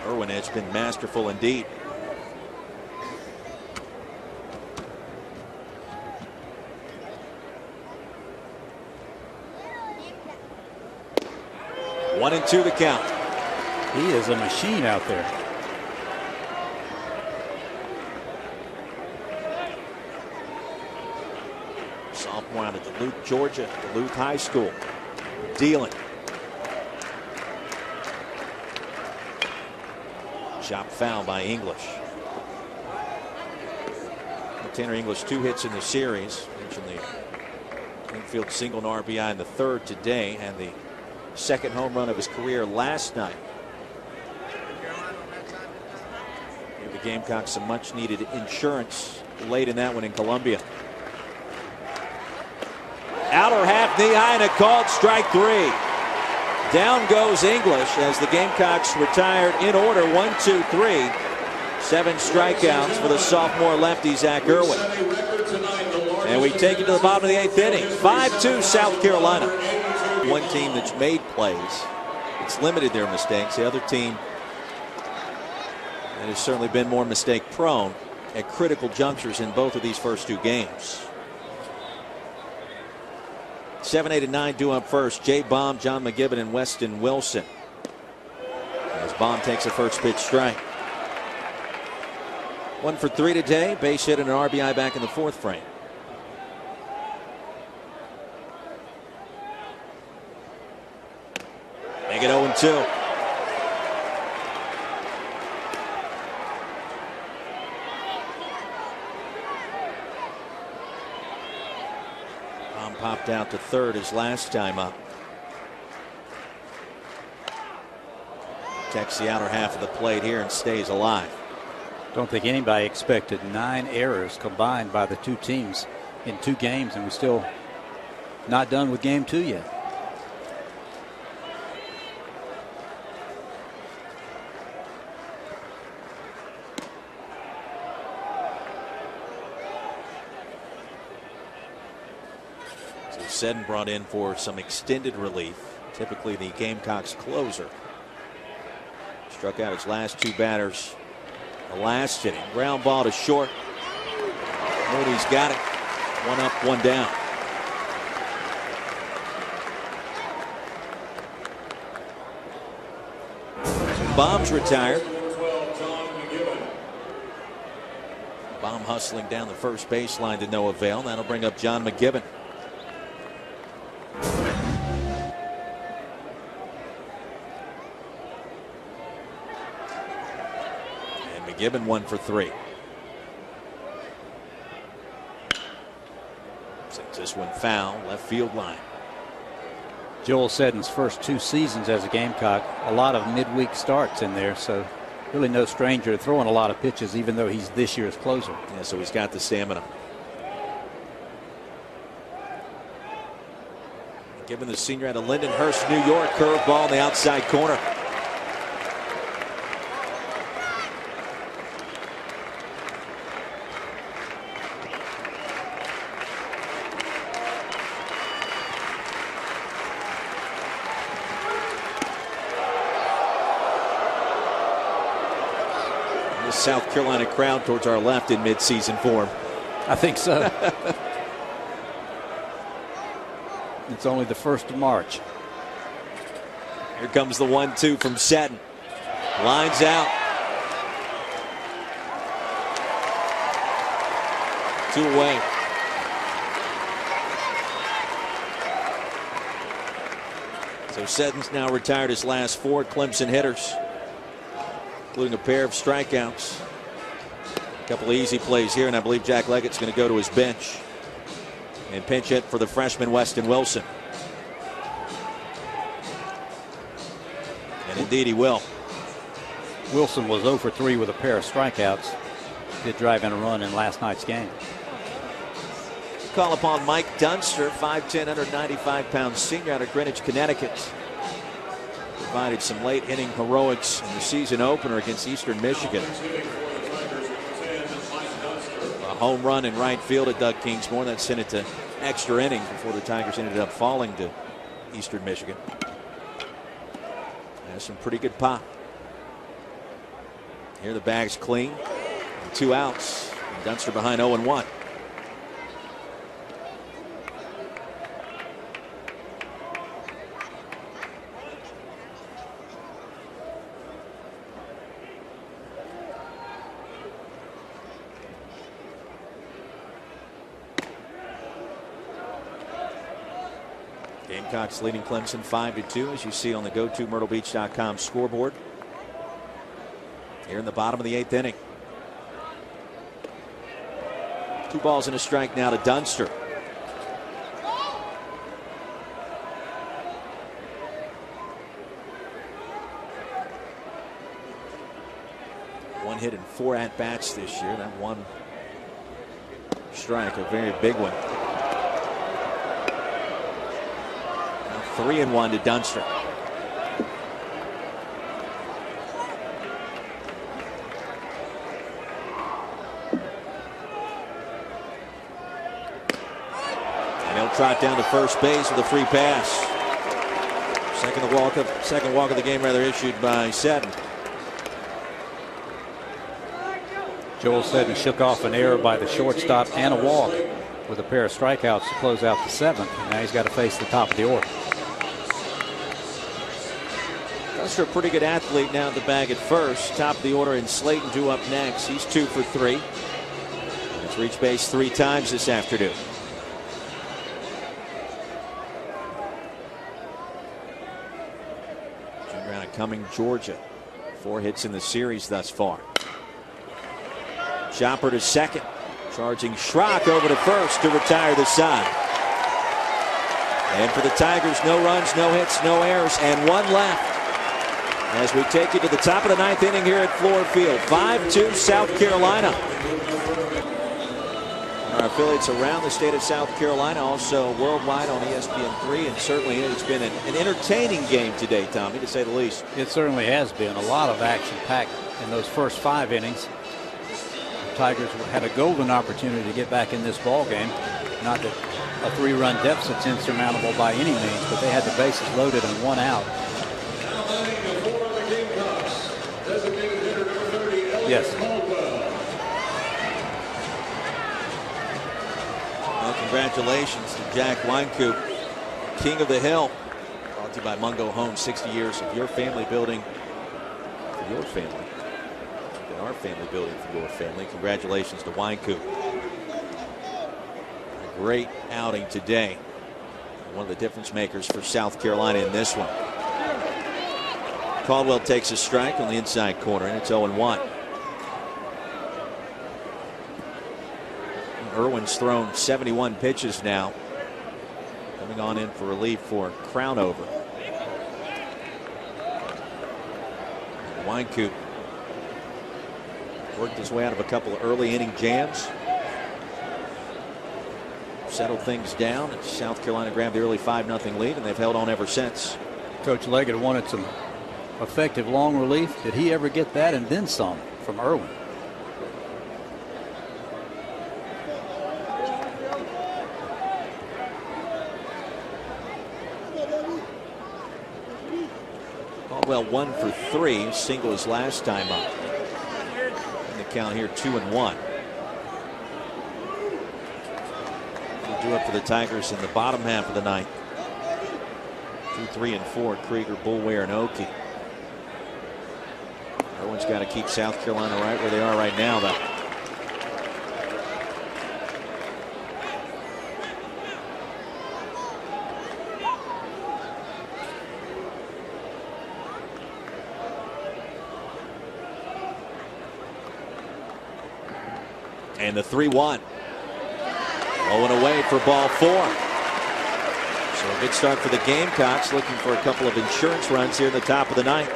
Irwin has been masterful indeed. One and two the count. He is a machine out there. Sophomore out of Duluth, Georgia, Duluth High School. Dealing. Chop foul by English. Tanner English 2 hits in the series. Mentioned the infield single and RBI in the third today, and the second home run of his career last night. Gave the Gamecocks some much needed insurance late in that one in Columbia. Outer half, knee high, and a called strike 3. Down goes English as the Gamecocks retired in order. 1, 2, 3. 7 strikeouts for the sophomore lefty Zach Irwin. And we take it to the bottom of the 8th inning. 5-2 South Carolina. One team that's made plays. It's limited their mistakes. The other team that has certainly been more mistake prone at critical junctures in both of these first 2 games. 7, 8, and 9 due up first. Jay Baum, John McGibbon, and Weston Wilson. As Baum takes a first pitch strike. 1 for 3 today. Base hit and an RBI back in the 4th frame. Make it 0-2. Baum popped out to third his last time up. Protects the outer half of the plate here and stays alive. Don't think anybody expected 9 errors combined by the 2 teams in 2 games, and we're still not done with game 2 yet. Seddon brought in for some extended relief, typically the Gamecocks closer. Struck out his last 2 batters the last inning. Ground ball to short. Moody's got it. 1 up, 1 down. Baum's retired. Baum hustling down the first baseline to no avail. That'll bring up John McGibbon. Gibbon 1 for 3. Sends this one foul, left field line. Joel Seddon's first 2 seasons as a Gamecock, a lot of midweek starts in there, so really no stranger to throwing a lot of pitches, even though he's this year's closer. Yeah, so he's got the stamina. Given the senior out of Lindenhurst, New York, curveball in the outside corner. South Carolina crowd towards our left in midseason form. I think so. It's only the 1st of March. Here comes the 1-2 from Seddon. Lines out. 2 away. So Seddon's now retired his last 4 Clemson hitters, including a pair of strikeouts. A couple of easy plays here, and I believe Jack Leggett's going to go to his bench and pinch hit for the freshman Weston Wilson. Indeed, he will. Wilson was 0 for 3 with a pair of strikeouts. Did drive in a run in last night's game. Call upon Mike Dunster, 5'10", 195-pound senior out of Greenwich, Connecticut. Provided some late inning heroics in the season opener against Eastern Michigan. A home run in right field at Doug Kingsmore that sent it to extra innings before the Tigers ended up falling to Eastern Michigan. Has some pretty good pop. Here the bag's clean. 2 outs. Dunster behind 0-1. Gamecocks leading Clemson 5-2, as you see on the GoToMyrtleBeach.com scoreboard. Here in the bottom of the 8th inning. 2 balls and a strike now to Dunster. One hit and 4 at-bats this year. That one strike, a very big one. 3-1 to Dunster. And he'll trot down to first base with a free pass. Second walk of the game rather issued by Seddon. Joel Seddon shook off an error by the shortstop and a walk with a pair of strikeouts to close out the 7th. And now he's got to face the top of the order. Dunster, a pretty good athlete now at the bag at first. Top of the order, and Slayton due up next. He's 2 for 3. He's reached base 3 times this afternoon. Junior out of Cumming, Georgia. 4 hits in the series thus far. Chopper to second. Charging Schrock over to first to retire the side. And for the Tigers, no runs, no hits, no errors, and 1 left. As we take you to the top of the 9th inning here at Fluor Field. 5-2 South Carolina. Our affiliates around the state of South Carolina, also worldwide on ESPN3, and certainly it's been an entertaining game today, Tommy, to say the least. It certainly has been. A lot of action packed in those first 5 innings. The Tigers had a golden opportunity to get back in this ball game. Not that a 3-run deficit's insurmountable by any means, but they had the bases loaded and 1 out. Yes. Well, congratulations to Jack Wynkoop, King of the Hill. Brought to you by Mungo Homes. 60 years of your family building for your family. And our family building for your family. Congratulations to Wynkoop. A great outing today. One of the difference makers for South Carolina in this one. Caldwell takes a strike on the inside corner, and it's 0-1. Irwin's thrown 71 pitches now. Coming on in for relief for Crownover. Wynkoop worked his way out of a couple of early inning jams. Settled things down, and South Carolina grabbed the early 5-0 lead, and they've held on ever since. Coach Leggett wanted some effective long relief. Did he ever get that and then some from Irwin? Caldwell 1 for 3, single his last time up. And the count here 2-1. We'll do it for the Tigers in the bottom half of the 9th. 2, 3, and 4, Krieger, Bullware, and Oki. Irwin's got to keep South Carolina right where they are right now, though. And the 3-1. Rolling away for ball 4. So a good start for the Gamecocks, looking for a couple of insurance runs here in the top of the 9th.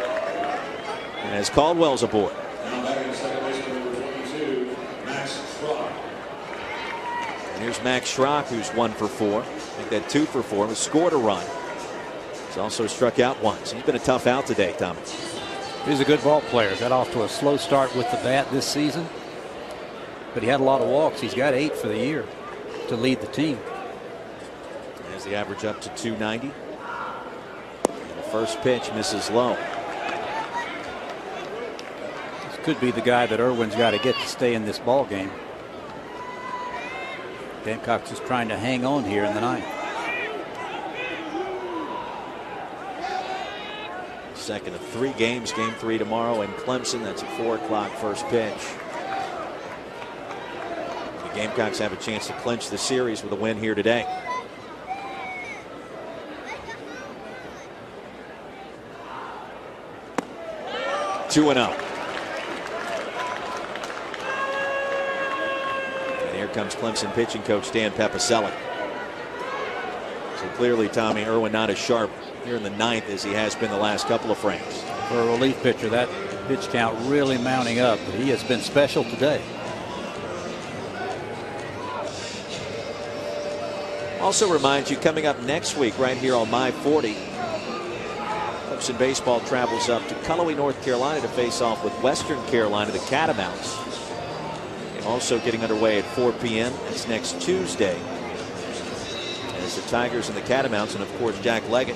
as Caldwell's aboard. Now batting second baseman number 22, Max Schrock. And here's Max Schrock, who's 1 for 4. I think that 2 for 4 was scored a run. He's also struck out once. He's been a tough out today, Tommy. He's a good ball player. Got off to a slow start with the bat this season, but he had a lot of walks. He's got 8 for the year to lead the team. As the average up to 290. And the first pitch misses low. This could be the guy that Irwin's got to get to stay in this ball game. Gamecocks is trying to hang on here in the ninth. Second of 3 games. Game 3 tomorrow in Clemson. That's at 4 o'clock first pitch. The Gamecocks have a chance to clinch the series with a win here today. Two and 0. And here comes Clemson pitching coach Dan Pepicelli. So clearly, Tommy, Irwin not as sharp here in the ninth as he has been the last couple of frames. For a relief pitcher, that pitch count really mounting up, but he has been special today. Also reminds you, coming up next week right here on My 40, Clemson baseball travels up to Cullowhee, North Carolina to face off with Western Carolina, the Catamounts. And also getting underway at 4 p.m. It's next Tuesday. As the Tigers and the Catamounts, and of course Jack Leggett,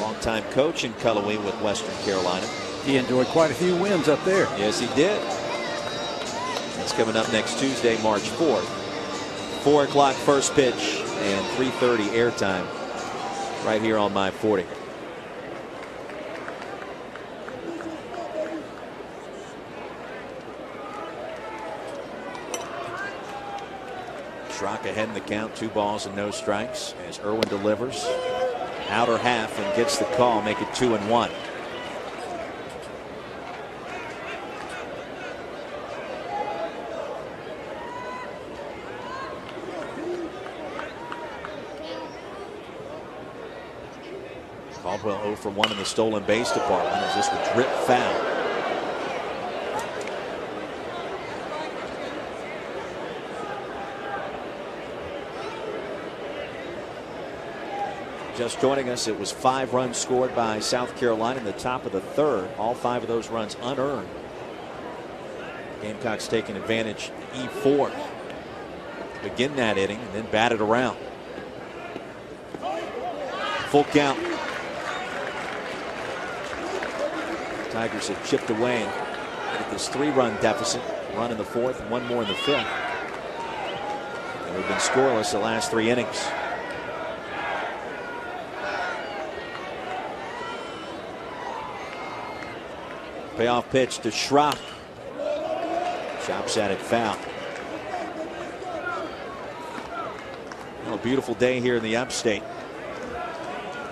longtime coach in Cullowhee with Western Carolina. He enjoyed quite a few wins up there. Yes, he did. That's coming up next Tuesday, March 4th. 4 o'clock first pitch and 3:30 airtime right here on My 40. Schrock ahead in the count, 2 balls and no strikes as Irwin delivers. Outer half and gets the call, make it 2-1. Caldwell 0 for 1 in the stolen base department as this would drip foul. Just joining us, it was 5 runs scored by South Carolina in the top of the 3rd. All 5 of those runs unearned. Gamecocks taking advantage E4 to begin that inning and then bat it around. Full count. Tigers have chipped away and at this 3-run deficit. Run in the 4th and 1 more in the 5th. And we've been scoreless the last 3 innings. Payoff pitch to Schrock. Chops at it foul. Well, a beautiful day here in the upstate.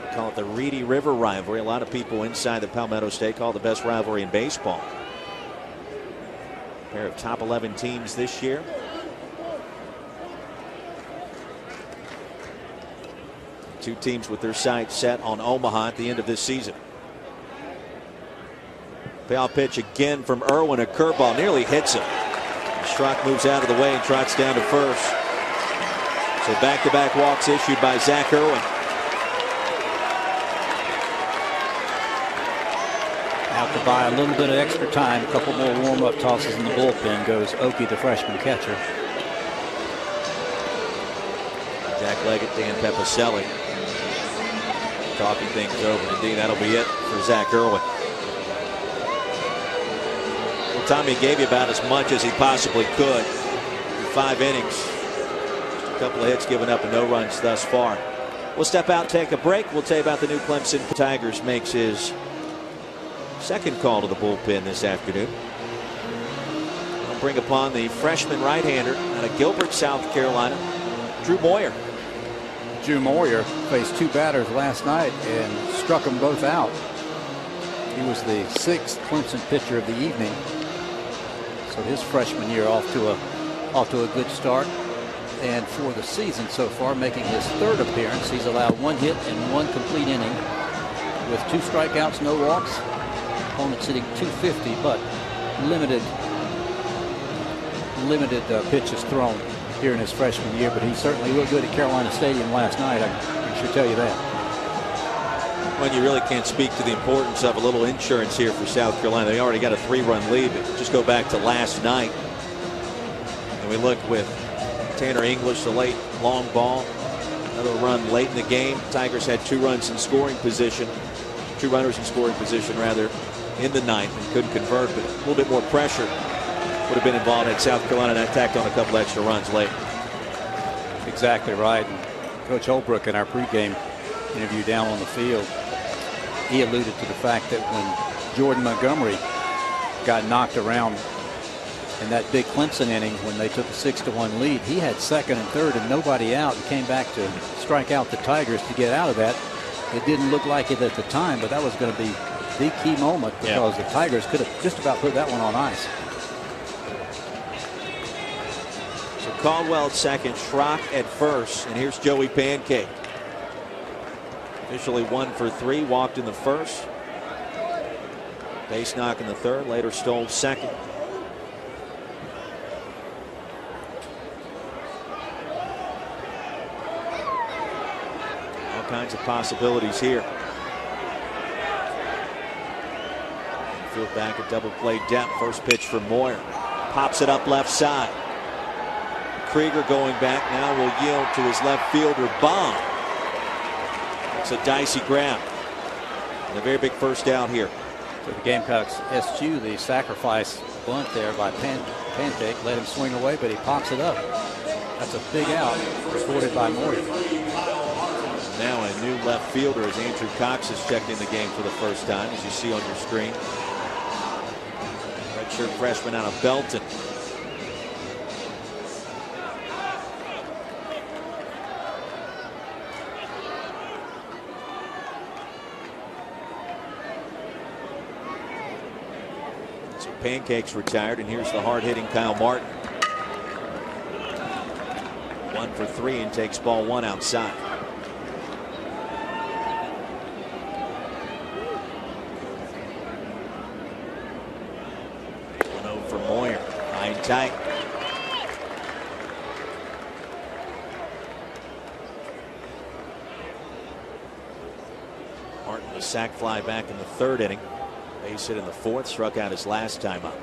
We call it the Reedy River rivalry. A lot of people inside the Palmetto State call it the best rivalry in baseball. A pair of top 11 teams this year. Two teams with their sights set on Omaha at the end of this season. Payoff pitch again from Irwin. A curveball nearly hits him. Schrock moves out of the way and trots down to first. So back-to-back walks issued by Zach Irwin. Out to buy a little bit of extra time. A couple more warm-up tosses in the bullpen goes Okie, the freshman catcher. Jack Leggett, Dan Pepicelli talking things over. Indeed, that'll be it for Zach Irwin. Well, Tommy gave you about as much as he possibly could in 5 innings. Just a couple of hits given up and no runs thus far. We'll step out, take a break. We'll tell you about the new Clemson. Tigers makes his second call to the bullpen this afternoon. I'll bring upon the freshman right-hander out of Gilbert, South Carolina, Drew Moyer. Drew Moyer faced 2 batters last night and struck them both out. He was the 6th Clemson pitcher of the evening. So his freshman year off to a good start. And for the season so far, making his 3rd appearance, he's allowed 1 hit and 1 complete inning with 2 strikeouts, no walks, opponent sitting 250, but limited pitches thrown here in his freshman year. But he certainly looked good at Carolina Stadium last night. I can sure tell you that. When you really can't speak to the importance of a little insurance here for South Carolina. They already got a 3-run lead, but just go back to last night. And we look with Tanner English, the late long ball. Another run late in the game. Tigers had 2 runners in scoring position rather, in the ninth and couldn't convert, but a little bit more pressure would have been involved at South Carolina, and that tacked on a couple extra runs late. Exactly right. And Coach Holbrook in our pregame interview down on the field, he alluded to the fact that when Jordan Montgomery got knocked around in that big Clemson inning when they took a 6-1 lead, he had second and third and nobody out and came back to strike out the Tigers to get out of that. It didn't look like it at the time, but that was going to be the key moment because the Tigers could have just about put that one on ice. So Caldwell at second, Schrock at first, and here's Joey Pancake. Officially 1 for 3, walked in the first. Base knock in the third, later stole second. All kinds of possibilities here. Field back at double play depth. First pitch for Moyer. Pops it up left side. Krieger going back now will yield to his left fielder Baum. It's a dicey grab. And a very big first out here. So the Gamecocks eschew the sacrifice bunt there by Pancake. Let him swing away, but he pops it up. That's a big out recorded by Moyer. Now a new left fielder as Andrew Cox has checked in the game for the first time, as you see on your screen. Redshirt freshman out of Belton. So Pancake's retired, and here's the hard-hitting Kyle Martin. 1 for 3 and takes ball 1 outside. 1-0 for Moyer. High and tight. Martin, the sac fly back in the third inning. Base hit in the fourth, struck out his last time up.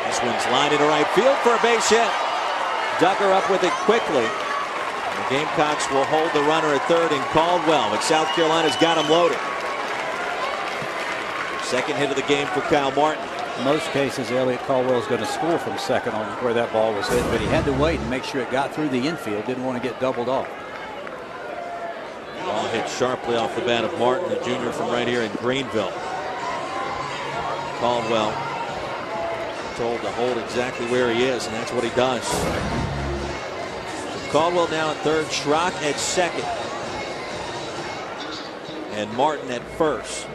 This one's lined into right field for a base hit. Duggar up with it quickly. And the Gamecocks will hold the runner at third in Caldwell, but South Carolina's got him loaded. Second hit of the game for Kyle Martin. In most cases, Elliot Caldwell is going to score from second on where that ball was hit, but he had to wait and make sure it got through the infield. Didn't want to get doubled off. Ball hit sharply off the bat of Martin, the junior from right here in Greenville. Caldwell told to hold exactly where he is, and that's what he does. Caldwell now at third, Schrock at second, and Martin at first.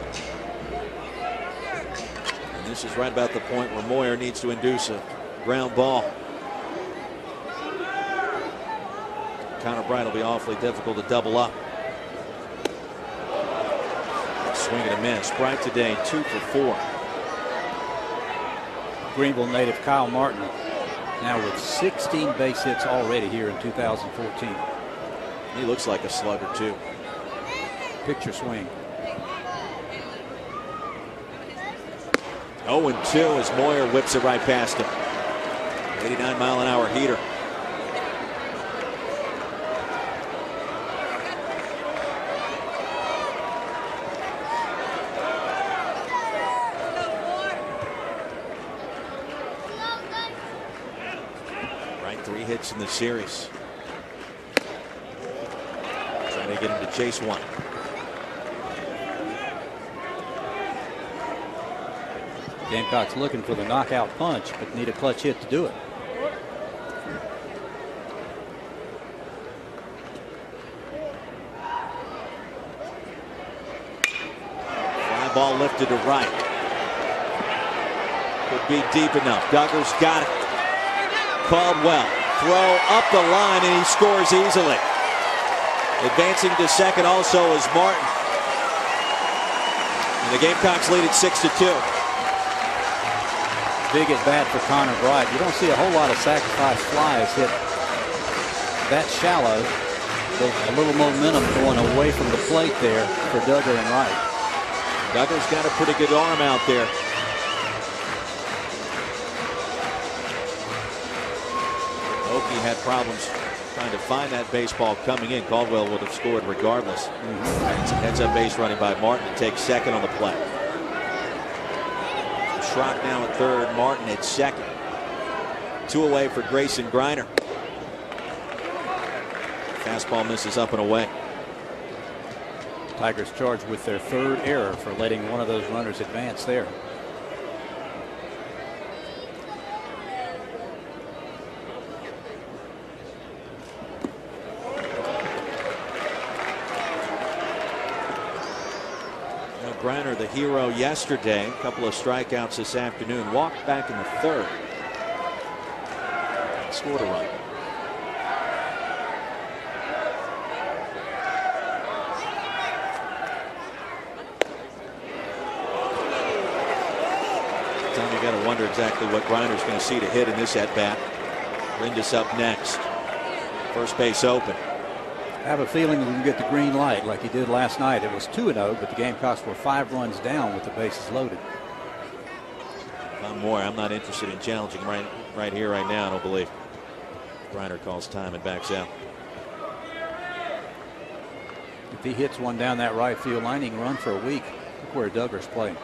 And this is right about the point where Moyer needs to induce a ground ball. Connor Bright will be awfully difficult to double up. Swing and a miss. Bright today 2 for 4. Greenville native Kyle Martin now with 16 base hits already here in 2014. He looks like a slugger too. Picture swing. 0-2 as Moyer whips it right past him. 89-mile-an-hour heater. Right, 3 hits in the series. Trying to get him to chase one. Gamecocks looking for the knockout punch, but need a clutch hit to do it. Fly ball lifted to right. Could be deep enough. Duggar's got it. Caldwell throw up the line, and he scores easily. Advancing to second also is Martin. And the Gamecocks lead at 6-2. Big at bat for Connor Bright. You don't see a whole lot of sacrifice flies hit that shallow. A little momentum going away from the plate there for Duggar and Wright. Duggar's got a pretty good arm out there. Okie had problems trying to find that baseball coming in. Caldwell would have scored regardless. Heads up base running by Martin to take second on the play. Schrock now at third, Martin at second. 2 away for Grayson Griner. Fastball misses up and away. Tigers charged with their 3rd error for letting one of those runners advance there. Griner, the hero yesterday, a couple of strikeouts this afternoon, walked back in the 3rd. Scored a run. Tom, you got to wonder exactly what Griner's going to see to hit in this at bat. Rindus up next. First base open. I have a feeling we can get the green light like he did last night. It was 2-0, but the Gamecocks were 5 runs down with the bases loaded. One more. I'm not interested in challenging right here, right now. I don't believe. Griner calls time and backs out. If he hits one down that right field line, he can run for a week. Look where Duggar's playing.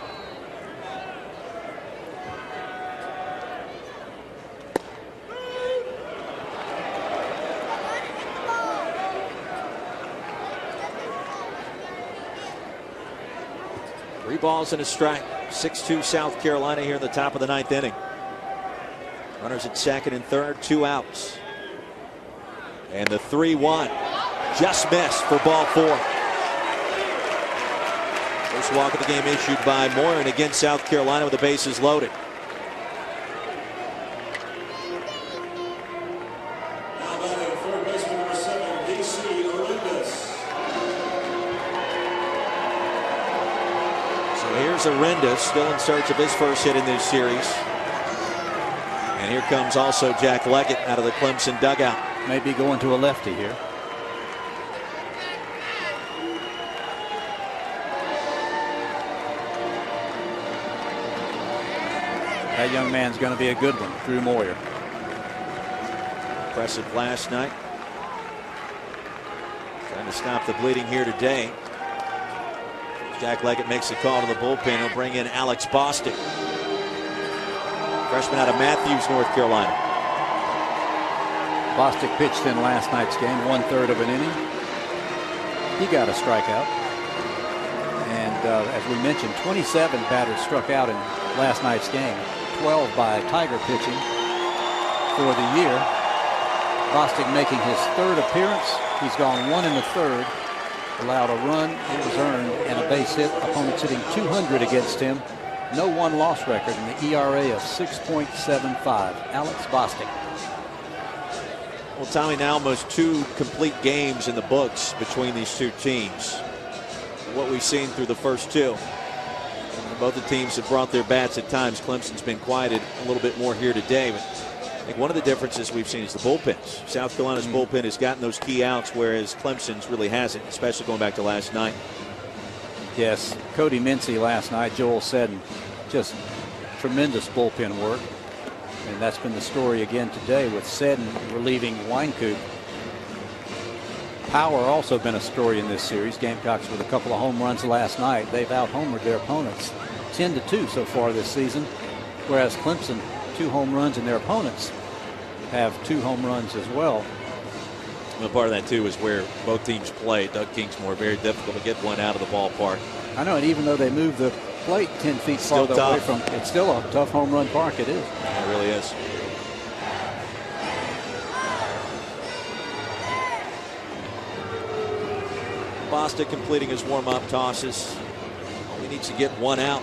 Three balls and a strike. 6-2 South Carolina here in the top of the 9th inning. Runners at second and third, 2 outs. And the 3-1 just missed for ball 4. First walk of the game issued by Morin against South Carolina with the bases loaded. Now batting third baseman number 7, D.C. So here's Arendis, still in search of his first hit in this series. And here comes also Jack Leggett out of the Clemson dugout. Maybe going to a lefty here. That young man's going to be a good one, Drew Moyer. Impressive last night. Trying to stop the bleeding here today. Jack Leggett makes a call to the bullpen. He'll bring in Alex Bostic, freshman out of Matthews, North Carolina. Bostic pitched in last night's game, 1/3 of an inning. He got a strikeout. And as we mentioned, 27 batters struck out in last night's game. 12 by Tiger pitching for the year. Bostic making his 3rd appearance. He's gone 1 1/3. Allowed a run, it was earned, and a base hit. Opponents hitting .200 against him. No one-loss record, and the ERA of 6.75. Alex Bostic. Well, Tommy, now almost 2 complete games in the books between these two teams. What we've seen through the first 2. Both the teams have brought their bats at times. Clemson's been quieted a little bit more here today, but I think one of the differences we've seen is the bullpens. South Carolina's bullpen has gotten those key outs, whereas Clemson's really hasn't, especially going back to last night. Yes, Cody Mincy last night, Joel Seddon, just tremendous bullpen work. And that's been the story again today with Seddon relieving Wynkoop. Power also been a story in this series. Gamecocks with a couple of home runs last night. They've out-homered their opponents 10-2 so far this season, whereas Clemson, 2 home runs, and their opponents have 2 home runs as well. Well, part of that too is where both teams play. Doug Kingsmore, very difficult to get one out of the ballpark. I know, and even though they moved the plate 10 feet farther away from, it's still a tough home run park. It is. It really is. Bostic completing his warm-up tosses. He needs to get 1 out.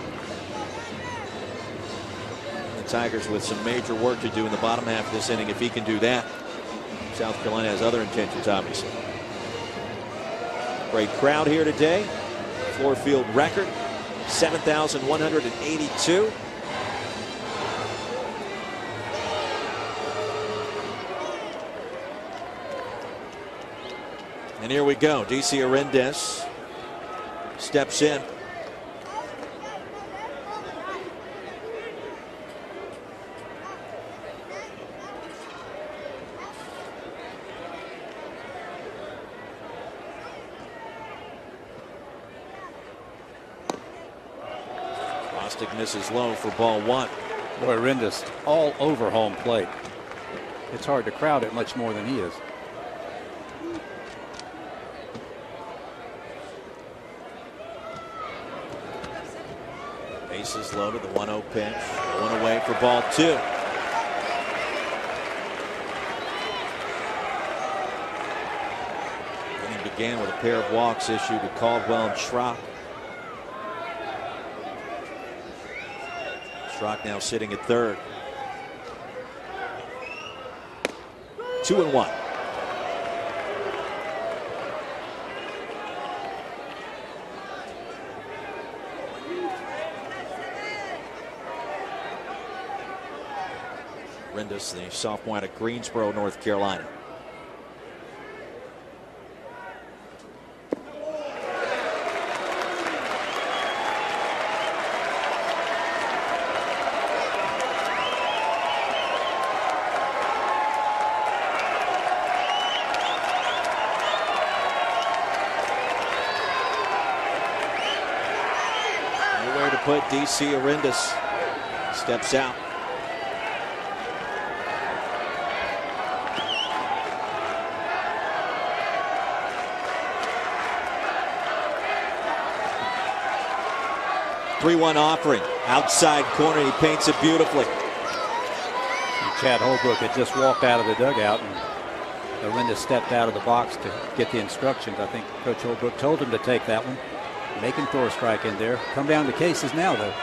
The Tigers with some major work to do in the bottom half of this inning. If he can do that, South Carolina has other intentions, obviously. Great crowd here today. Floor field record, 7,182. And here we go. DC Arendez steps in. Bostic misses low for ball one. Boy, Arendez all over home plate. It's hard to crowd it much more than he is. Bases loaded, the 1-0 pitch. One away for ball two. Inning began with a pair of walks issued to Caldwell and Schrock. Schrock now sitting at third. 2-1. Arendez, the sophomore out of Greensboro, North Carolina. Nowhere to put DC Arendez. Steps out. Three-one offering. Outside corner. He paints it beautifully. And Chad Holbrook had just walked out of the dugout, and Arendez stepped out of the box to get the instructions. I think Coach Holbrook told him to take that one. Make him throw a strike in there. Come down to cases now, though.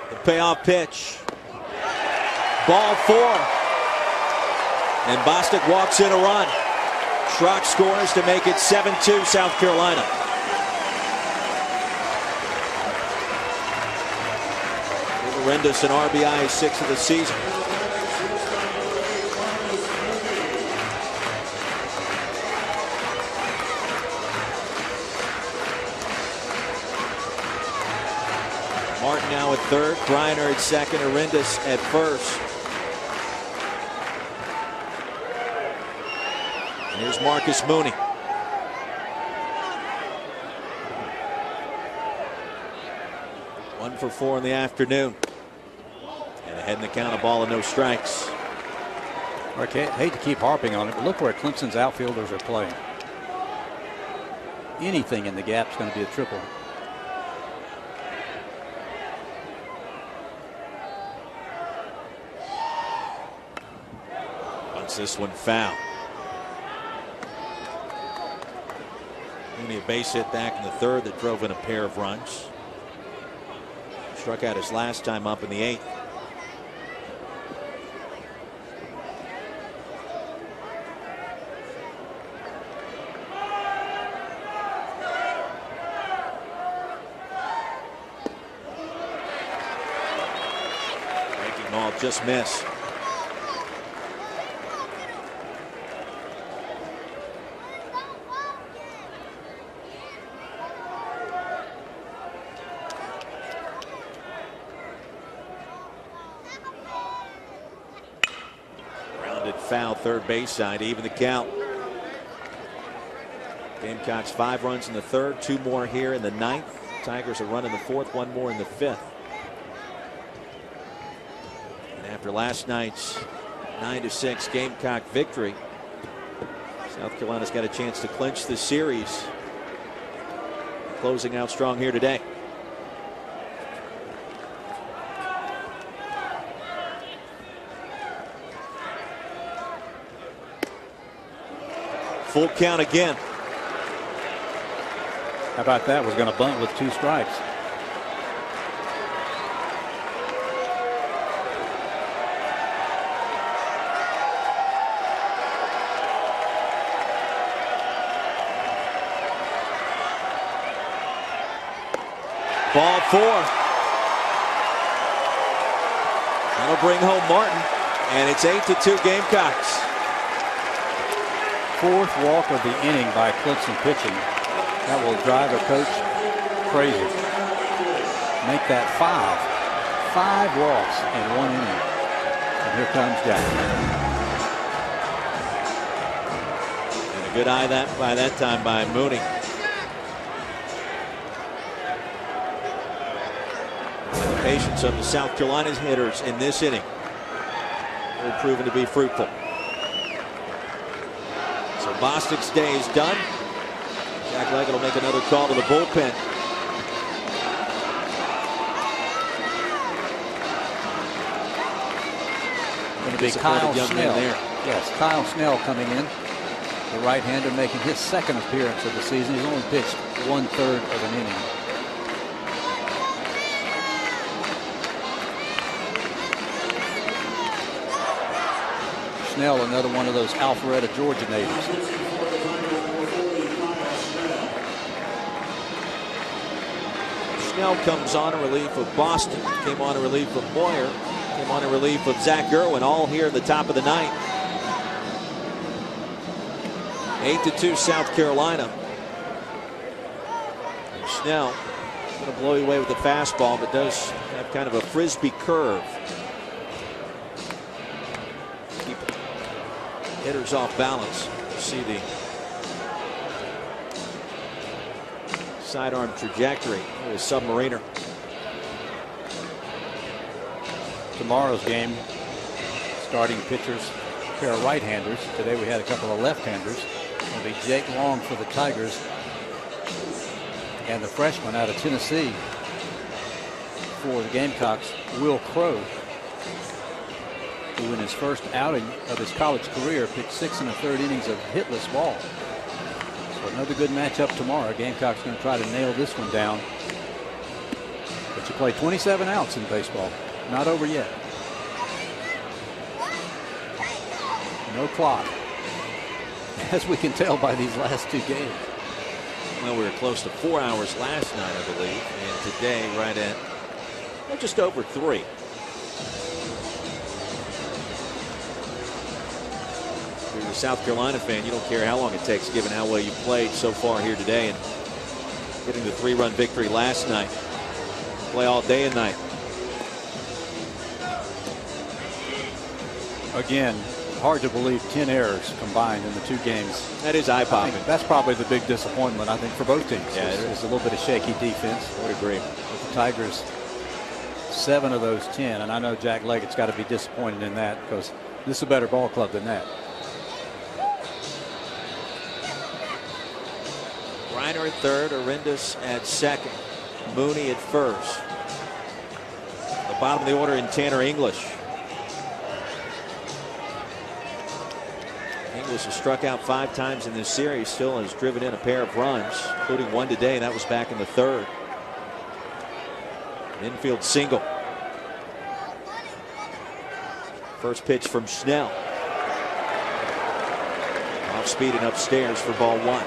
The payoff pitch. Ball four. And Bostic walks in a run. Schrock scores to make it 7-2 South Carolina. Arendez an RBI 6 of the season. Martin now at third, Griner at second, Arendez at first. And here's Marcus Mooney. One for four in the afternoon. And ahead in the count, a ball and no strikes. I hate to keep harping on it, but look where Clemson's outfielders are playing. Anything in the gap is going to be a triple. Once this one foul. Only a base hit back in the third that drove in a pair of runs. Struck out his last time up in the eighth. Breaking ball just missed. Foul third base side, even the count. Gamecocks 5 runs in the third, 2 more here in the ninth. Tigers a run in the fourth, 1 more in the fifth. And after last night's 9-6 Gamecock victory, South Carolina's got a chance to clinch the series. Closing out strong here today. Full count again. How about that? Was going to bunt with 2 strikes. Ball 4. That'll bring home Martin, and it's 8-2 Gamecocks. Fourth walk of the inning by Clemson pitching. That will drive a coach crazy. Make that 5 walks in 1 inning. And here comes Jack. And a good eye by that time by Mooney. And the patience of the South Carolina hitters in this inning will proven to be fruitful. So Bostic's day is done. Jack Leggett will make another call to the bullpen. Going to be Kyle Snell. Yes, Kyle Snell coming in. The right-hander making his second appearance of the season. He's only pitched 1/3 of an inning. Snell, another one of those Alpharetta, Georgia natives. Snell comes on in relief of Boston, came on in relief of Moyer, came on in relief of Zach Irwin, all here in the top of the ninth. 8-2 South Carolina. Snell going to blow you away with the fastball, but does have kind of a frisbee curve. Keep hitters off balance. You see the sidearm trajectory of a submariner. Tomorrow's game, starting pitchers, a pair of right-handers. Today we had a couple of left-handers. It'll be Jake Long for the Tigers and the freshman out of Tennessee for the Gamecocks, Will Crow, who in his first outing of his college career pitched 6 1/3 innings of hitless ball. So another good matchup tomorrow. Gamecocks going to try to nail this one down. But you play 27 outs in baseball. Not over yet. No clock, as we can tell by these last 2 games. Well, we were close to 4 hours last night, I believe, and today right at just over 3. If you're a South Carolina fan, you don't care how long it takes, given how well you played so far here today and getting the 3-run victory last night. Play all day and night. Again, hard to believe 10 errors combined in the 2 games. That is eye-popping. That's probably the big disappointment, I think, for both teams. Yeah, it's a little bit of shaky defense. I would agree. With the Tigers, 7 of those 10, and I know Jack Leggett's got to be disappointed in that because this is a better ball club than that. Reiner at third, Arendas at second, Mooney at first. The bottom of the order in Tanner English. English has struck out 5 times in this series, still has driven in a pair of runs, including 1 today. That was back in the 3rd. Infield single. First pitch from Snell. Off speed and upstairs for ball 1.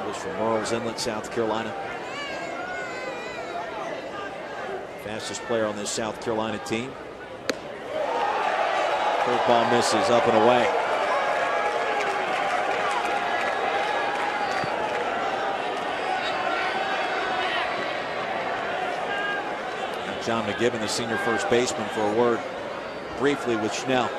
English from Laurel's Inlet, South Carolina. Fastest player on this South Carolina team. Curveball misses, up and away. John McGibbon, the senior first baseman, for a word briefly with Schnell.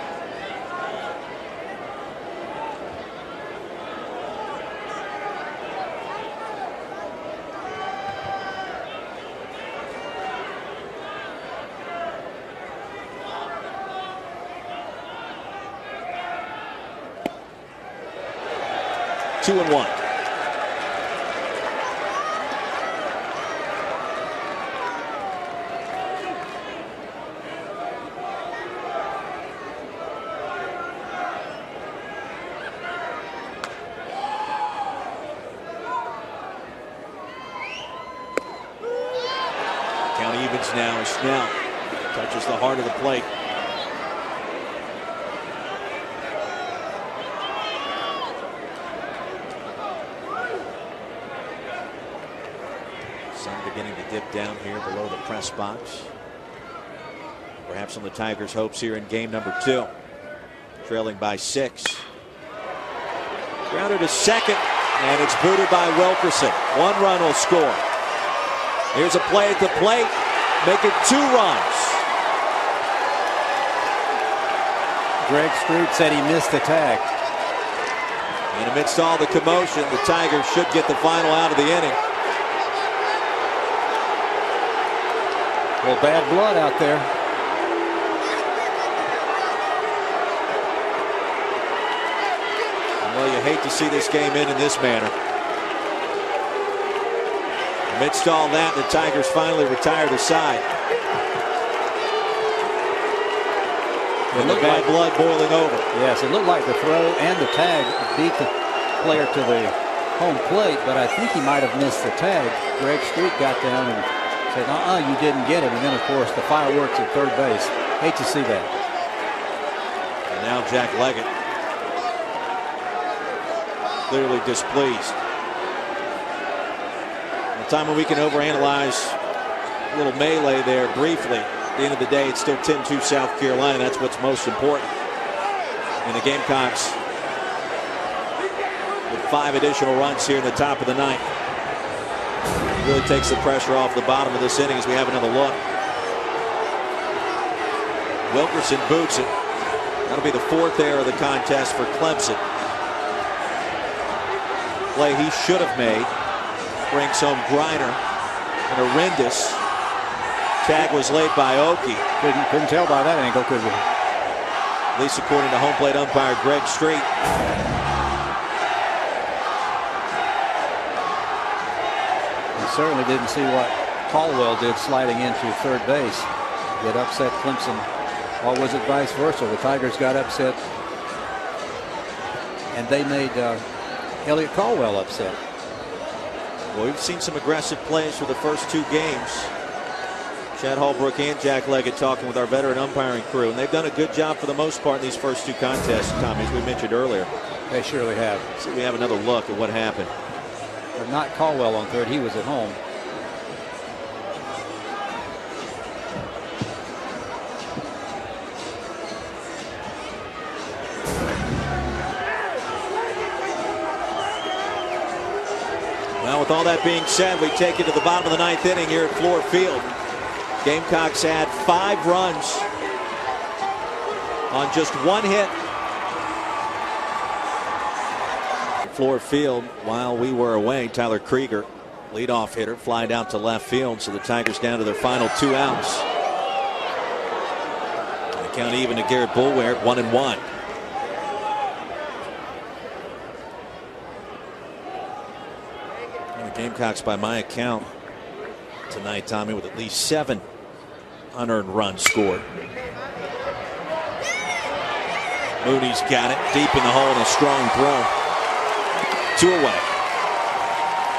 Two and one. Count evens now as Snell touches the heart of the plate. Sun beginning to dip down here below the press box. Perhaps on the Tigers' hopes here in game number 2. Trailing by 6. Grounded to second, and it's booted by Wilkerson. 1 run will score. Here's a play at the plate, make it 2 runs. Greg Street said he missed the tag. And amidst all the commotion, the Tigers should get the final out of the inning. Well, bad blood out there. Well, you hate to see this game end in this manner. Amidst all that, the Tigers finally retire the side. And the bad blood boiling over. Yes, it looked like the throw and the tag beat the player to the home plate, but I think he might have missed the tag. Greg Street got down and said, you didn't get it. And then, of course, the fireworks at third base. Hate to see that. And now Jack Leggett clearly displeased. The time when we can overanalyze a little melee there briefly. At the end of the day, it's still 10-2 South Carolina. That's what's most important. And the Gamecocks with 5 additional runs here in the top of the 9th. It really takes the pressure off the bottom of this inning as we have another look. Wilkerson boots it. That'll be the 4th error of the contest for Clemson. Play he should have made. Brings home Griner and Arendis. Tag was laid by Oki. Couldn't tell by that angle, could we? At least according to home plate umpire Greg Street. He certainly didn't see what Caldwell did sliding into third base. It upset Clemson. Or was it vice versa? The Tigers got upset and they made Elliot Caldwell upset. Well, we've seen some aggressive plays for the first 2 games. Chad Holbrook and Jack Leggett talking with our veteran umpiring crew, and they've done a good job for the most part in these first 2 contests, Tommy, as we mentioned earlier. They surely have. So we have another look at what happened. But not Caldwell on third. He was at home. Well, with all that being said, we take it to the bottom of the 9th inning here at Fluor Field. Gamecocks had 5 runs on just 1 hit. Fluor Field, while we were away, Tyler Krieger, leadoff hitter, flied out to left field. So the Tigers down to their final 2 outs. And the count even to Garrett Boulware at 1-1. And the Gamecocks, by my account, tonight, Tommy, with at least 7 unearned runs scored. Mooney's got it deep in the hole and a strong throw. 2 away.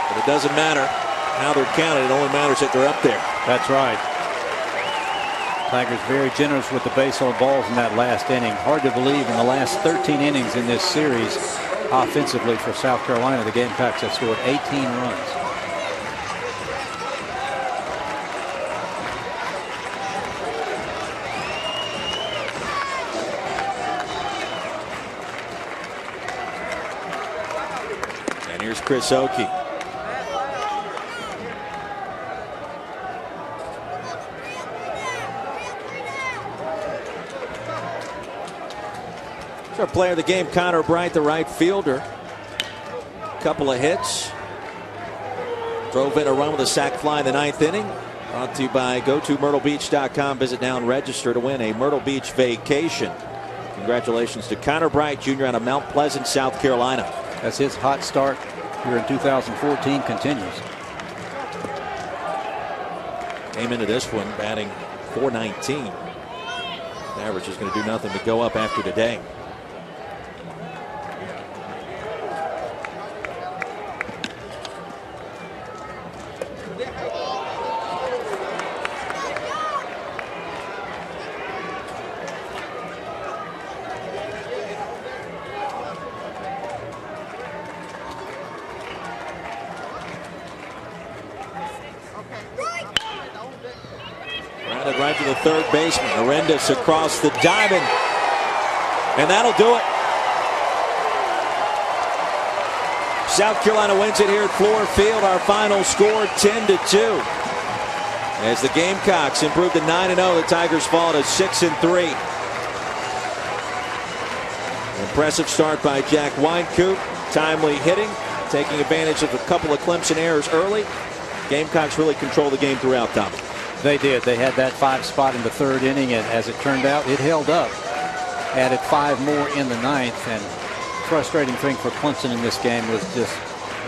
But it doesn't matter how they're counted. It only matters that they're up there. That's right. Tigers very generous with the base on balls in that last inning. Hard to believe in the last 13 innings in this series offensively for South Carolina, the Gamecocks have scored 18 runs. Here's Chris Oki. Our player of the game, Connor Bright, the right fielder. Couple of hits. Drove in a run with a sac fly in the 9th inning. Brought to you by GoToMyrtleBeach.com. Visit now and register to win a Myrtle Beach vacation. Congratulations to Connor Bright Jr. out of Mount Pleasant, South Carolina. As his hot start here in 2014 continues. Came into this one batting .419. The average is going to do nothing but go up after today. Grounded right to the third baseman. Arendas across the diamond. And that'll do it. South Carolina wins it here at Fluor Field. Our final score 10-2. As the Gamecocks improve to 9-0, the Tigers fall to 6-3. Impressive start by Jack Wynkoop. Timely hitting, taking advantage of a couple of Clemson errors early. Gamecocks really control the game throughout, Tommy. They did. They had that 5 spot in the 3rd inning, and as it turned out, it held up. Added 5 more in the 9th, and frustrating thing for Clemson in this game was just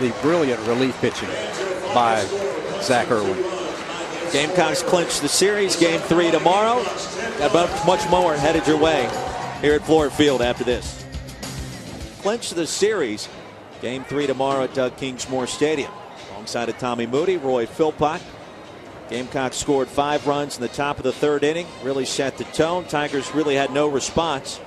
the brilliant relief pitching by Zach Irwin. Gamecocks clinch the series. Game 3 tomorrow. Got much more headed your way here at Fluor Field after this. Clinch the series. Game 3 tomorrow at Doug Kingsmore Stadium. Alongside of Tommy Moody, Roy Philpott. Gamecocks scored 5 runs in the top of the 3rd inning. Really set the tone. Tigers really had no response.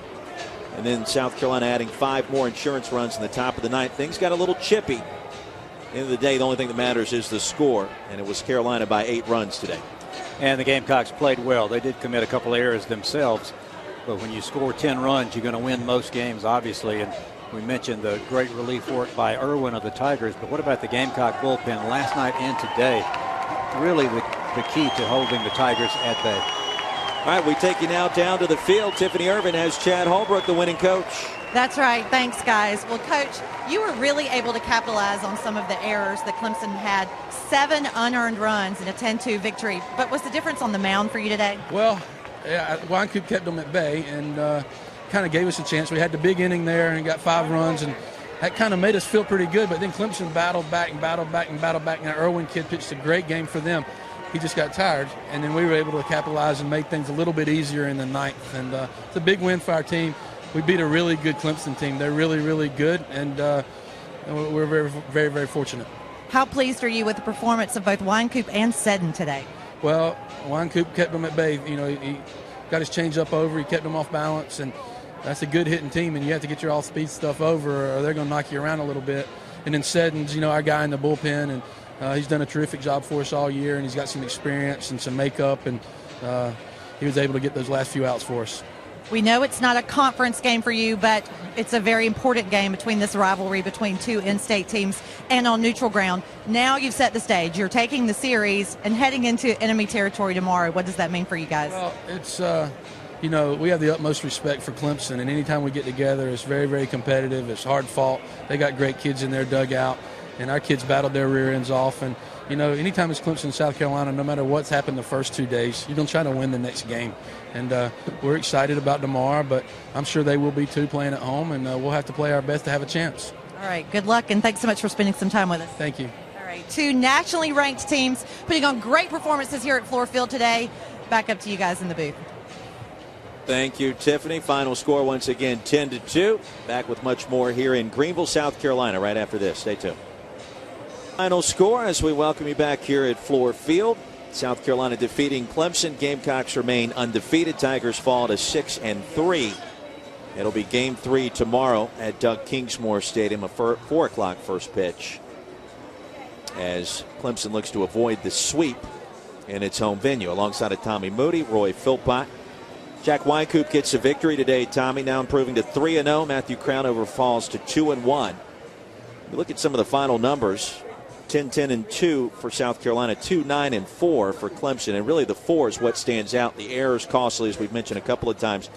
And then South Carolina adding 5 more insurance runs in the top of the 9th. Things got a little chippy. At the end of the day, the only thing that matters is the score. And it was Carolina by 8 runs today. And the Gamecocks played well. They did commit a couple errors themselves. But when you score 10 runs, you're going to win most games, obviously. And we mentioned the great relief work by Irwin of the Tigers. But what about the Gamecock bullpen last night and today? Really the key to holding the Tigers at bay. All right, we take you now down to the field. Tiffany Irvin has Chad Holbrook, the winning coach. That's right. Thanks, guys. Well, Coach, you were really able to capitalize on some of the errors that Clemson had. 7 unearned runs in a 10-2 victory. But what's the difference on the mound for you today? Well, yeah, Wynkoop kept them at bay and kind of gave us a chance. We had the big inning there and got 5 runs, and that kind of made us feel pretty good. But then Clemson battled back and battled back and battled back. And that Irwin kid pitched a great game for them. He just got tired, and then we were able to capitalize and make things a little bit easier in the 9th. And it's a big win for our team. We beat a really good Clemson team. They're really, really good, and we're very, very, very fortunate. How pleased are you with the performance of both Wynkoop and Seddon today? Well, Wynkoop kept them at bay. You know, he got his changeup over. He kept them off balance, and that's a good hitting team. And you have to get your all-speed stuff over, or they're going to knock you around a little bit. And then Seddon's, you know, our guy in the bullpen, and he's done a terrific job for us all year, and he's got some experience and some makeup, and he was able to get those last few outs for us. We know it's not a conference game for you, but it's a very important game between this rivalry between 2 in-state teams and on neutral ground. Now you've set the stage. You're taking the series and heading into enemy territory tomorrow. What does that mean for you guys? Well, it's, you know, we have the utmost respect for Clemson, and anytime we get together, it's very, very competitive. It's hard fought. They got great kids in their dugout, and our kids battled their rear ends off. And, you know, anytime it's Clemson, South Carolina, no matter what's happened the first 2 days, you're going to try to win the next game. And we're excited about tomorrow, but I'm sure they will be too, playing at home, and we'll have to play our best to have a chance. All right, good luck, and thanks so much for spending some time with us. Thank you. All right, 2 nationally ranked teams putting on great performances here at Fluor Field today. Back up to you guys in the booth. Thank you, Tiffany. Final score once again 10-2. Back with much more here in Greenville, South Carolina right after this. Stay tuned. Final score as we welcome you back here at Fluor Field. South Carolina defeating Clemson. Gamecocks remain undefeated. Tigers fall to 6-3. It'll be game 3 tomorrow at Doug Kingsmore Stadium, a 4 o'clock first pitch, as Clemson looks to avoid the sweep in its home venue. Alongside of Tommy Moody, Roy Philpott. Jack Wynkoop gets a victory today, Tommy, now improving to 3-0. Matthew Crownover falls to 2-1. We look at some of the final numbers. 10-10-2 for South Carolina, 2-9-4 for Clemson, and really the 4 is what stands out. The errors costly, as we've mentioned a couple of times.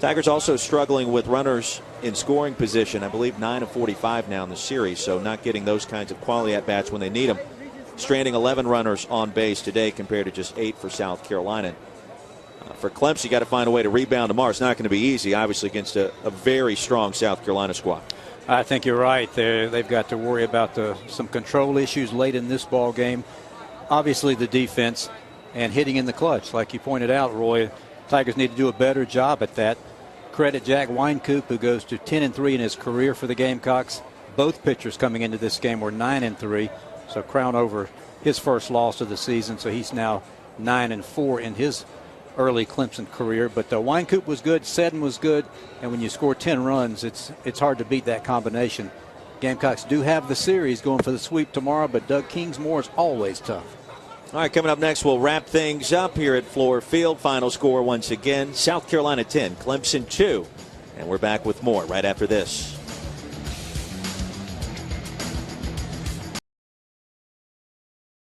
Tigers also struggling with runners in scoring position. I believe 9-45 now in the series, so not getting those kinds of quality at-bats when they need them. Stranding 11 runners on base today compared to just 8 for South Carolina. For Clemson, you got to find a way to rebound tomorrow. It's not going to be easy, obviously, against a very strong South Carolina squad. I think you're right. They've got to worry about some control issues late in this ball game. Obviously, the defense and hitting in the clutch, like you pointed out, Roy. Tigers need to do a better job at that. Credit Jack Wynkoop, who goes to 10-3 in his career for the Gamecocks. Both pitchers coming into this game were 9-3, so Crownover his first loss of the season. So he's now 9-4 in his early Clemson career. But Wynkoop was good, Seddon was good, and when you score 10 runs, it's hard to beat that combination. Gamecocks do have the series going for the sweep tomorrow, but Doug Kingsmore is always tough. All right, coming up next, we'll wrap things up here at Fluor Field. Final score once again, South Carolina 10, Clemson 2. And we're back with more right after this.